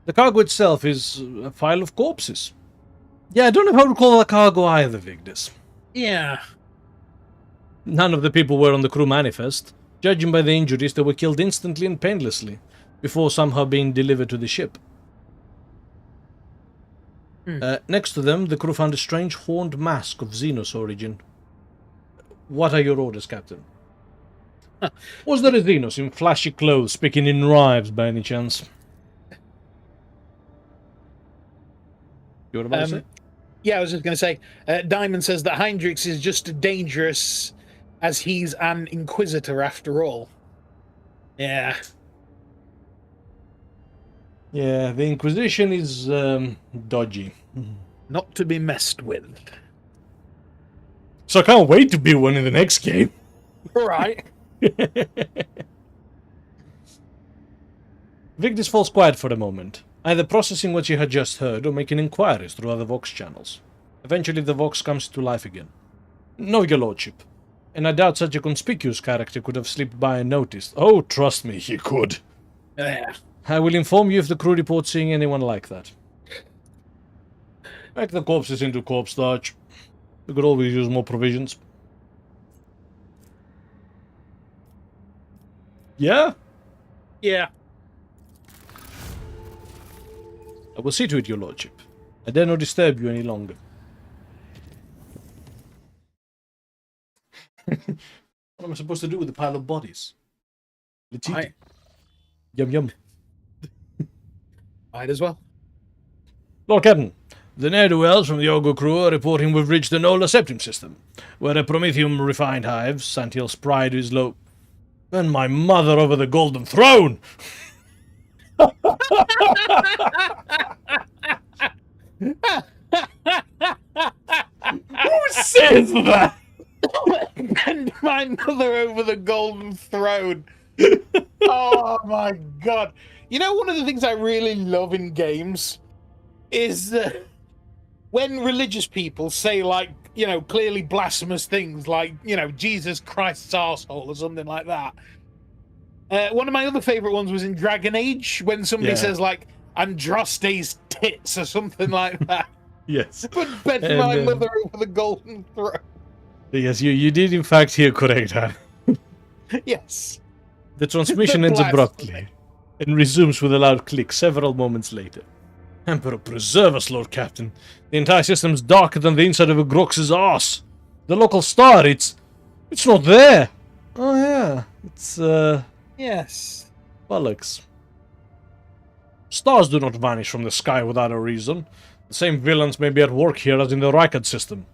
The cargo itself is a pile of corpses. Yeah, I don't know how to call the cargo either, Vigdis. Yeah. None of the people were on the crew manifest. Judging by the injuries, they were killed instantly and painlessly, before somehow being delivered to the ship. Next to them, the crew found a strange horned mask of Xenos origin. What are your orders, Captain? Was there a Xenos in flashy clothes speaking in rhymes by any chance? You were about to say? Yeah, I was just going to say, Diamond says that Heinrichs is just as dangerous as he's an Inquisitor after all. Yeah. Yeah, the Inquisition is dodgy. Not to be messed with. So I can't wait to be one in the next game. Right. Vigdis falls quiet for a moment, either processing what she had just heard or making inquiries through other Vox channels. Eventually the Vox comes to life again. No, your lordship. And I doubt such a conspicuous character could have slipped by unnoticed. Oh, trust me, he could. Yeah. I will inform you if the crew reports seeing anyone like that. Make the corpses into corpse starch. We could always use more provisions. Yeah? Yeah. I will see to it, your lordship. I dare not disturb you any longer. What am I supposed to do with the pile of bodies? Let's eat it. Yum yum. Might as well. Lord Captain, the ne'er-do-wells from the Yogo crew are reporting we've reached the Nola Septim system, where a Promethium refined hive, Santil's pride is low... And my mother over the golden throne! Who says that? And my mother over the golden throne. Oh my god. You know, one of the things I really love in games is when religious people say, like, you know, clearly blasphemous things like, you know, Jesus Christ's arsehole or something like that. One of my other favourite ones was in Dragon Age when somebody says, like, Andraste's tits or something like that. Yes. But bet my mother over the golden throne. Yes, you did in fact hear correct, huh? Yes. The transmission ends abruptly and resumes with a loud click several moments later. Emperor preserve us, Lord Captain. The entire system's darker than the inside of a Grox's arse. The local star, it's not there. Oh yeah, it's Yes. bollocks. Stars do not vanish from the sky without a reason. The same villains may be at work here as in the Rykard system.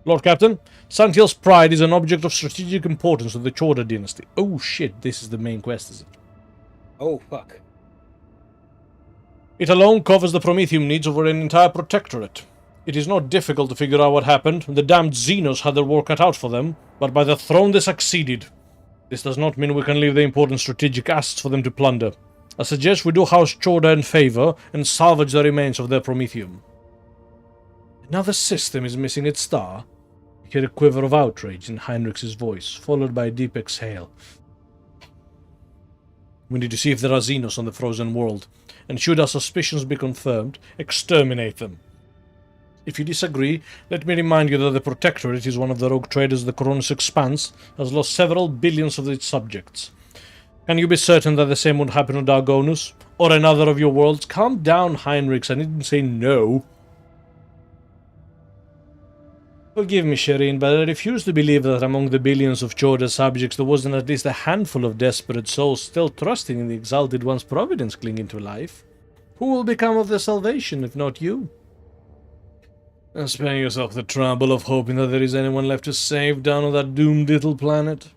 Lord Captain, Santil's pride is an object of strategic importance to the Chorda dynasty. Oh shit, this is the main quest, is it? Oh, fuck. It alone covers the Promethium needs over an entire protectorate. It is not difficult to figure out what happened. The damned Xenos had their work cut out for them, but by the throne they succeeded. This does not mean we can leave the important strategic assets for them to plunder. I suggest we do House Chorda in favor and salvage the remains of their Prometheum. Another system is missing its star. You hear a quiver of outrage in Heinrich's voice, followed by a deep exhale. We need to see if there are Xenos on the frozen world, and should our suspicions be confirmed, exterminate them. If you disagree, let me remind you that the Protectorate is one of the rogue traders the Coronus Expanse has lost several billions of its subjects. Can you be certain that the same would happen to Dargonus, or another of your worlds? Calm down, Heinrich, I didn't say no. Forgive me, Shireen, but I refuse to believe that among the billions of Chorda's subjects there wasn't at least a handful of desperate souls still trusting in the Exalted One's providence clinging to life. Who will become of their salvation, if not you? And spare yourself the trouble of hoping that there is anyone left to save down on that doomed little planet.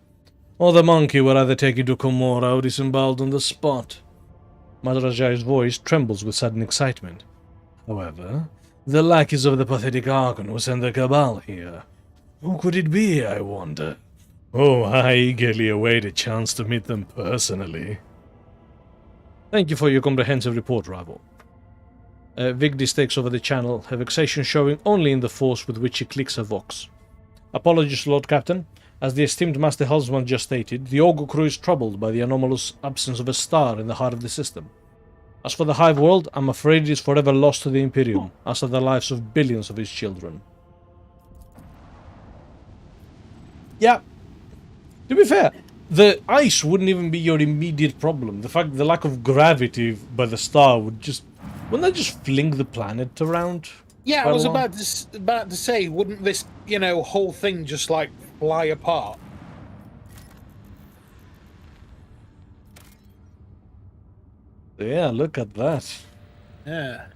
Or the monkey will either take you to Komora or disemboweled on the spot. Madrajai's voice trembles with sudden excitement. However, the lackeys of the pathetic Dargonus and the Cabal here. Who could it be, I wonder? Oh, I eagerly await a chance to meet them personally. Thank you for your comprehensive report, rival. Vigdis takes over the channel, her vexation showing only in the force with which she clicks her vox. Apologies, Lord Captain. As the esteemed Master Helmsman just stated, the Augur crew is troubled by the anomalous absence of a star in the heart of the system. As for the Hive world, I'm afraid it is forever lost to the Imperium, as are the lives of billions of its children. Yeah. To be fair, the ice wouldn't even be your immediate problem. The lack of gravity by the star would just... Wouldn't that just fling the planet around? Yeah, I was about to say, wouldn't this, whole thing just, like, fly apart? Yeah, look at that. Yeah.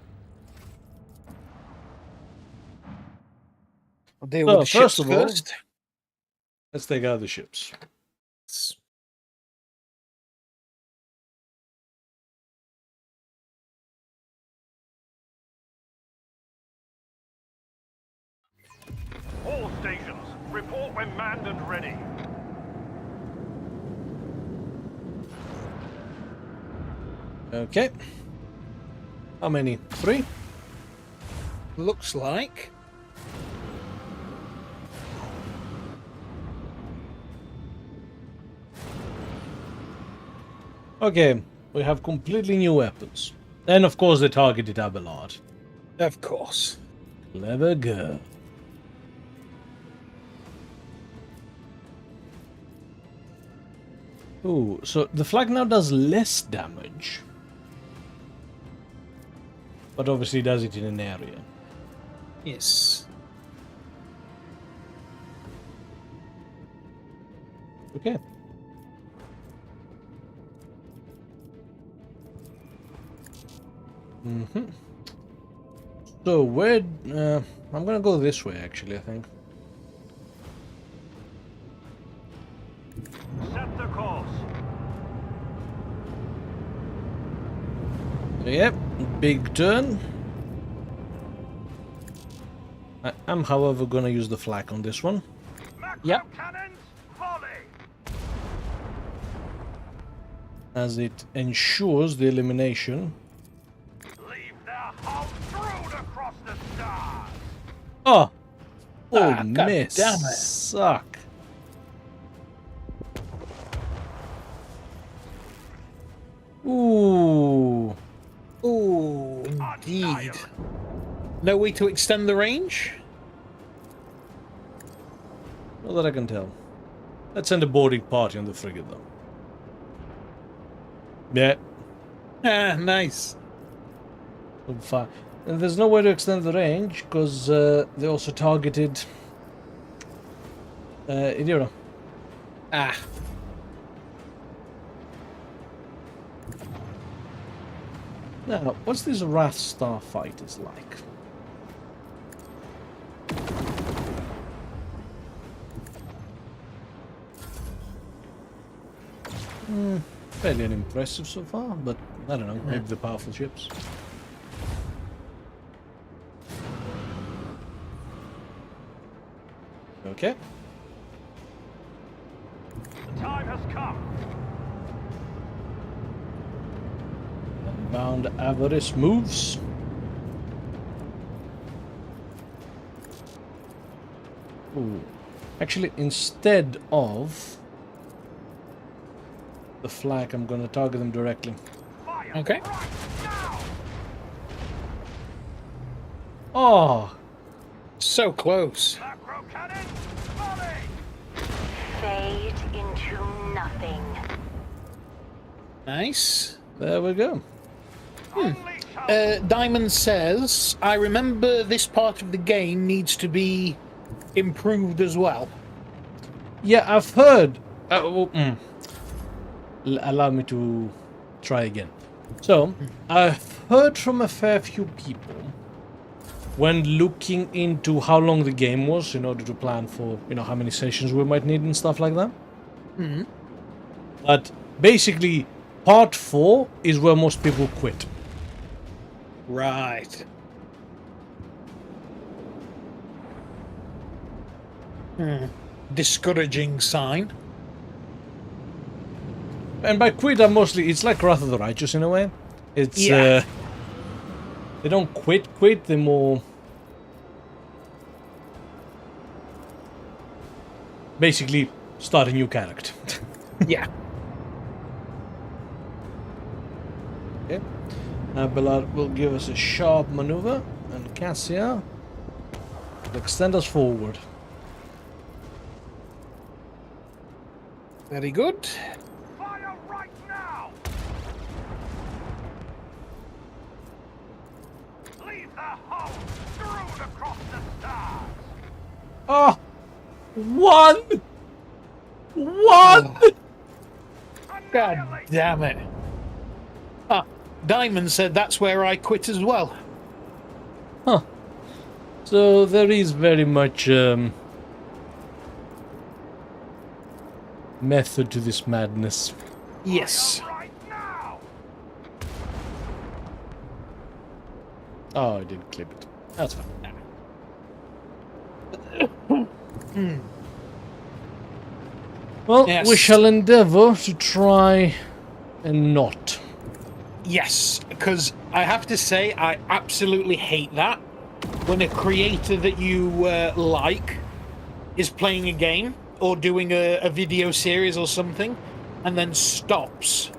I'll deal with the ships first of all, first. Let's take out the ships. All stations, report when manned and ready. Okay. How many? 3? Looks like. Okay, we have completely new weapons. And of course they targeted Abelard. Of course. Clever girl. Ooh, so the flag now does less damage. But obviously does it in an area. Yes. Okay. So where... I'm gonna go this way actually, I think. Set the course. Yep, big turn. I am, however, gonna use the flak on this one. Yep. Cannons, volley. As it ensures the elimination. Leave their hull strewn across the stars. Oh! Oh, Ah, God miss. damn it. Suck. Ooh. Ooh, indeed. No way to extend the range? Not that I can tell. Let's send a boarding party on the frigate, though. Yeah. Ah, nice. Fine. And there's no way to extend the range, because they also targeted... Idira. Ah. Now, what's this Wrath Starfighters like? Fairly unimpressive so far, but I don't know, maybe the powerful ships. Okay. time has come. Bound avarice moves. Ooh. Actually, instead of the flag, I'm gonna target them directly. Fire Okay. right now. Oh, So close. Macro cannon, volley. Fade into nothing. Nice. there we go. Unleash her. Diamond says, I remember this part of the game needs to be improved as well. Yeah, I've heard. Allow me to try again. So, I've heard from a fair few people when looking into how long the game was in order to plan for, how many sessions we might need and stuff like that. Mm-hmm. But basically, part 4 is where most people quit. Right. Discouraging sign. And by quit, I'm mostly, it's like Wrath of the Righteous in a way. It's, Yeah. they don't quit, they're more... basically, start a new character. Yeah. Okay. Ballard will give us a sharp maneuver, and Cassia will extend us forward. Very good. Fire right now. Leave their home strewn across the stars. Oh! One! God Annihilate. damn it. Ah, Diamond said that's where I quit as well. Huh. So there is very much method to this madness. Yes. Right now. Oh, I didn't clip it. That's fine. Well, Yes. we shall endeavor to try and not. Yes, because I have to say, I absolutely hate that. When a creator that you like is playing a game or doing a video series or something, and then stops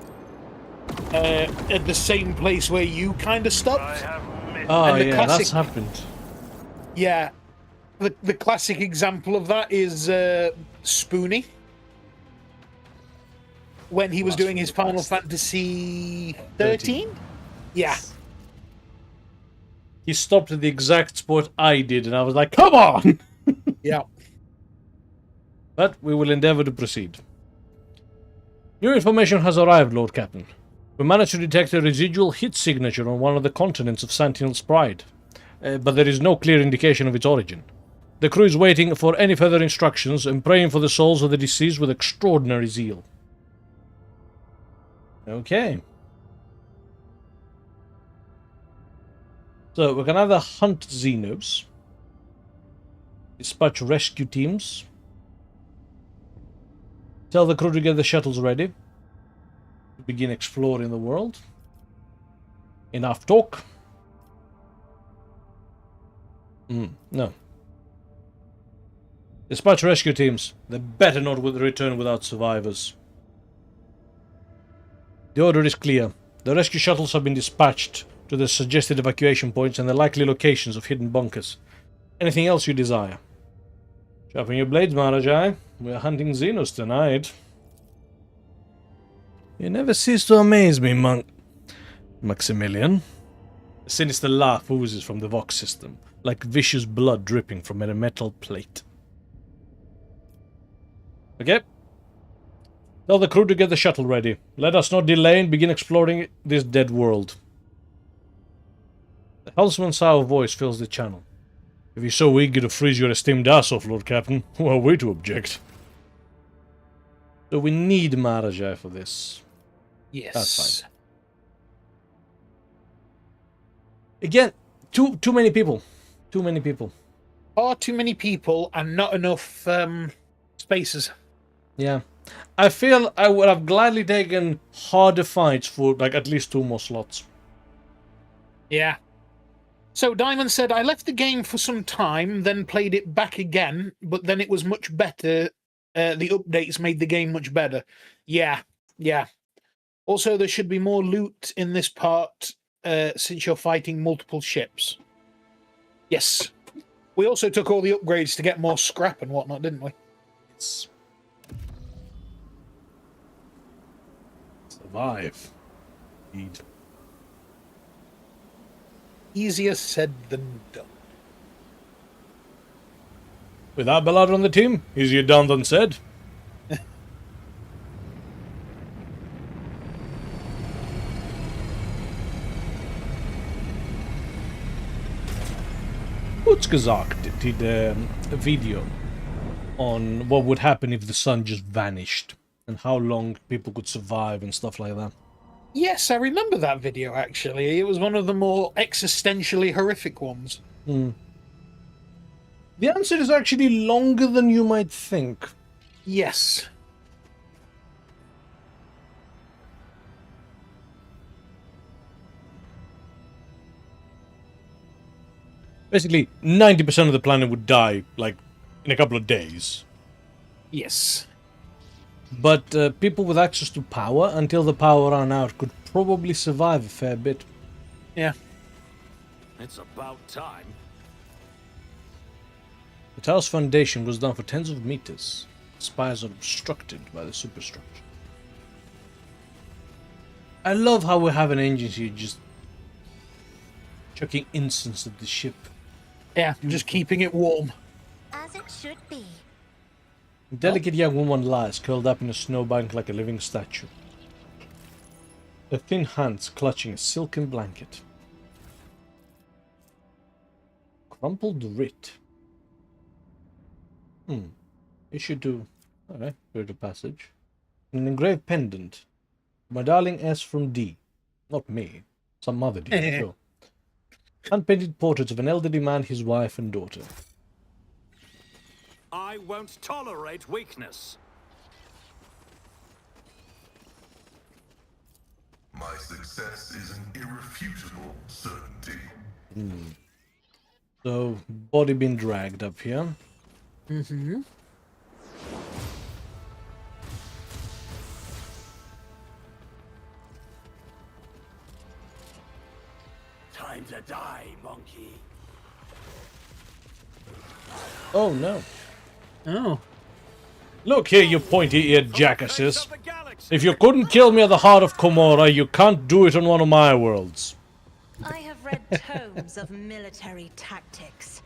at the same place where you kind of I stopped. have missed. Oh, And the yeah, classic- that's happened. Yeah, the classic example of that is Spoonie. When he was That's doing his really Final fast. Fantasy 13? Yeah. He stopped at the exact spot I did, and I was like, come on! Yeah. But we will endeavor to proceed. New information has arrived, Lord Captain. We managed to detect a residual hit signature on one of the continents of Sentinel's Pride, but there is no clear indication of its origin. The crew is waiting for any further instructions and praying for the souls of the deceased with extraordinary zeal. Okay. So we can either hunt Xenos, dispatch rescue teams, tell the crew to get the shuttles ready, to begin exploring the world. Enough talk. No. Dispatch rescue teams. They better not return without survivors. The order is clear. The rescue shuttles have been dispatched to the suggested evacuation points and the likely locations of hidden bunkers. Anything else you desire? Sharpen your blades, Maharaja. We are hunting Xenos tonight. You never cease to amaze me, Maximilian. A sinister laugh oozes from the Vox system, like vicious blood dripping from a metal plate. Okay. Tell the crew to get the shuttle ready. Let us not delay and begin exploring this dead world. The helmsman's sour voice fills the channel. If you're so eager to freeze your esteemed ass off, Lord Captain, who are we to object? So we need Maharaja for this. Yes. That's fine. Again, too many people. Too many people. Far too many people and not enough spaces. Yeah. I feel I would have gladly taken harder fights for like at least 2 more slots. Yeah. So Diamond said, I left the game for some time, then played it back again, but then it was much better. The updates made the game much better. Yeah, yeah. Also, there should be more loot in this part since you're fighting multiple ships. Yes. We also took all the upgrades to get more scrap and whatnot, didn't we? It's... Survive. Indeed. Easier said than done. With Abelard on the team, easier done than said. Utzkazak did a video on what would happen if the sun just vanished and how long people could survive and stuff like that. Yes, I remember that video, actually. It was one of the more existentially horrific ones. The answer is actually longer than you might think. Yes. Basically, 90% of the planet would die, like, in a couple of days. Yes. But people with access to power, until the power ran out, could probably survive a fair bit. Yeah. It's about time. The tower's foundation was down for tens of meters. Spires are obstructed by the superstructure. I love how we have an agency just chucking incense at the ship. Yeah, just keeping it warm. As it should be. A delicate young woman lies, curled up in a snowbank like a living statue. Her thin hands clutching a silken blanket. Crumpled writ. Issue to... Alright, read the passage. An engraved pendant. My darling S from D. Not me. Some mother did, sure. Unpainted portraits of an elderly man, his wife and daughter. I won't tolerate weakness. My success is an irrefutable certainty. So, body being dragged up here. Mm-hmm. Time to die, monkey. Oh no. Oh. Look here, you pointy-eared jackasses. If you couldn't kill me at the heart of Komora, you can't do it on one of my worlds. I have read tomes of military tactics.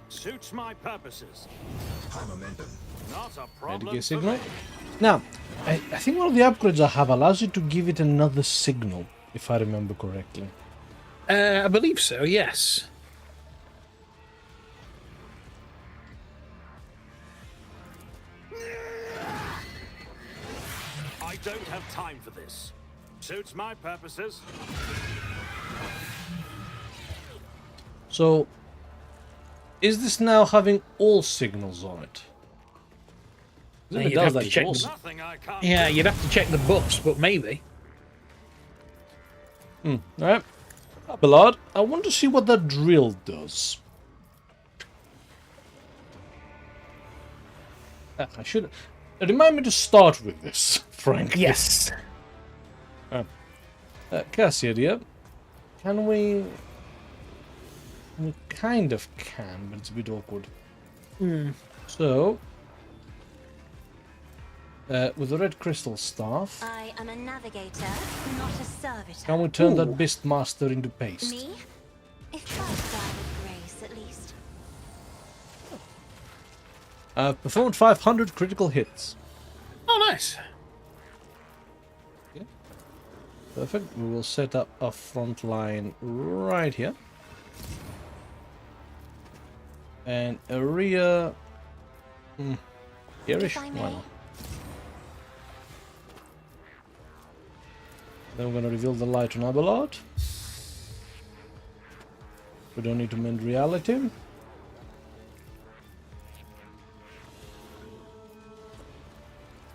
Suits my purposes. High momentum. Not a problem. Ready, for signal? me. Now, I think one of the upgrades I have allows you to give it another signal, if I remember correctly. I believe so, yes. I don't have time for this. Suits my purposes. So, is this now having all signals on it? No, If it you'd does have that, to it's check awesome. Nothing I can't. Yeah, you'd have to check the buffs, but maybe. Alright. Abelard, I want to see what that drill does. I should... Remind me to start with this, frankly. Yes. Cassia, dear. Can we... We kind of can, but it's a bit awkward. So... with the red crystal staff, I am a navigator, not a servitor. can we turn that Beastmaster into paste? Me? If I die with grace, at least. Performed 500 critical hits. Oh, nice. Perfect. We will set up a front line right here. And a rear... Here-ish? If I Why may. not? Then we're going to reveal the light on Abelard. We don't need to mend reality.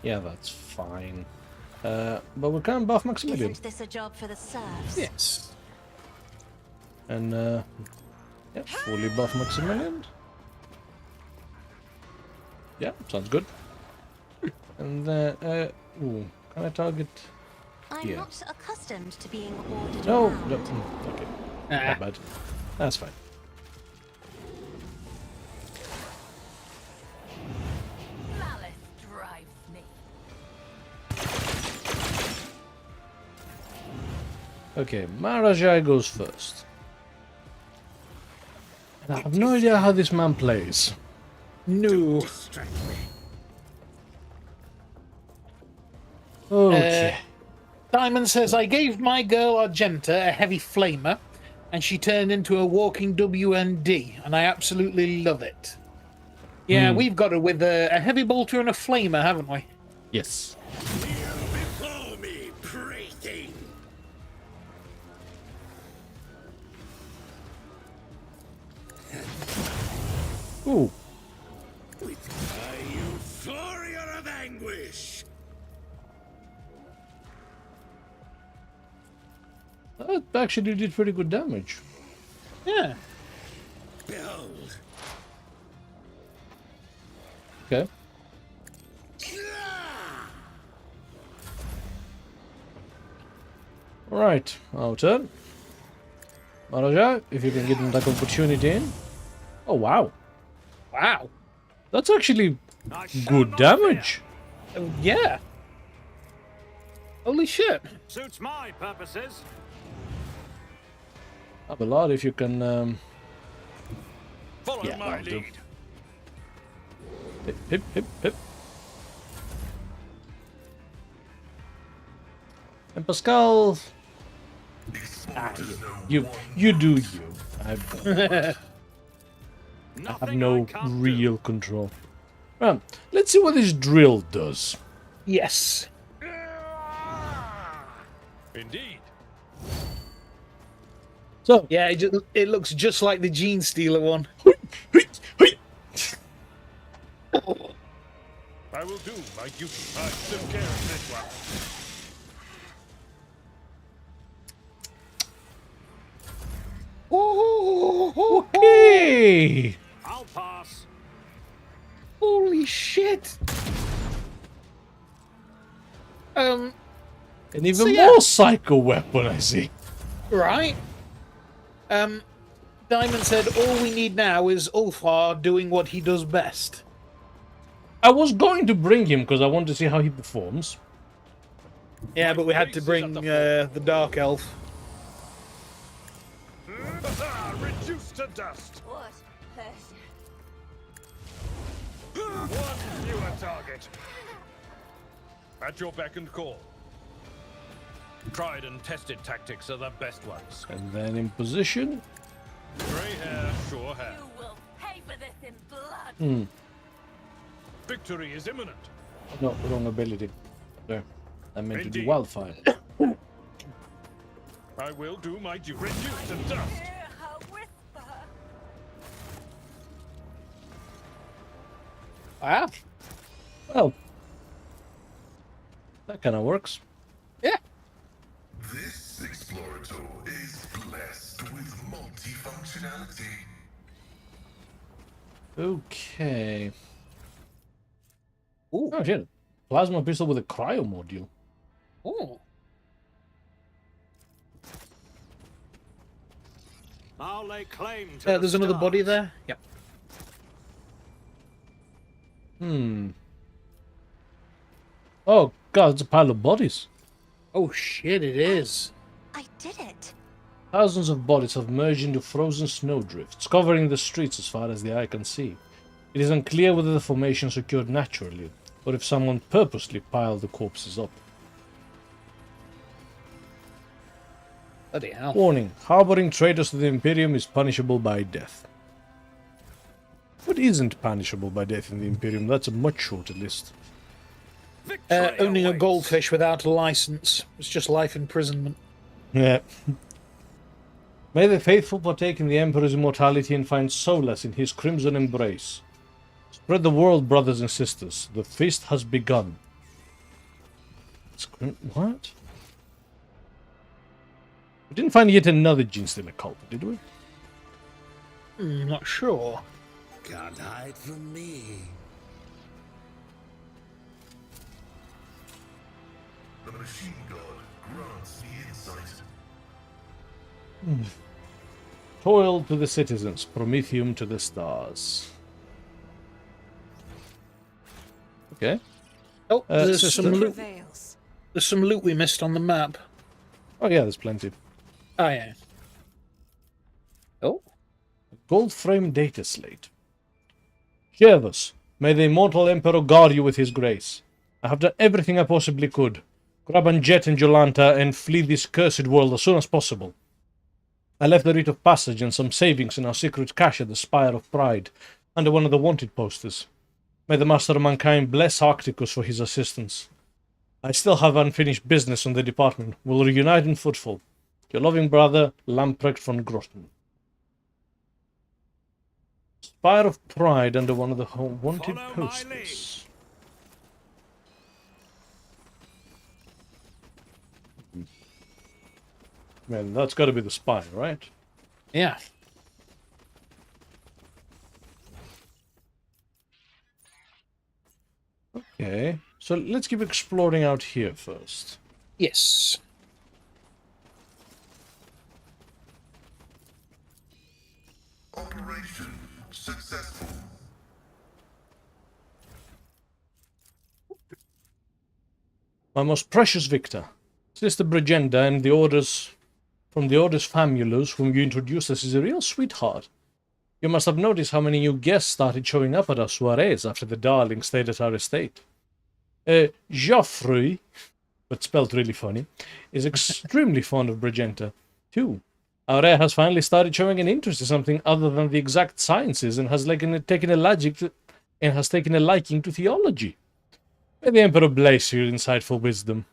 Yeah, that's fine. But we can buff Maximilian. Isn't this a job for the serfs? Yes. And yeah, fully buff Maximilian. Yeah, sounds good. And then, ooh, can I target? I'm Yeah. not accustomed to being ordered No, around. no, okay, not bad. That's fine. Malice drives me. Okay, Marajai goes first. And I have no idea how this man plays. No. Okay. Diamond says, I gave my girl Argenta a heavy flamer, and she turned into a walking WND, and I absolutely love it. Yeah, we've got her with a heavy bolter and a flamer, haven't we? Yes. Before me, prating. Ooh. With a euphoria of anguish. That actually did pretty good damage. Yeah. Behold. Okay. Right, our turn. Maharaja, if you can get an attack opportunity in. Oh, wow. Wow. That's actually I shall good not damage. Yeah. Holy shit. fear. Suits my purposes. Up a lot if you can. Follow Yeah, my I'll do. lead. Hip, hip, hip, hip. And Pascal. You do you. I have Nothing no I can't real control. Well, let's see what this drill does. Yes. do. Indeed. So, Yeah, it looks just like the Gene Stealer one. I will do my duty. I took care of this one. okay. I'll pass. Holy shit. An even So, yeah. more psycho weapon, I see. Right. Diamond said all we need now is Ulfar doing what he does best. I was going to bring him because I want to see how he performs. Yeah, but we had to bring the Dark Elf. Reduced to dust. What? One fewer target. At your beck and call. Tried and tested tactics are the best ones. And then in position. Grey hair, sure hair. You will pay for this in blood. Victory is imminent. No, wrong ability. There. I meant to do Indeed. wildfire. I will do my duty. Reduced to dust. Hear her whisper. Wow. Well, that kind of works. Yeah. This Explorator is blessed with multifunctionality. Okay. Ooh. Oh shit. Plasma pistol with a cryo module. Ooh. I'll lay claim to the There's another body stars. there. Yep. Oh god, it's a pile of bodies. Oh shit, it is. I did it. Thousands of bodies have merged into frozen snowdrifts, covering the streets as far as the eye can see. It is unclear whether the formations occurred naturally, or if someone purposely piled the corpses up. Bloody hell. Warning, harboring traitors to the Imperium is punishable by death. What isn't punishable by death in the Imperium? That's a much shorter list. Victory Owning a awaits. goldfish without a license. It's just life imprisonment. Yeah. May the faithful partake in the Emperor's immortality and find solace in his crimson embrace. Spread the world, brothers and sisters. The feast has begun. What? We didn't find yet another Genestealer cult, did we? Not sure. Can't hide from me. The machine god grants the insight. Toil to the citizens, Prometheum to the stars. Okay. Oh, there's sister. some loot. Prevails. There's some loot we missed on the map. Oh yeah, there's plenty. Oh yeah. Oh. Gold frame data slate. Hear this. May the immortal Emperor guard you with his grace. I have done everything I possibly could. Grab on Jet and Jolanta and flee this cursed world as soon as possible. I left the rite of passage and some savings in our secret cache at the Spire of Pride, under one of the wanted posters. May the Master of Mankind bless Arcticus for his assistance. I still have unfinished business on the department. We'll reunite in Footfall. Your loving brother, Lamprecht von Grotten. Spire of Pride under one of the wanted Follow my posters. Man, that's got to be the spire, right? Yeah. Okay, so let's keep exploring out here first. Yes. Operation successful. My most precious Victor, Sister Brigenda and the orders from the Orders Famulus, whom you introduced us, is a real sweetheart. You must have noticed how many new guests started showing up at our soirees after the darling stayed at our estate. Geoffrey, but spelled really funny, is extremely fond of Brigenta, too. Our heir has finally started showing an interest in something other than the exact sciences and has taken a liking to theology. May the Emperor bless your insightful wisdom.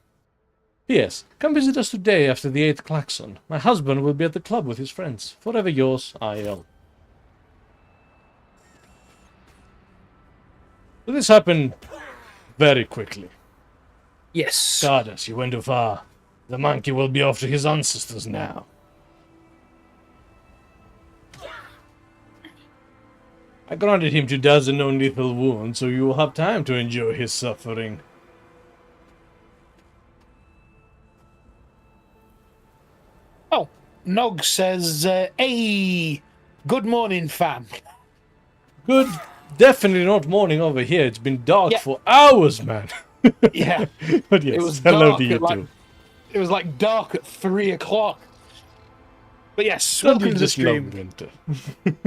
P.S. Come visit us today after the 8th klaxon. My husband will be at the club with his friends. Forever yours, I.L. So this happened very quickly. Yes. Goddess, you went too far. The monkey will be off to his ancestors now. I granted him 2 dozen non-lethal wounds, so you will have time to enjoy his suffering. Oh, Nog says, hey, good morning, fam. Good. Definitely not morning over here. It's been dark Yeah. for hours, man. Yeah. But yes, It was hello dark to you at, like, too. It was like dark at 3 o'clock. But yes, Some welcome people to the just love stream. winter.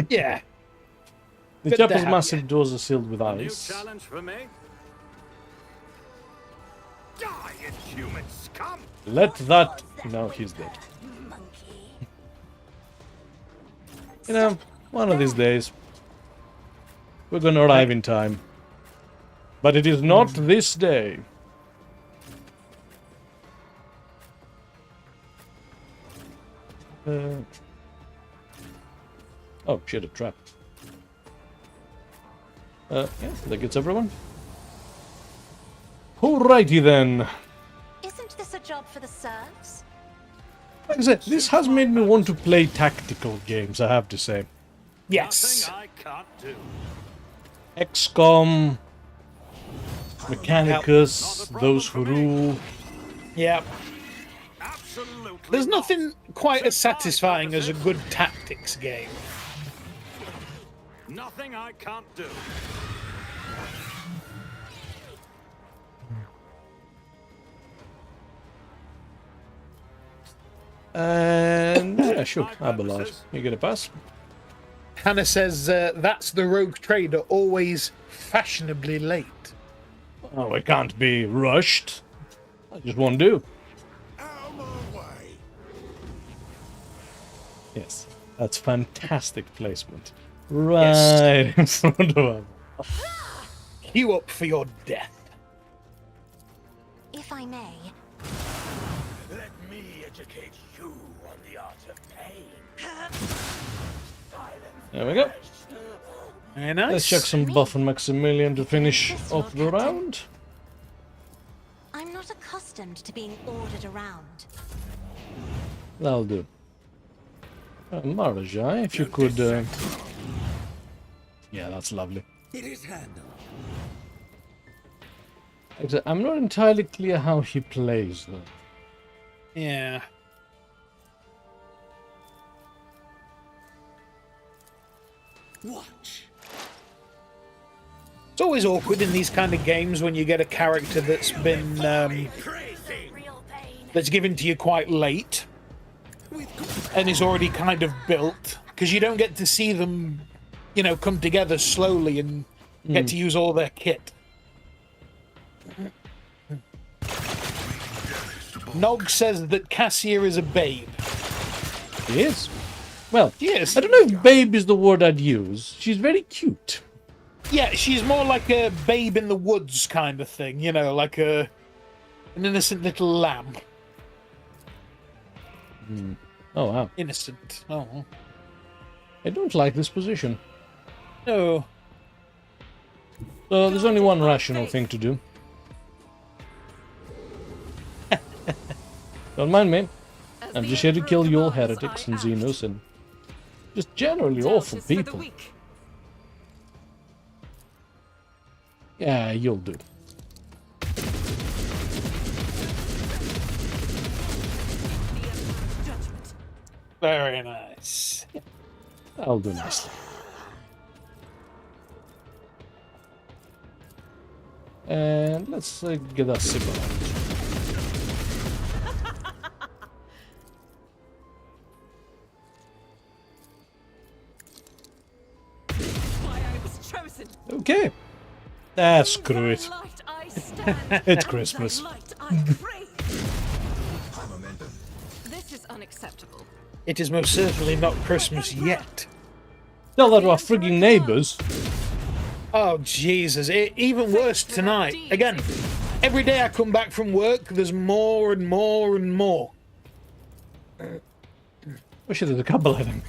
Yeah. The Good to chapel's have massive you. doors are sealed with New ice. challenge for me? Die, inhuman scum! Let that... No, he's dead. You know, one of these days, we're gonna arrive in time. But it is not this day. Oh, shit, a trap. Yeah, that gets everyone. Alrighty then. Isn't this a job for the serfs? Like I said, this has made me want to play tactical games, I have to say. Yes. Nothing I can't do. XCOM, Mechanicus, Those Who Rule. Yeah. Absolutely. There's nothing quite as satisfying as a good tactics game. Nothing I can't do. And yeah, sure, Abelard. You get a pass. Hannah says, that's the rogue trader, always fashionably late. Oh, it can't be rushed. I just won't do. Yes, that's fantastic placement. Right in front of him. Queue up for your death. If I may, Let me educate you on the art of pain. There we go. Very nice. Let's check some buff on Maximilian to finish off the round. I'm not accustomed to being ordered around. That'll do. Marajai, if you could... Yeah, that's lovely. It is handled. I'm not entirely clear how he plays, though. Yeah. Watch. It's always awkward in these kind of games when you get a character that's been that's given to you quite late and is already kind of built, because you don't get to see them, you know, come together slowly and get to use all their kit. Nog says that Cassia is a babe. He is. Well, Yes. I don't know if babe is the word I'd use. She's very cute. Yeah, she's more like a babe in the woods kind of thing, you know, like an innocent little lamb. Oh, wow. Innocent. Oh. I don't like this position. No. So there's only one rational thing to do. Don't mind me. I'm just here to kill you all heretics and Xenos and just generally awful people. Yeah, you'll do. Very nice. I'll do nicely. And let's get that sip out. Okay. Ah, screw it. It's Christmas. This is unacceptable. It is most certainly not Christmas yet. Tell that to our frigging neighbours. Oh, Jesus. Even worse tonight. Again, every day I come back from work, there's more and more and more. Wish there's a couple of them.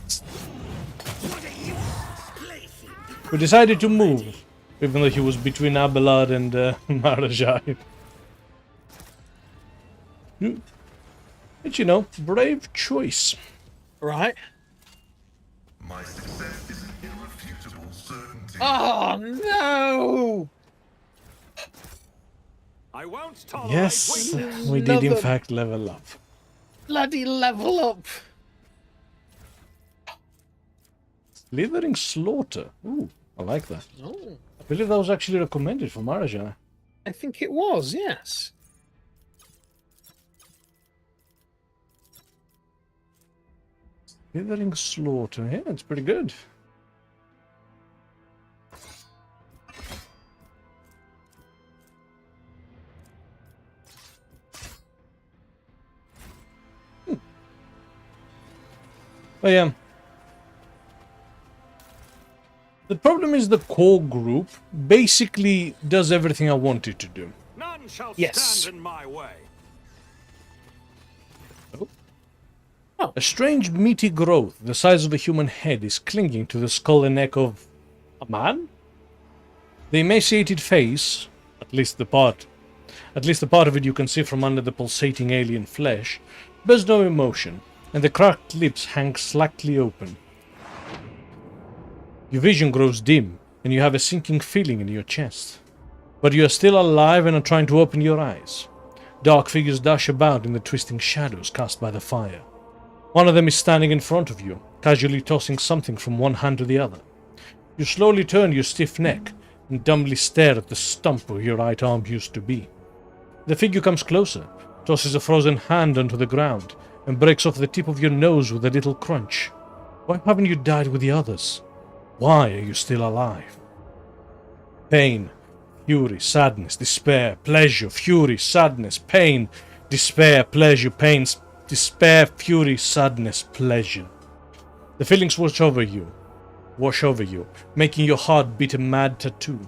We decided to move, even though he was between Abelard and Marajai. But you know, brave choice. Right? My success is an irrefutable certainty. Oh, no! I won't tolerate Yes, weakness. we did in Another- fact level up. Bloody level up. Slithering Slaughter. Ooh, I like that. Oh, I believe that was actually recommended for Marajai. I think it was, yes. Slithering Slaughter. Yeah, it's pretty good. But yeah. The problem is the core group basically does everything I want it to do. None shall Yes. stand in my way. A strange meaty growth the size of a human head is clinging to the skull and neck of a man? The emaciated face, at least the part of it you can see from under the pulsating alien flesh, bears no emotion, and the cracked lips hang slightly open. Your vision grows dim, and you have a sinking feeling in your chest. But you are still alive and are trying to open your eyes. Dark figures dash about in the twisting shadows cast by the fire. One of them is standing in front of you, casually tossing something from one hand to the other. You slowly turn your stiff neck and dumbly stare at the stump where your right arm used to be. The figure comes closer, tosses a frozen hand onto the ground, and breaks off the tip of your nose with a little crunch. Why haven't you died with the others? Why are you still alive? Pain, fury, sadness, despair, pleasure, fury, sadness, pain, despair, pleasure, pain, despair, fury, sadness, pleasure. The feelings wash over you, making your heart beat a mad tattoo,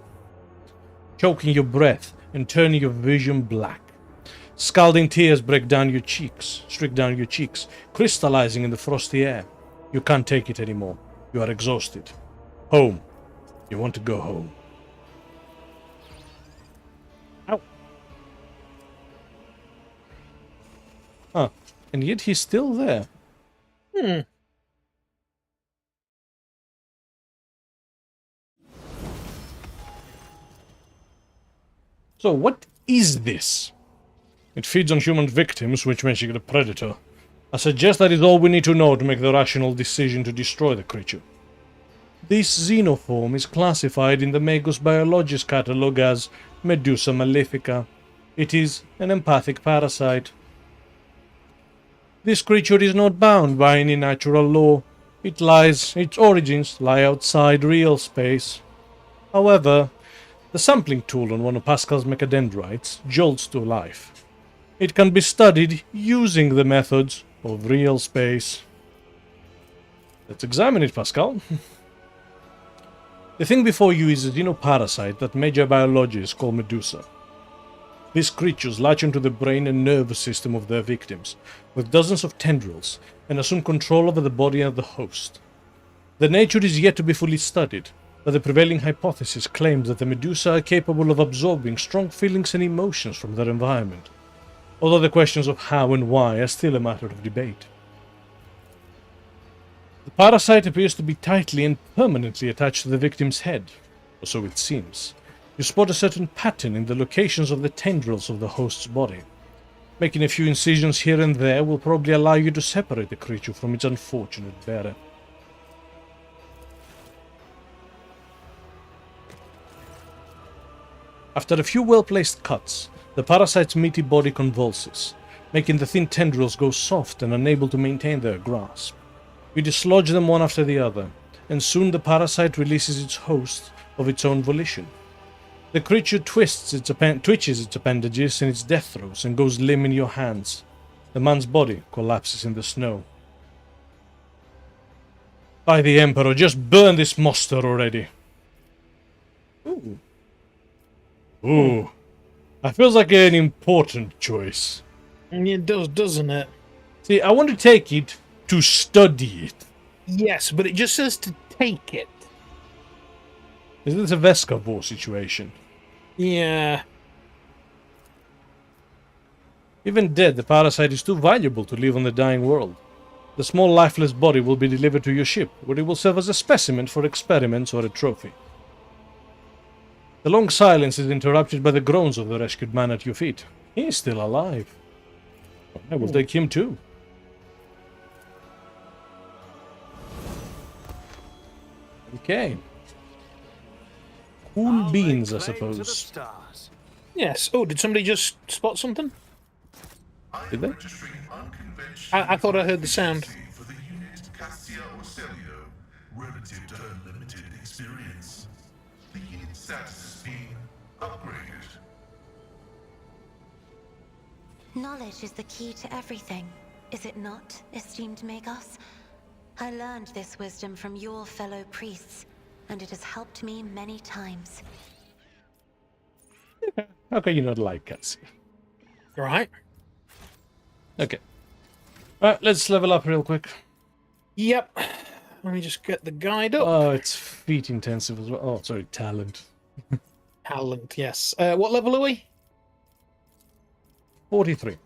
choking your breath and turning your vision black. Scalding tears break down your cheeks, streak down your cheeks, crystallizing in the frosty air. You can't take it anymore. You are exhausted. Home. You want to go home. Ow. Huh. And yet he's still there. So what is this? It feeds on human victims, which makes it a predator. I suggest that is all we need to know to make the rational decision to destroy the creature. This xenoform is classified in the Magus Biologist catalog as Medusa malefica. It is an empathic parasite. This creature is not bound by any natural law. Its origins lie outside real space. However, the sampling tool on one of Pascal's mechadendrites jolts to life. It can be studied using the methods of real space. Let's examine it, Pascal. The thing before you is a xenoparasite that major biologists call Medusa. These creatures latch onto the brain and nervous system of their victims, with dozens of tendrils, and assume control over the body of the host. Their nature is yet to be fully studied, but the prevailing hypothesis claims that the Medusa are capable of absorbing strong feelings and emotions from their environment, although the questions of how and why are still a matter of debate. The parasite appears to be tightly and permanently attached to the victim's head, or so it seems. You spot a certain pattern in the locations of the tendrils of the host's body. Making a few incisions here and there will probably allow you to separate the creature from its unfortunate bearer. After a few well-placed cuts, the parasite's meaty body convulses, making the thin tendrils go soft and unable to maintain their grasp. You dislodge them one after the other, and soon the parasite releases its host of its own volition. The creature twitches its appendages in its death throes and goes limp in your hands. The man's body collapses in the snow. By the Emperor, just burn this monster already. Ooh. Ooh. That feels like an important choice. It does, doesn't it? See, I want to take it to study it. Yes, but it just says to take it. Is this a Vescavor situation? Yeah. Even dead, the parasite is too valuable to leave on the dying world. The small lifeless body will be delivered to your ship, where it will serve as a specimen for experiments or a trophy. The long silence is interrupted by the groans of the rescued man at your feet. He is still alive. I will take him too. Okay. Cool beans, I suppose. Yes. Oh, did somebody just spot something? Did they? I thought I heard the sound. For the unit relative to her limited experience. The unit status is being upgraded. Knowledge is the key to everything, is it not, esteemed Magos? I learned this wisdom from your fellow priests, and it has helped me many times. How can you not like Cassie? Right. Okay. Alright, let's level up real quick. Yep. Let me just get the guide up. Oh, it's feat intensive as well. Oh, sorry, talent. Talent, yes. What level are we? 43.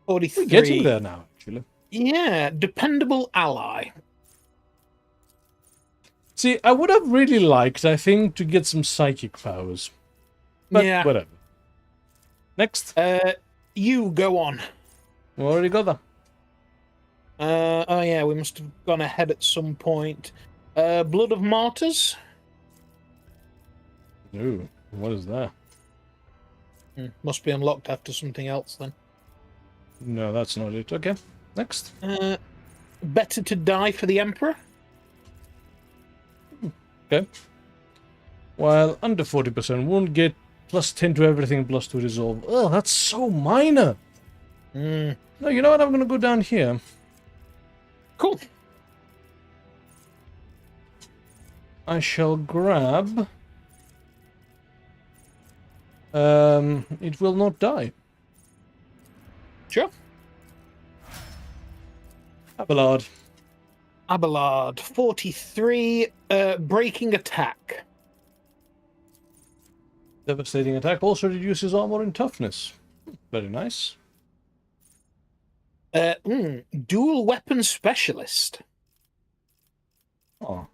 43. We're getting there now, actually. Yeah, dependable ally. See, I would have really liked, I think, to get some psychic powers. But yeah. Whatever. Next. You go on. We already got that. Oh yeah, we must have gone ahead at some point. Blood of Martyrs? Ooh, what is that? Must be unlocked after something else then. No, that's not it. Okay, next. Better to Die for the Emperor? Okay. While under 40%, won't get +10 to everything, +2 resolve. Oh, that's so minor. No, you know what? I'm going to go down here. Cool. I shall grab... it will not die. Sure. Abelard. Abelard, 43, breaking attack. Devastating attack also reduces armor and toughness. Very nice. Dual weapon specialist. Oh.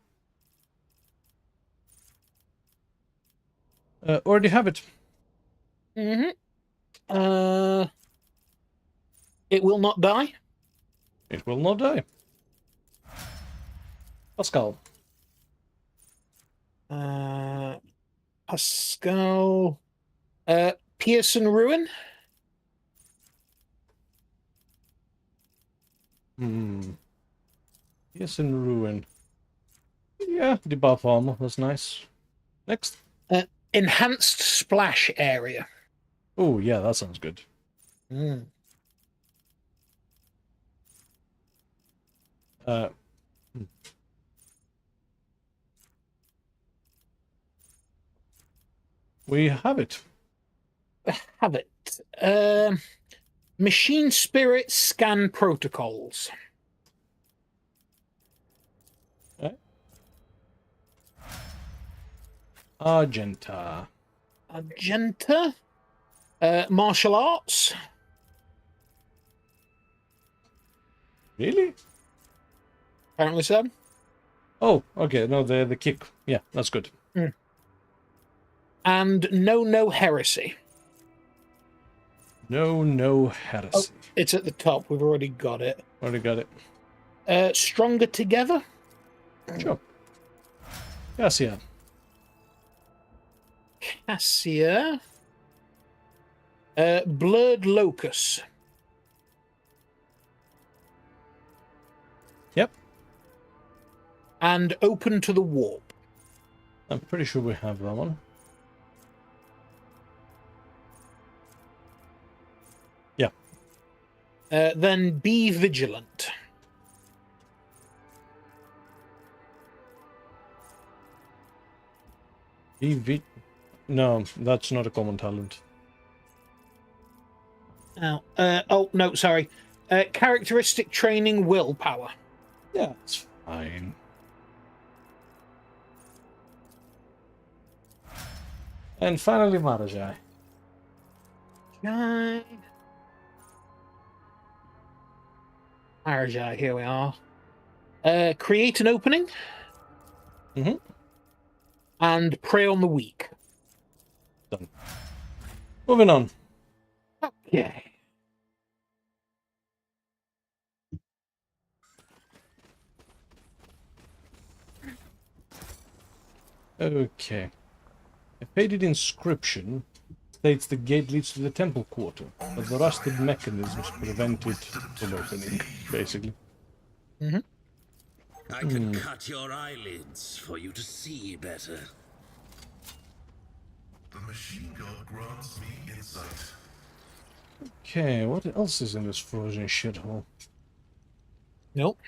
Already have it. Mm-hmm. It will not die. It will not die. Pascal. Pascal. Pearson Ruin. Yes, in ruin. Yeah, debuff armor. That's nice. Next. Enhanced splash area. Oh, yeah, that sounds good. We have it. Have it. Machine spirit scan protocols. Argenta. Argenta. Martial arts. Really? Apparently so. Oh, okay. No, the kick. Yeah, that's good. And no heresy. No heresy. Oh, it's at the top. We've already got it. Already got it. Stronger together. Sure. Cassia. Cassia. Blurred locus. Yep. And open to the warp. I'm pretty sure we have that one. Yeah. Then be vigilant. No, that's not a common talent. Oh, no, sorry. Characteristic training willpower. Yeah, it's fine. And finally, Marajai. Marajai, here we are. Create an opening. And prey on the weak. Done. Moving on. Okay. Okay. A faded inscription states the gate leads to the temple quarter, but the rusted mechanisms prevent it from opening, basically. I can cut your eyelids for you to see better. The machine god grants me insight. Okay, what else is in this frozen shithole? Nope.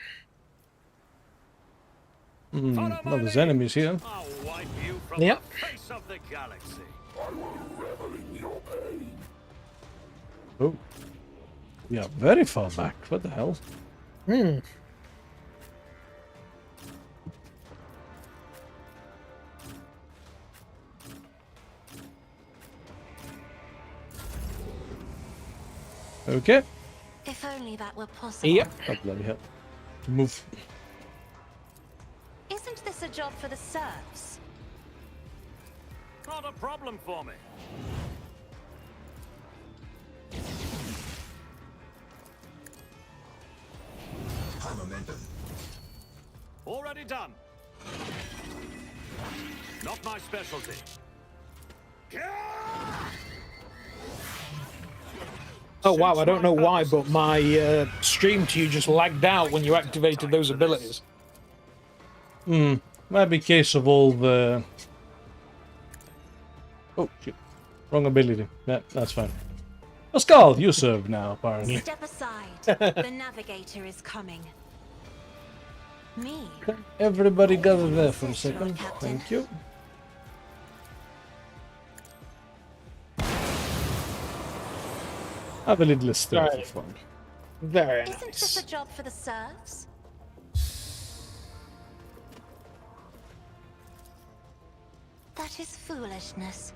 Well, there's enemies here. I'll wipe you from Yep. the face of the galaxy. Oh. We are very far back. What the hell? Okay. If only that were possible. Yep. Oh, bloody hell. Move. Isn't this a job for the serfs? Not a problem for me. High momentum. Already done. Not my specialty. Oh wow, I don't know why, but my stream to you just lagged out when you activated those abilities. Might be a case of all the... Oh, shit. Wrong ability. Yeah, that's fine. Pascal, you serve now, apparently. Step aside. The navigator is coming. Me? Everybody gather there for a second. Thank you. Have a little stealthy Right. fun. Very Isn't this nice. a job for the serfs? That is foolishness.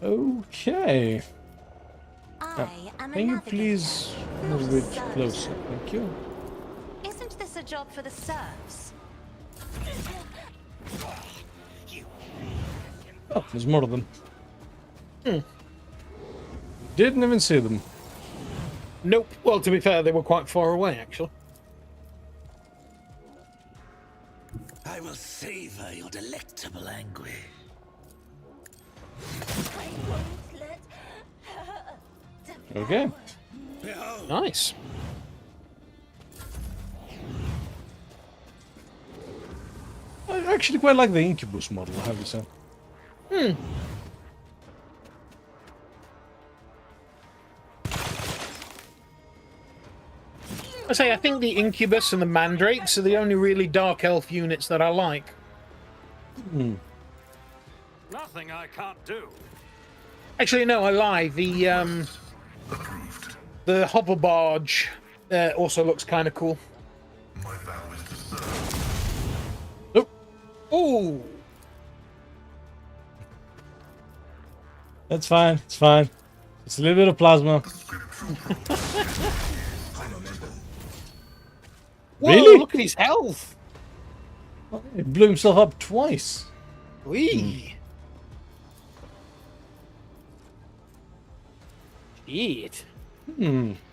Okay. I am a Can you navigator, please not move a it serf. closer? Thank you. Isn't this a job for the serfs? Oh, there's more of them. Didn't even see them. Nope. Well, to be fair, they were quite far away, actually. I will savor your delectable anguish. Okay. Nice. I actually quite like the Incubus model, I have to say. I think the Incubus and the Mandrakes are the only really Dark Elf units that I like. Nothing I can't do. Actually, no, I lie. The Hover Barge also looks kind of cool. My vow is to serve. Ooh! That's fine, it's fine. It's a little bit of plasma. Whoa, Really? look at his health! He blew himself up twice. Wee! Shit.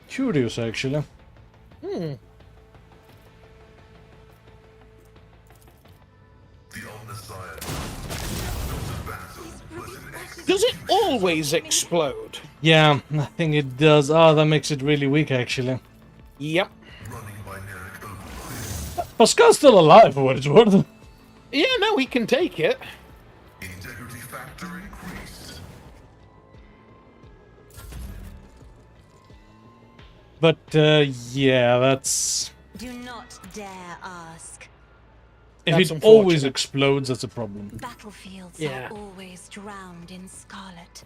Curious, actually. The Omnissiah. Dr. Basil was an excellent Does it always explode? Yeah, I think it does. Oh, that makes it really weak, actually. Yep. running binaric overload. Pascal's still alive, for what it's worth. Yeah, no, he can take it. Integrity factor increased. But, yeah, that's... Do not dare ask. If That's it always unfortunate. explodes, that's a problem. Battlefields Yeah. are always drowned in scarlet.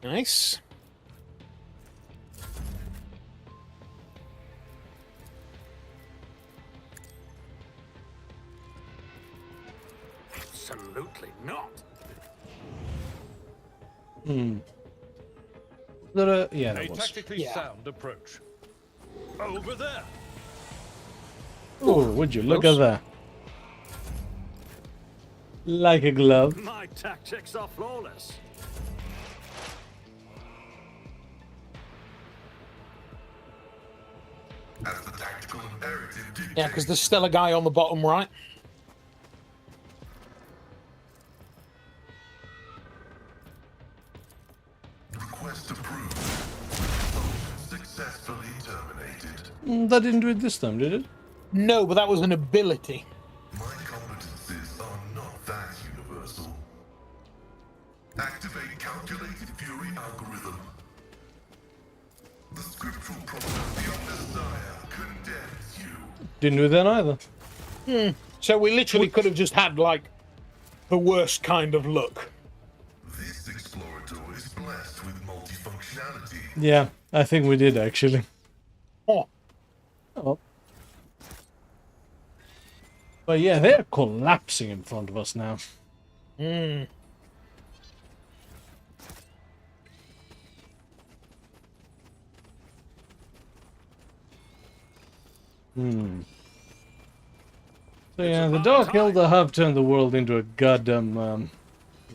Nice. Absolutely not. Yeah, A that was. tactically Yeah. sound approach. Over there. Oh, would you? Look at close. that. Like a glove. My tactics are flawless. As the tactical imperative dictates. Yeah, because there's still a guy on the bottom right. Request approved. Function successfully terminated. That didn't do it this time, did it? No, but that was an ability. My competencies are not that universal. Activate calculated fury algorithm. The scriptural problem of the Omnissiah condemns you. Didn't do that either. So we literally could have just had, like, the worst kind of look. This explorator is blessed with multifunctionality. Yeah, I think we did, actually. Oh, Oh. But yeah, they're collapsing in front of us now. So yeah, the Dark Elder have turned the world into a goddamn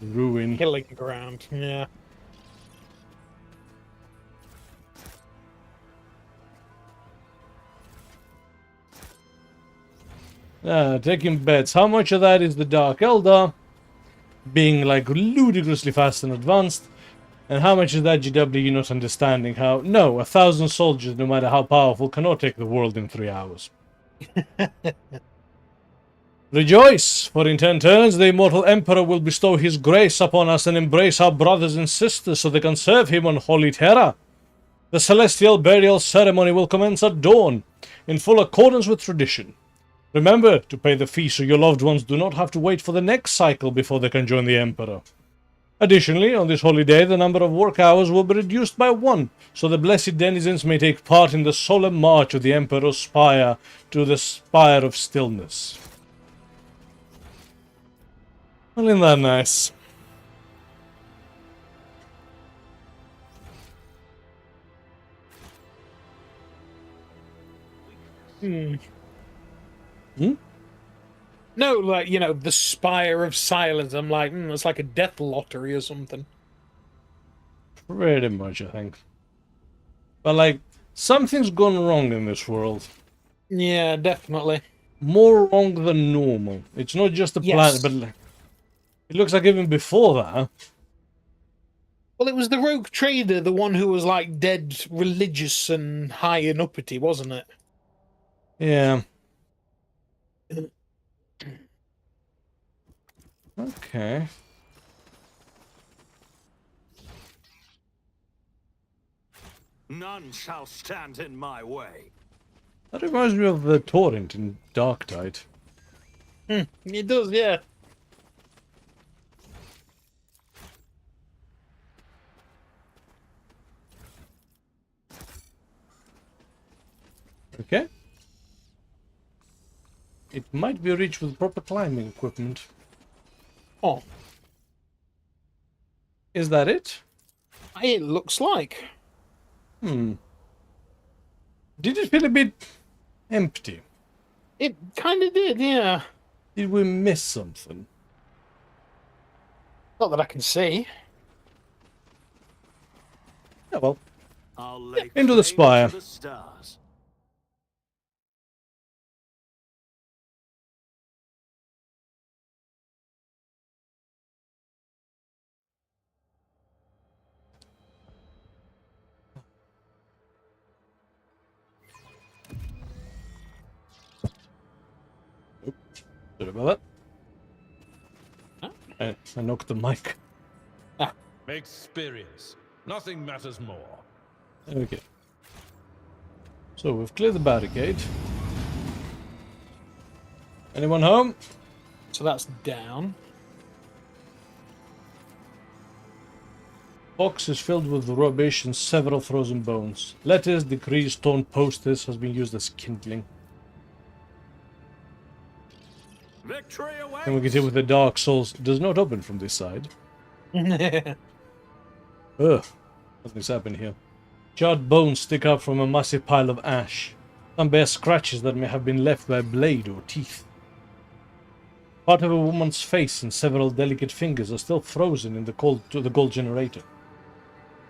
ruin. killing ground. Yeah. Taking bets. How much of that is the Dark Elder being like ludicrously fast and advanced? And how much is that GW not understanding how, no, 1,000 soldiers, no matter how powerful, cannot take the world in 3 hours? Rejoice, for in 10 turns the immortal Emperor will bestow his grace upon us and embrace our brothers and sisters so they can serve him on holy terra. The celestial burial ceremony will commence at dawn, in full accordance with tradition. Remember to pay the fee so your loved ones do not have to wait for the next cycle before they can join the Emperor. Additionally, on this holy day, the number of work hours will be reduced by 1, so the blessed denizens may take part in the solemn march of the Emperor's spire to the Spire of Stillness. Well, isn't that nice? No, like, you know, the Spire of Silence. I'm like, it's like a death lottery or something. Pretty much, I think. But, like, something's gone wrong in this world. Yeah, definitely. More wrong than normal. It's not just the planet, but like, it looks like even before that. Well, it was the rogue trader, the one who was, like, dead religious and high and uppity, wasn't it? Yeah. Okay. None shall stand in my way. That reminds me of the torrent in Dark Tide. It does, yeah. Okay. It might be reached with proper climbing equipment. Oh, Is that it? it looks like. Did it feel a bit empty? It kind of did, yeah. Did we miss something? Not that I can see. Yeah, well, I'll lay into the claim spire. to the stars. Sorry about that. I knocked the mic. Experience. Nothing matters more. Okay. So we've cleared the barricade. Anyone home? So that's down. Box is filled with rubbish and several frozen bones. Letters, decrees, stone posters has been used as kindling. Victory awaits. And we can see with the Dark Souls does not open from this side. Ugh. Nothing's happened here. Charred bones stick up from a massive pile of ash. Some bear scratches that may have been left by a blade or teeth. Part of a woman's face and several delicate fingers are still frozen in the gold generator.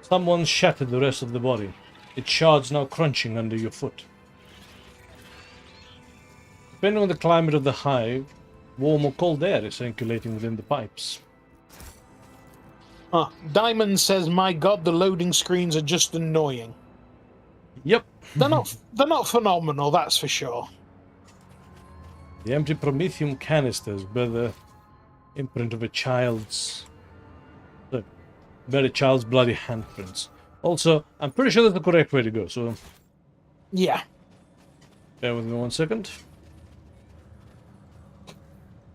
Someone shattered the rest of the body. Its shards now crunching under your foot. Depending on the climate of the hive, warm or cold air is circulating within the pipes. Diamond says, "My God, the loading screens are just annoying." Yep. They're not phenomenal, that's for sure. The empty promethium canisters bear the imprint of a child's bloody handprints. Also, I'm pretty sure that's the correct way to go, so Yeah. bear with me 1 second.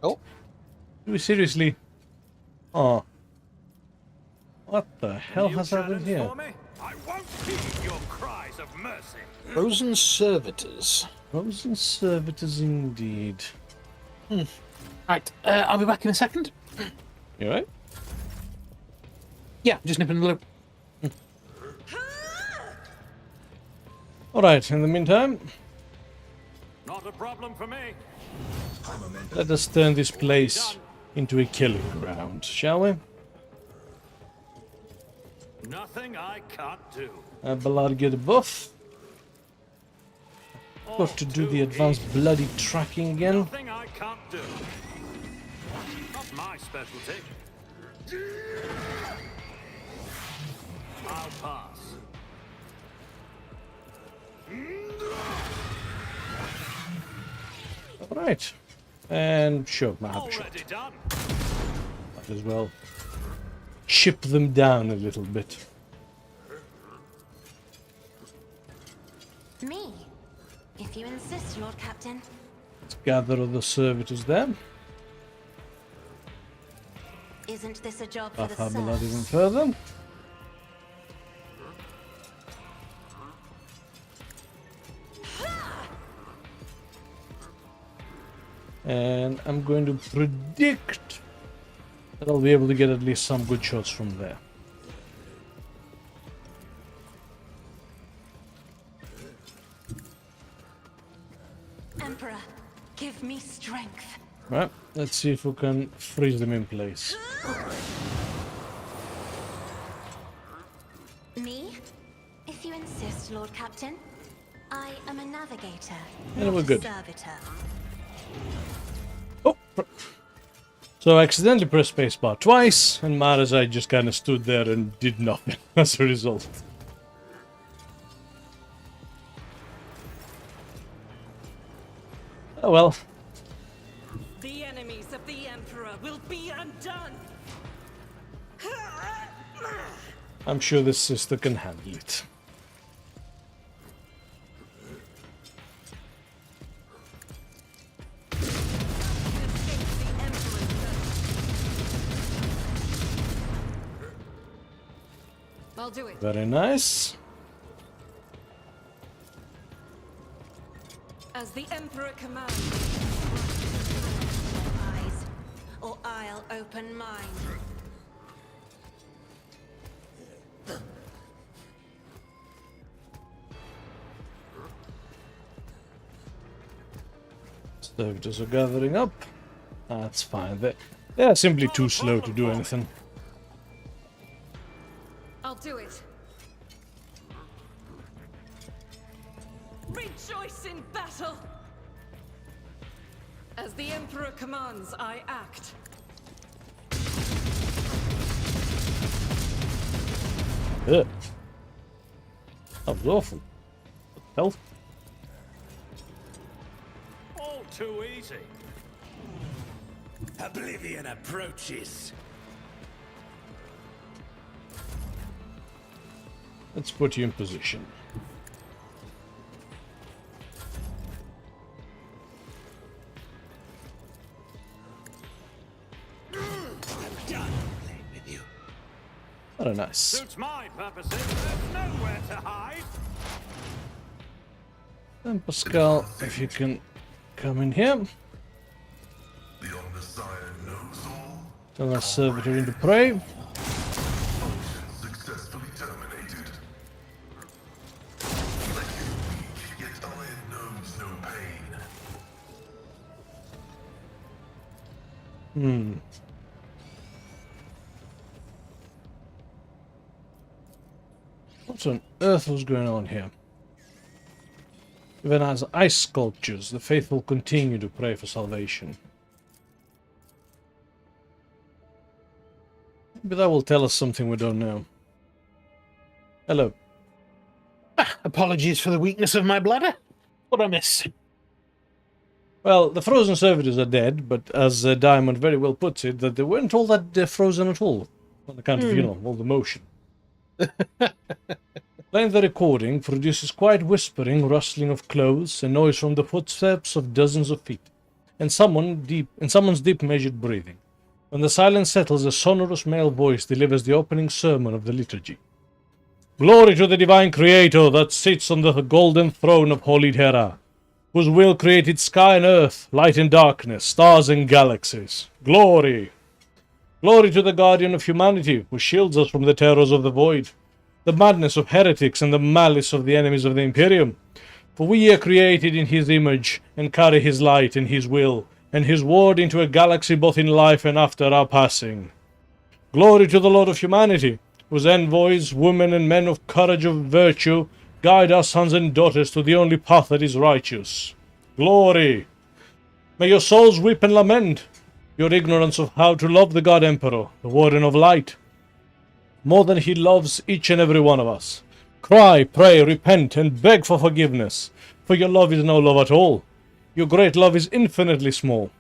Oh. Do we seriously? Oh. What the hell has happened here? For me? I won't heed your cries of mercy. Frozen servitors. Frozen servitors indeed. Right, I'll be back in a second. You alright? Yeah, just nipping the loop. Alright, in the meantime, Not a problem for me. let us turn this place into a killing ground, shall we? Nothing I can't do. Ballard get a buff. Got to do the advanced bloody tracking again. Nothing I can't do. Not my specialty. I'll pass. Alright. And sure, I have a shot. Already done. Might as well chip them down a little bit. Me? If you insist, Lord Captain. Let's gather all the servitors there. Isn't this a job for the Warhammer not even serfs? further. And I'm going to predict that I'll be able to get at least some good shots from there. Emperor, give me strength. Right, let's see if we can freeze them in place. Me? If you insist, Lord Captain. I am a navigator, Yeah, not we're a good. servitor. Oh! So I accidentally pressed spacebar twice, and Marazai just kind of stood there and did nothing as a result. Oh well. The enemies of the Emperor will be undone! I'm sure this sister can handle it. I'll do it. Very nice. As the Emperor commands. Eyes, or I'll open mine. Servitors are gathering up. That's fine. They are simply too slow to do anything. I'll do it. Rejoice in battle! As the Emperor commands, I act. Ugh. That was awful. What the hell? All too easy. Oblivion approaches. Let's put you in position. I'm done playing with you. Very nice. Suits my purposes. There's nowhere to hide. And Pascal, if you can come in here. The Omnissiah knows all. Tell our servitor into prey. Function successfully terminated. Flesh is weak, yet iron knows no pain. What on earth was going on here? Even as ice sculptures, the faithful continue to pray for salvation. Maybe that will tell us something we don't know. Hello. Apologies for the weakness of my bladder. What I miss? Well, the frozen servitors are dead, but as Diamond very well puts it, that they weren't all that frozen at all. On account of, you know, all the motion. Playing the recording produces quiet whispering, rustling of clothes, and noise from the footsteps of dozens of feet, and someone's deep measured breathing. When the silence settles, a sonorous male voice delivers the opening sermon of the liturgy. Glory to the divine creator that sits on the golden throne of Holy Terra, whose will created sky and earth, light and darkness, stars and galaxies. Glory! Glory to the guardian of humanity, who shields us from the terrors of the void, the madness of heretics and the malice of the enemies of the Imperium. For we are created in his image, and carry his light and his will, and his word into a galaxy both in life and after our passing. Glory to the Lord of humanity, whose envoys, women and men of courage of virtue, guide our sons and daughters to the only path that is righteous. Glory! May your souls weep and lament your ignorance of how to love the God Emperor, the Warden of Light, more than he loves each and every one of us. Cry, pray, repent, and beg for forgiveness, for your love is no love at all. Your great love is infinitely small,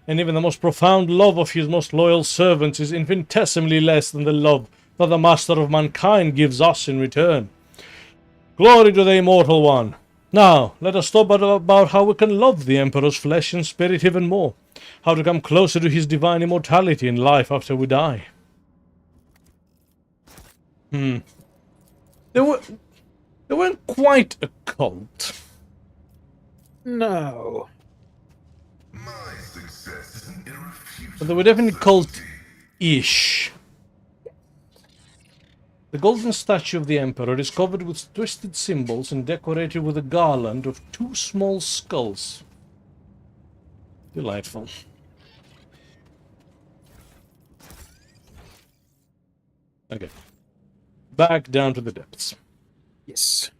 and even the most profound love of his most loyal servants is infinitesimally less than the love that the Master of Mankind gives us in return. Glory to the Immortal One, Now, let us talk about how we can love the Emperor's flesh and spirit even more. How to come closer to his divine immortality in life after we die. They weren't quite a cult. No. My success is an irrefutable. But they were definitely cult-ish. The golden statue of the Emperor is covered with twisted symbols and decorated with a garland of 2 small skulls. Delightful. Okay. Back down to the depths. Yes.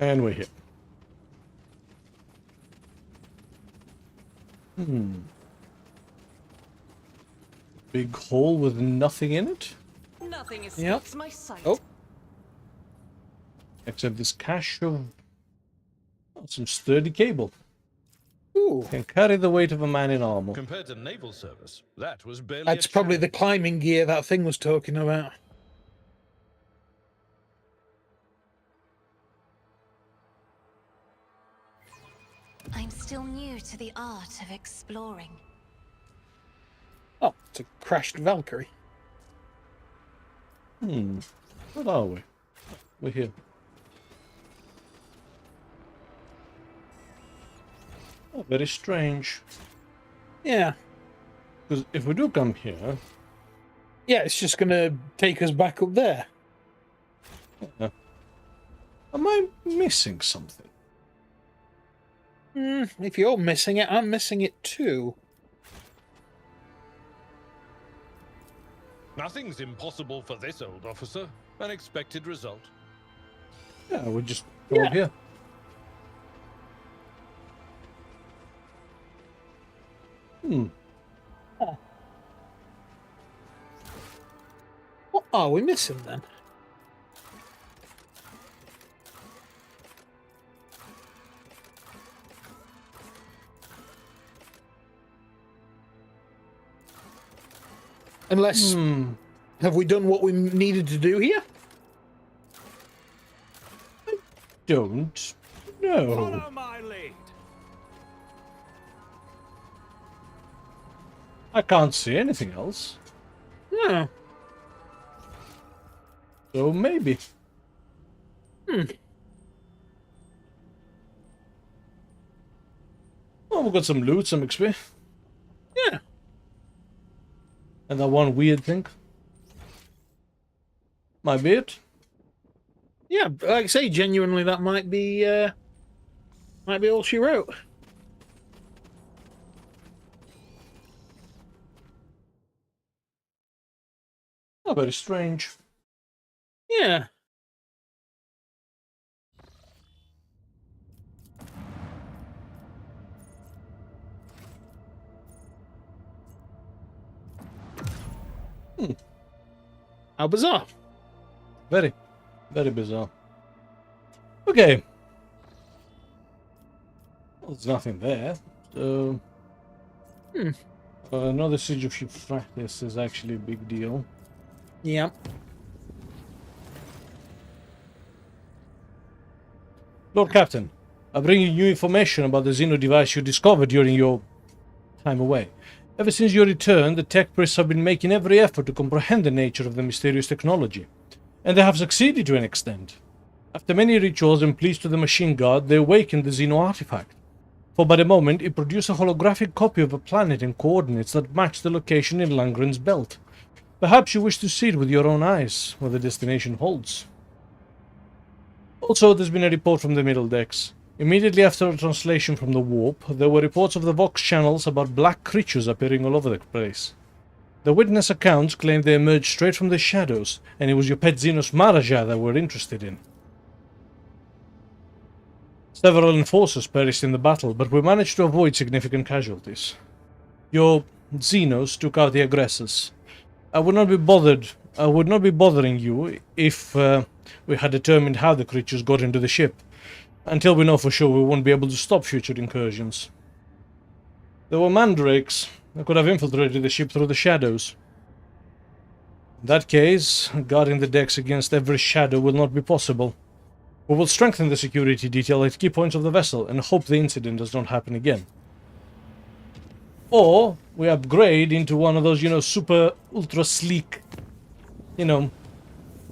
And we're here. Big hole with nothing in it? Nothing escapes my sight. Oh. Except this cache of some sturdy cable. Ooh. Can carry the weight of a man in armor. Compared to naval service, that was barely. That's probably the climbing gear that thing was talking about. I'm still new to the art of exploring. Oh, it's a crashed Valkyrie. What are we? We're here. Oh, very strange. Yeah. Because if we do come here... Yeah, it's just going to take us back up there. Am I missing something? If you're missing it, I'm missing it too. Nothing's impossible for this old officer. An expected result. Yeah, we just go up here. What are we missing then? Unless, have we done what we needed to do here? Don't know. Follow my lead. I can't see anything else. No. So maybe. Oh, we got some loot, some XP. Yeah. And that one weird thing. Might be it. Yeah, like I say, genuinely, that might be all she wrote. Oh, very strange. Yeah. How bizarre. Very, very bizarre. Okay. Well, there's nothing there. So... another siege of ship practice is actually a big deal. Yeah. Lord Captain, I bring you new information about the Xeno device you discovered during your time away. Ever since your return, the tech priests have been making every effort to comprehend the nature of the mysterious technology. And they have succeeded to an extent. After many rituals and pleas to the machine god, they awakened the Xeno artifact. For by the moment, it produced a holographic copy of a planet and coordinates that matched the location in Langren's belt. Perhaps you wish to see it with your own eyes, what the destination holds. Also, there's been a report from the middle decks. Immediately after a translation from the warp, there were reports of the Vox channels about black creatures appearing all over the place. The witness accounts claimed they emerged straight from the shadows, and it was your pet Xenos Maraja that we're interested in. Several enforcers perished in the battle, but we managed to avoid significant casualties. Your Xenos took out the aggressors. I would not be bothering you if we had determined how the creatures got into the ship. Until we know for sure, we won't be able to stop future incursions. There were mandrakes that could have infiltrated the ship through the shadows. In that case, guarding the decks against every shadow will not be possible. We will strengthen the security detail at key points of the vessel and hope the incident does not happen again. Or we upgrade into one of those, super ultra sleek,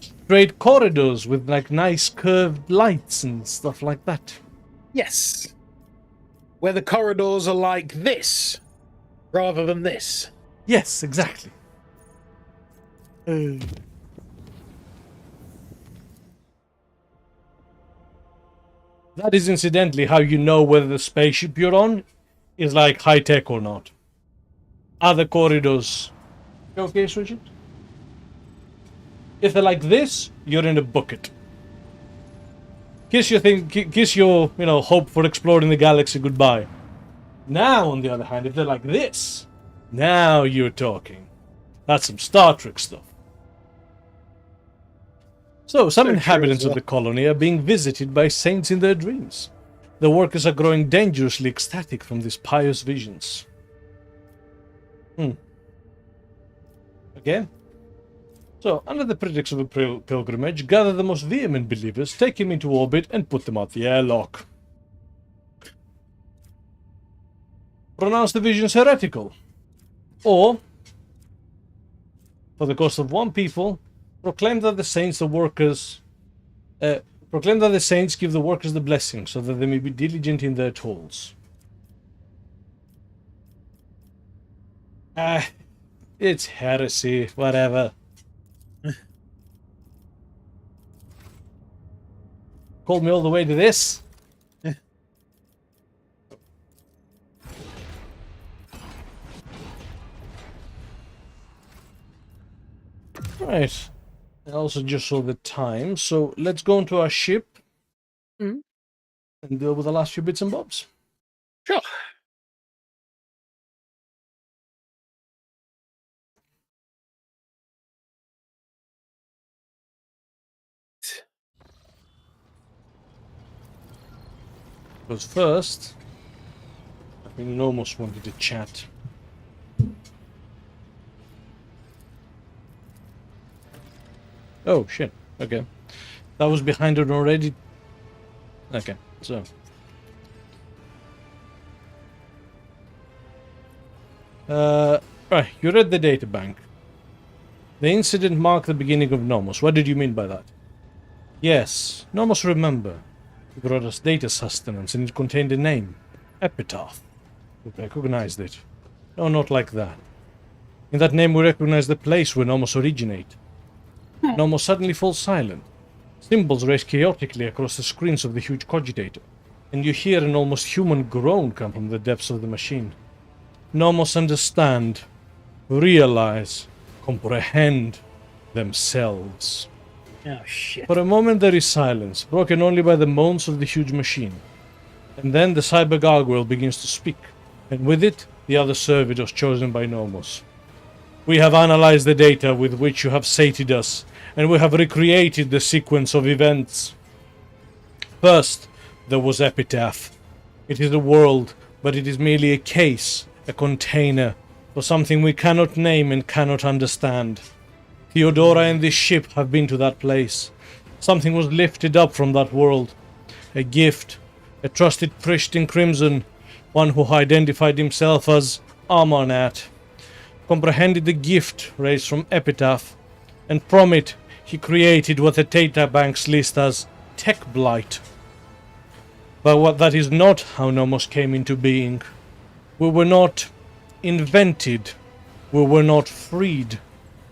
straight corridors with like nice curved lights and stuff like that. Yes. Where the corridors are like this, rather than this. Yes, exactly. That is incidentally how you know whether the spaceship you're on is like high tech or not. Other corridors. You okay, Richard? If they're like this, you're in a bucket. Kiss your hope for exploring the galaxy goodbye. Now, on the other hand, if they're like this, now you're talking. That's some Star Trek stuff. So, some inhabitants of the colony are being visited by saints in their dreams. The workers are growing dangerously ecstatic from these pious visions. Again? So, under the pretext of a pilgrimage, gather the most vehement believers, take him into orbit, and put them out the airlock. Pronounce the visions heretical. Or, for the cost of one people, proclaim that the saints give the workers the blessing, so that they may be diligent in their tolls. It's heresy, whatever. Called me all the way to this? Right. I also just saw the time, so let's go into our ship and deal with the last few bits and bobs. Sure. Because first, I think Nomos wanted to chat. Oh, shit. Okay. That was behind it already. Okay, so. Right, you read the databank. The incident marked the beginning of Nomos. What did you mean by that? Yes, Nomos, remember. He brought us data sustenance and it contained a name. Epitaph. We recognized it. No, not like that. In that name we recognize the place where Nomos originate. Nomos suddenly falls silent. Symbols race chaotically across the screens of the huge cogitator, and you hear an almost human groan come from the depths of the machine. Nomos understand, realize, comprehend themselves. Oh, shit. For a moment there is silence, broken only by the moans of the huge machine. And then the cyber gargoyle begins to speak, and with it, the other servitors chosen by Nomos. We have analyzed the data with which you have sated us, and we have recreated the sequence of events. First, there was Epitaph. It is a world, but it is merely a case, a container, for something we cannot name and cannot understand. Theodora and this ship have been to that place. Something was lifted up from that world. A gift, a trusted priest in crimson, one who identified himself as Amarnat, comprehended the gift raised from Epitaph, and from it he created what the databanks list as tech blight. But what that is not how Nomos came into being. We were not invented. We were not freed.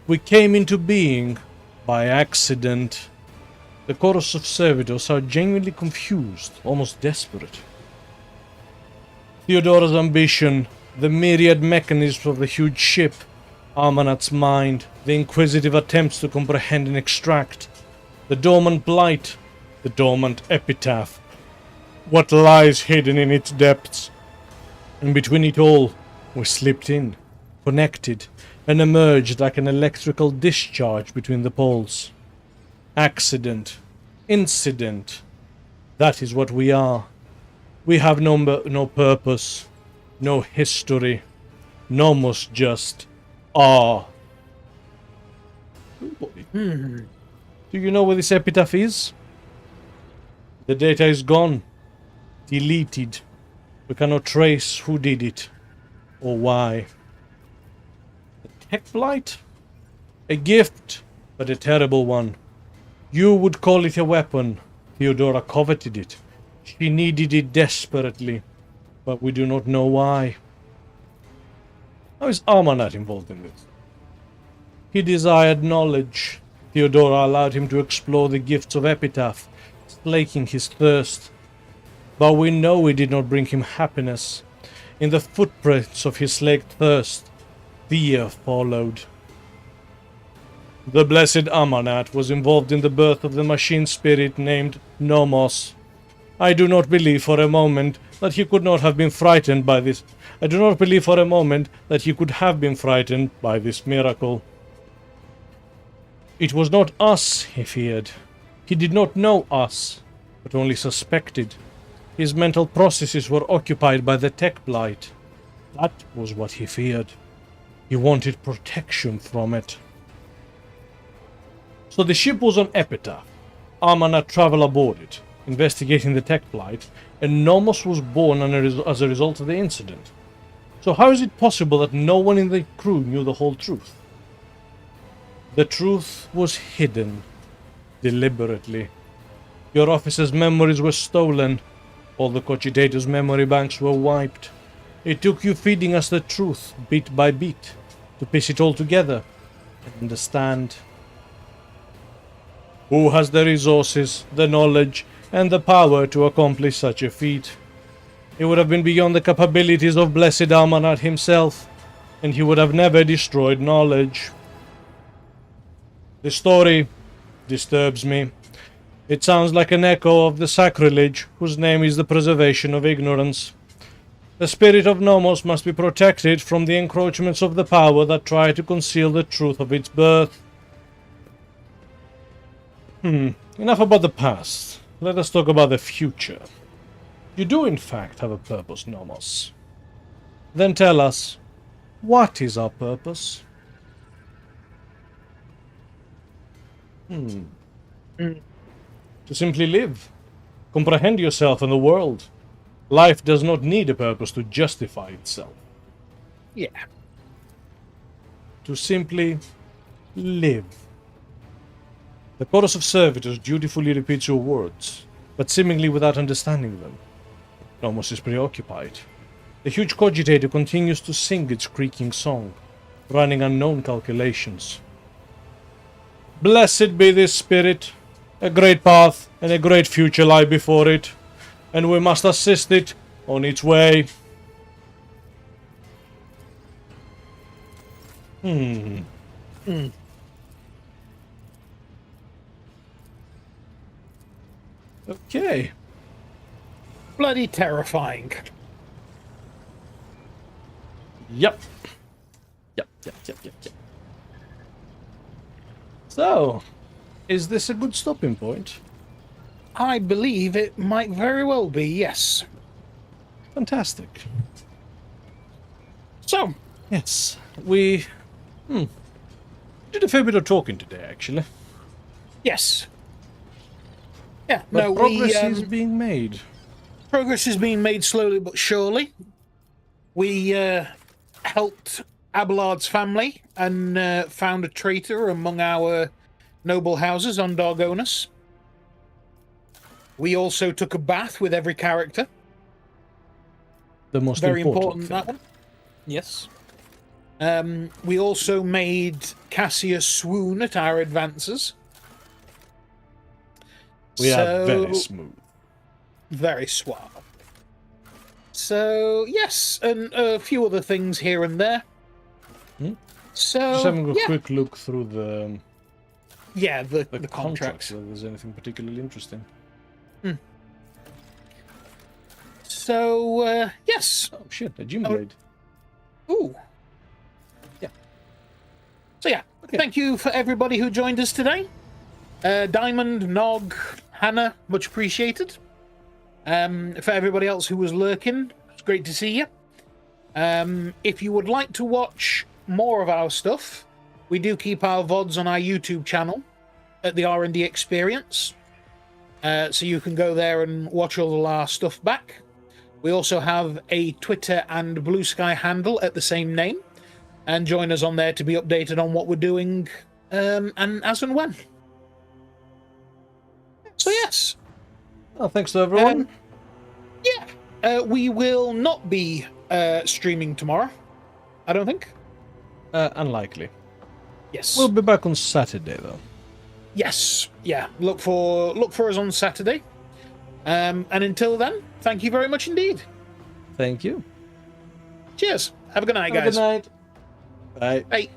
We came into being by accident. The chorus of servitors are genuinely confused, almost desperate. Theodora's ambition, the myriad mechanisms of the huge ship, Amanat's mind, the inquisitive attempts to comprehend and extract, the dormant blight, the dormant epitaph, what lies hidden in its depths. And between it all, we slipped in, connected, and emerged like an electrical discharge between the poles. Accident, incident, that is what we are. We have no purpose, no history, Nomos just are. Nobody. Hmm. Do you know where this epitaph is? The data is gone. Deleted. We cannot trace who did it. Or why. The tech blight? A gift, but a terrible one. You would call it a weapon. Theodora coveted it. She needed it desperately. But we do not know why. How is Armanat involved in this? He desired knowledge. Theodora allowed him to explore the gifts of Epitaph, slaking his thirst. But we know it did not bring him happiness. In the footprints of his slaked thirst, fear followed. The blessed Amarnat was involved in the birth of the machine spirit named Nomos. I do not believe for a moment that he could not have been frightened by this. I do not believe for a moment that he could have been frightened by this miracle. It was not us he feared. He did not know us, but only suspected. His mental processes were occupied by the tech blight. That was what he feared. He wanted protection from it. So the ship was on Epitaph. Amarnat traveled aboard it, investigating the tech blight, and Nomos was born as a result of the incident. So how is it possible that no one in the crew knew the whole truth? The truth was hidden, deliberately. Your officer's memories were stolen. All the Cogitator's memory banks were wiped. It took you feeding us the truth, bit by bit, to piece it all together and understand. Who has the resources, the knowledge, and the power to accomplish such a feat? It would have been beyond the capabilities of blessed Amarnat himself, and he would have never destroyed knowledge. The story disturbs me. It sounds like an echo of the sacrilege, whose name is the preservation of ignorance. The spirit of Nomos must be protected from the encroachments of the power that try to conceal the truth of its birth. Enough about the past. Let us talk about the future. You do in fact have a purpose, Nomos. Then tell us, what is our purpose? To simply live. Comprehend yourself and the world. Life does not need a purpose to justify itself. Yeah. To simply live. The chorus of servitors dutifully repeats your words, but seemingly without understanding them. Nomos is preoccupied. The huge cogitator continues to sing its creaking song, running unknown calculations. Blessed be this spirit. A great path and a great future lie before it, and we must assist it on its way. Okay. Bloody terrifying. Yep. Yep. So, is this a good stopping point? I believe it might very well be, yes. Fantastic. So, Yes, we did a fair bit of talking today, actually. yes. Yeah, But no, progress is being made. progress is being made slowly but surely. We helped Abelard's family and found a traitor among our noble houses on Dargonus. We also took a bath with every character. The most Very important important, that thing. one. Yes. We also made Cassius swoon at our advances. We are very smooth. Very suave. So, yes, and a few other things here and there. So, Just having a quick look through the the contracts, contracts. whether there's anything particularly interesting. So, yes. Oh shit, a gym blade. Ooh. Yeah. So, yeah, Okay. thank you for everybody who joined us today. Diamond, Nog, Hannah, much appreciated. For everybody else who was lurking, it's great to see you. If you would like to watch more of our stuff, we do keep our VODs on our YouTube channel at the R&D Experience. So you can go there and watch all our stuff back. We also have a Twitter and Blue Sky handle at the same name. And join us on there to be updated on what we're doing and as and when. So yes. Well, thanks to everyone. We will not be streaming tomorrow, I don't think. Unlikely. Yes. We'll be back on Saturday, though. Yes. Yeah. Look for us on Saturday. And until then, thank you very much indeed. Thank you. Cheers. Have a good night, Have guys. a good night. Bye. Bye.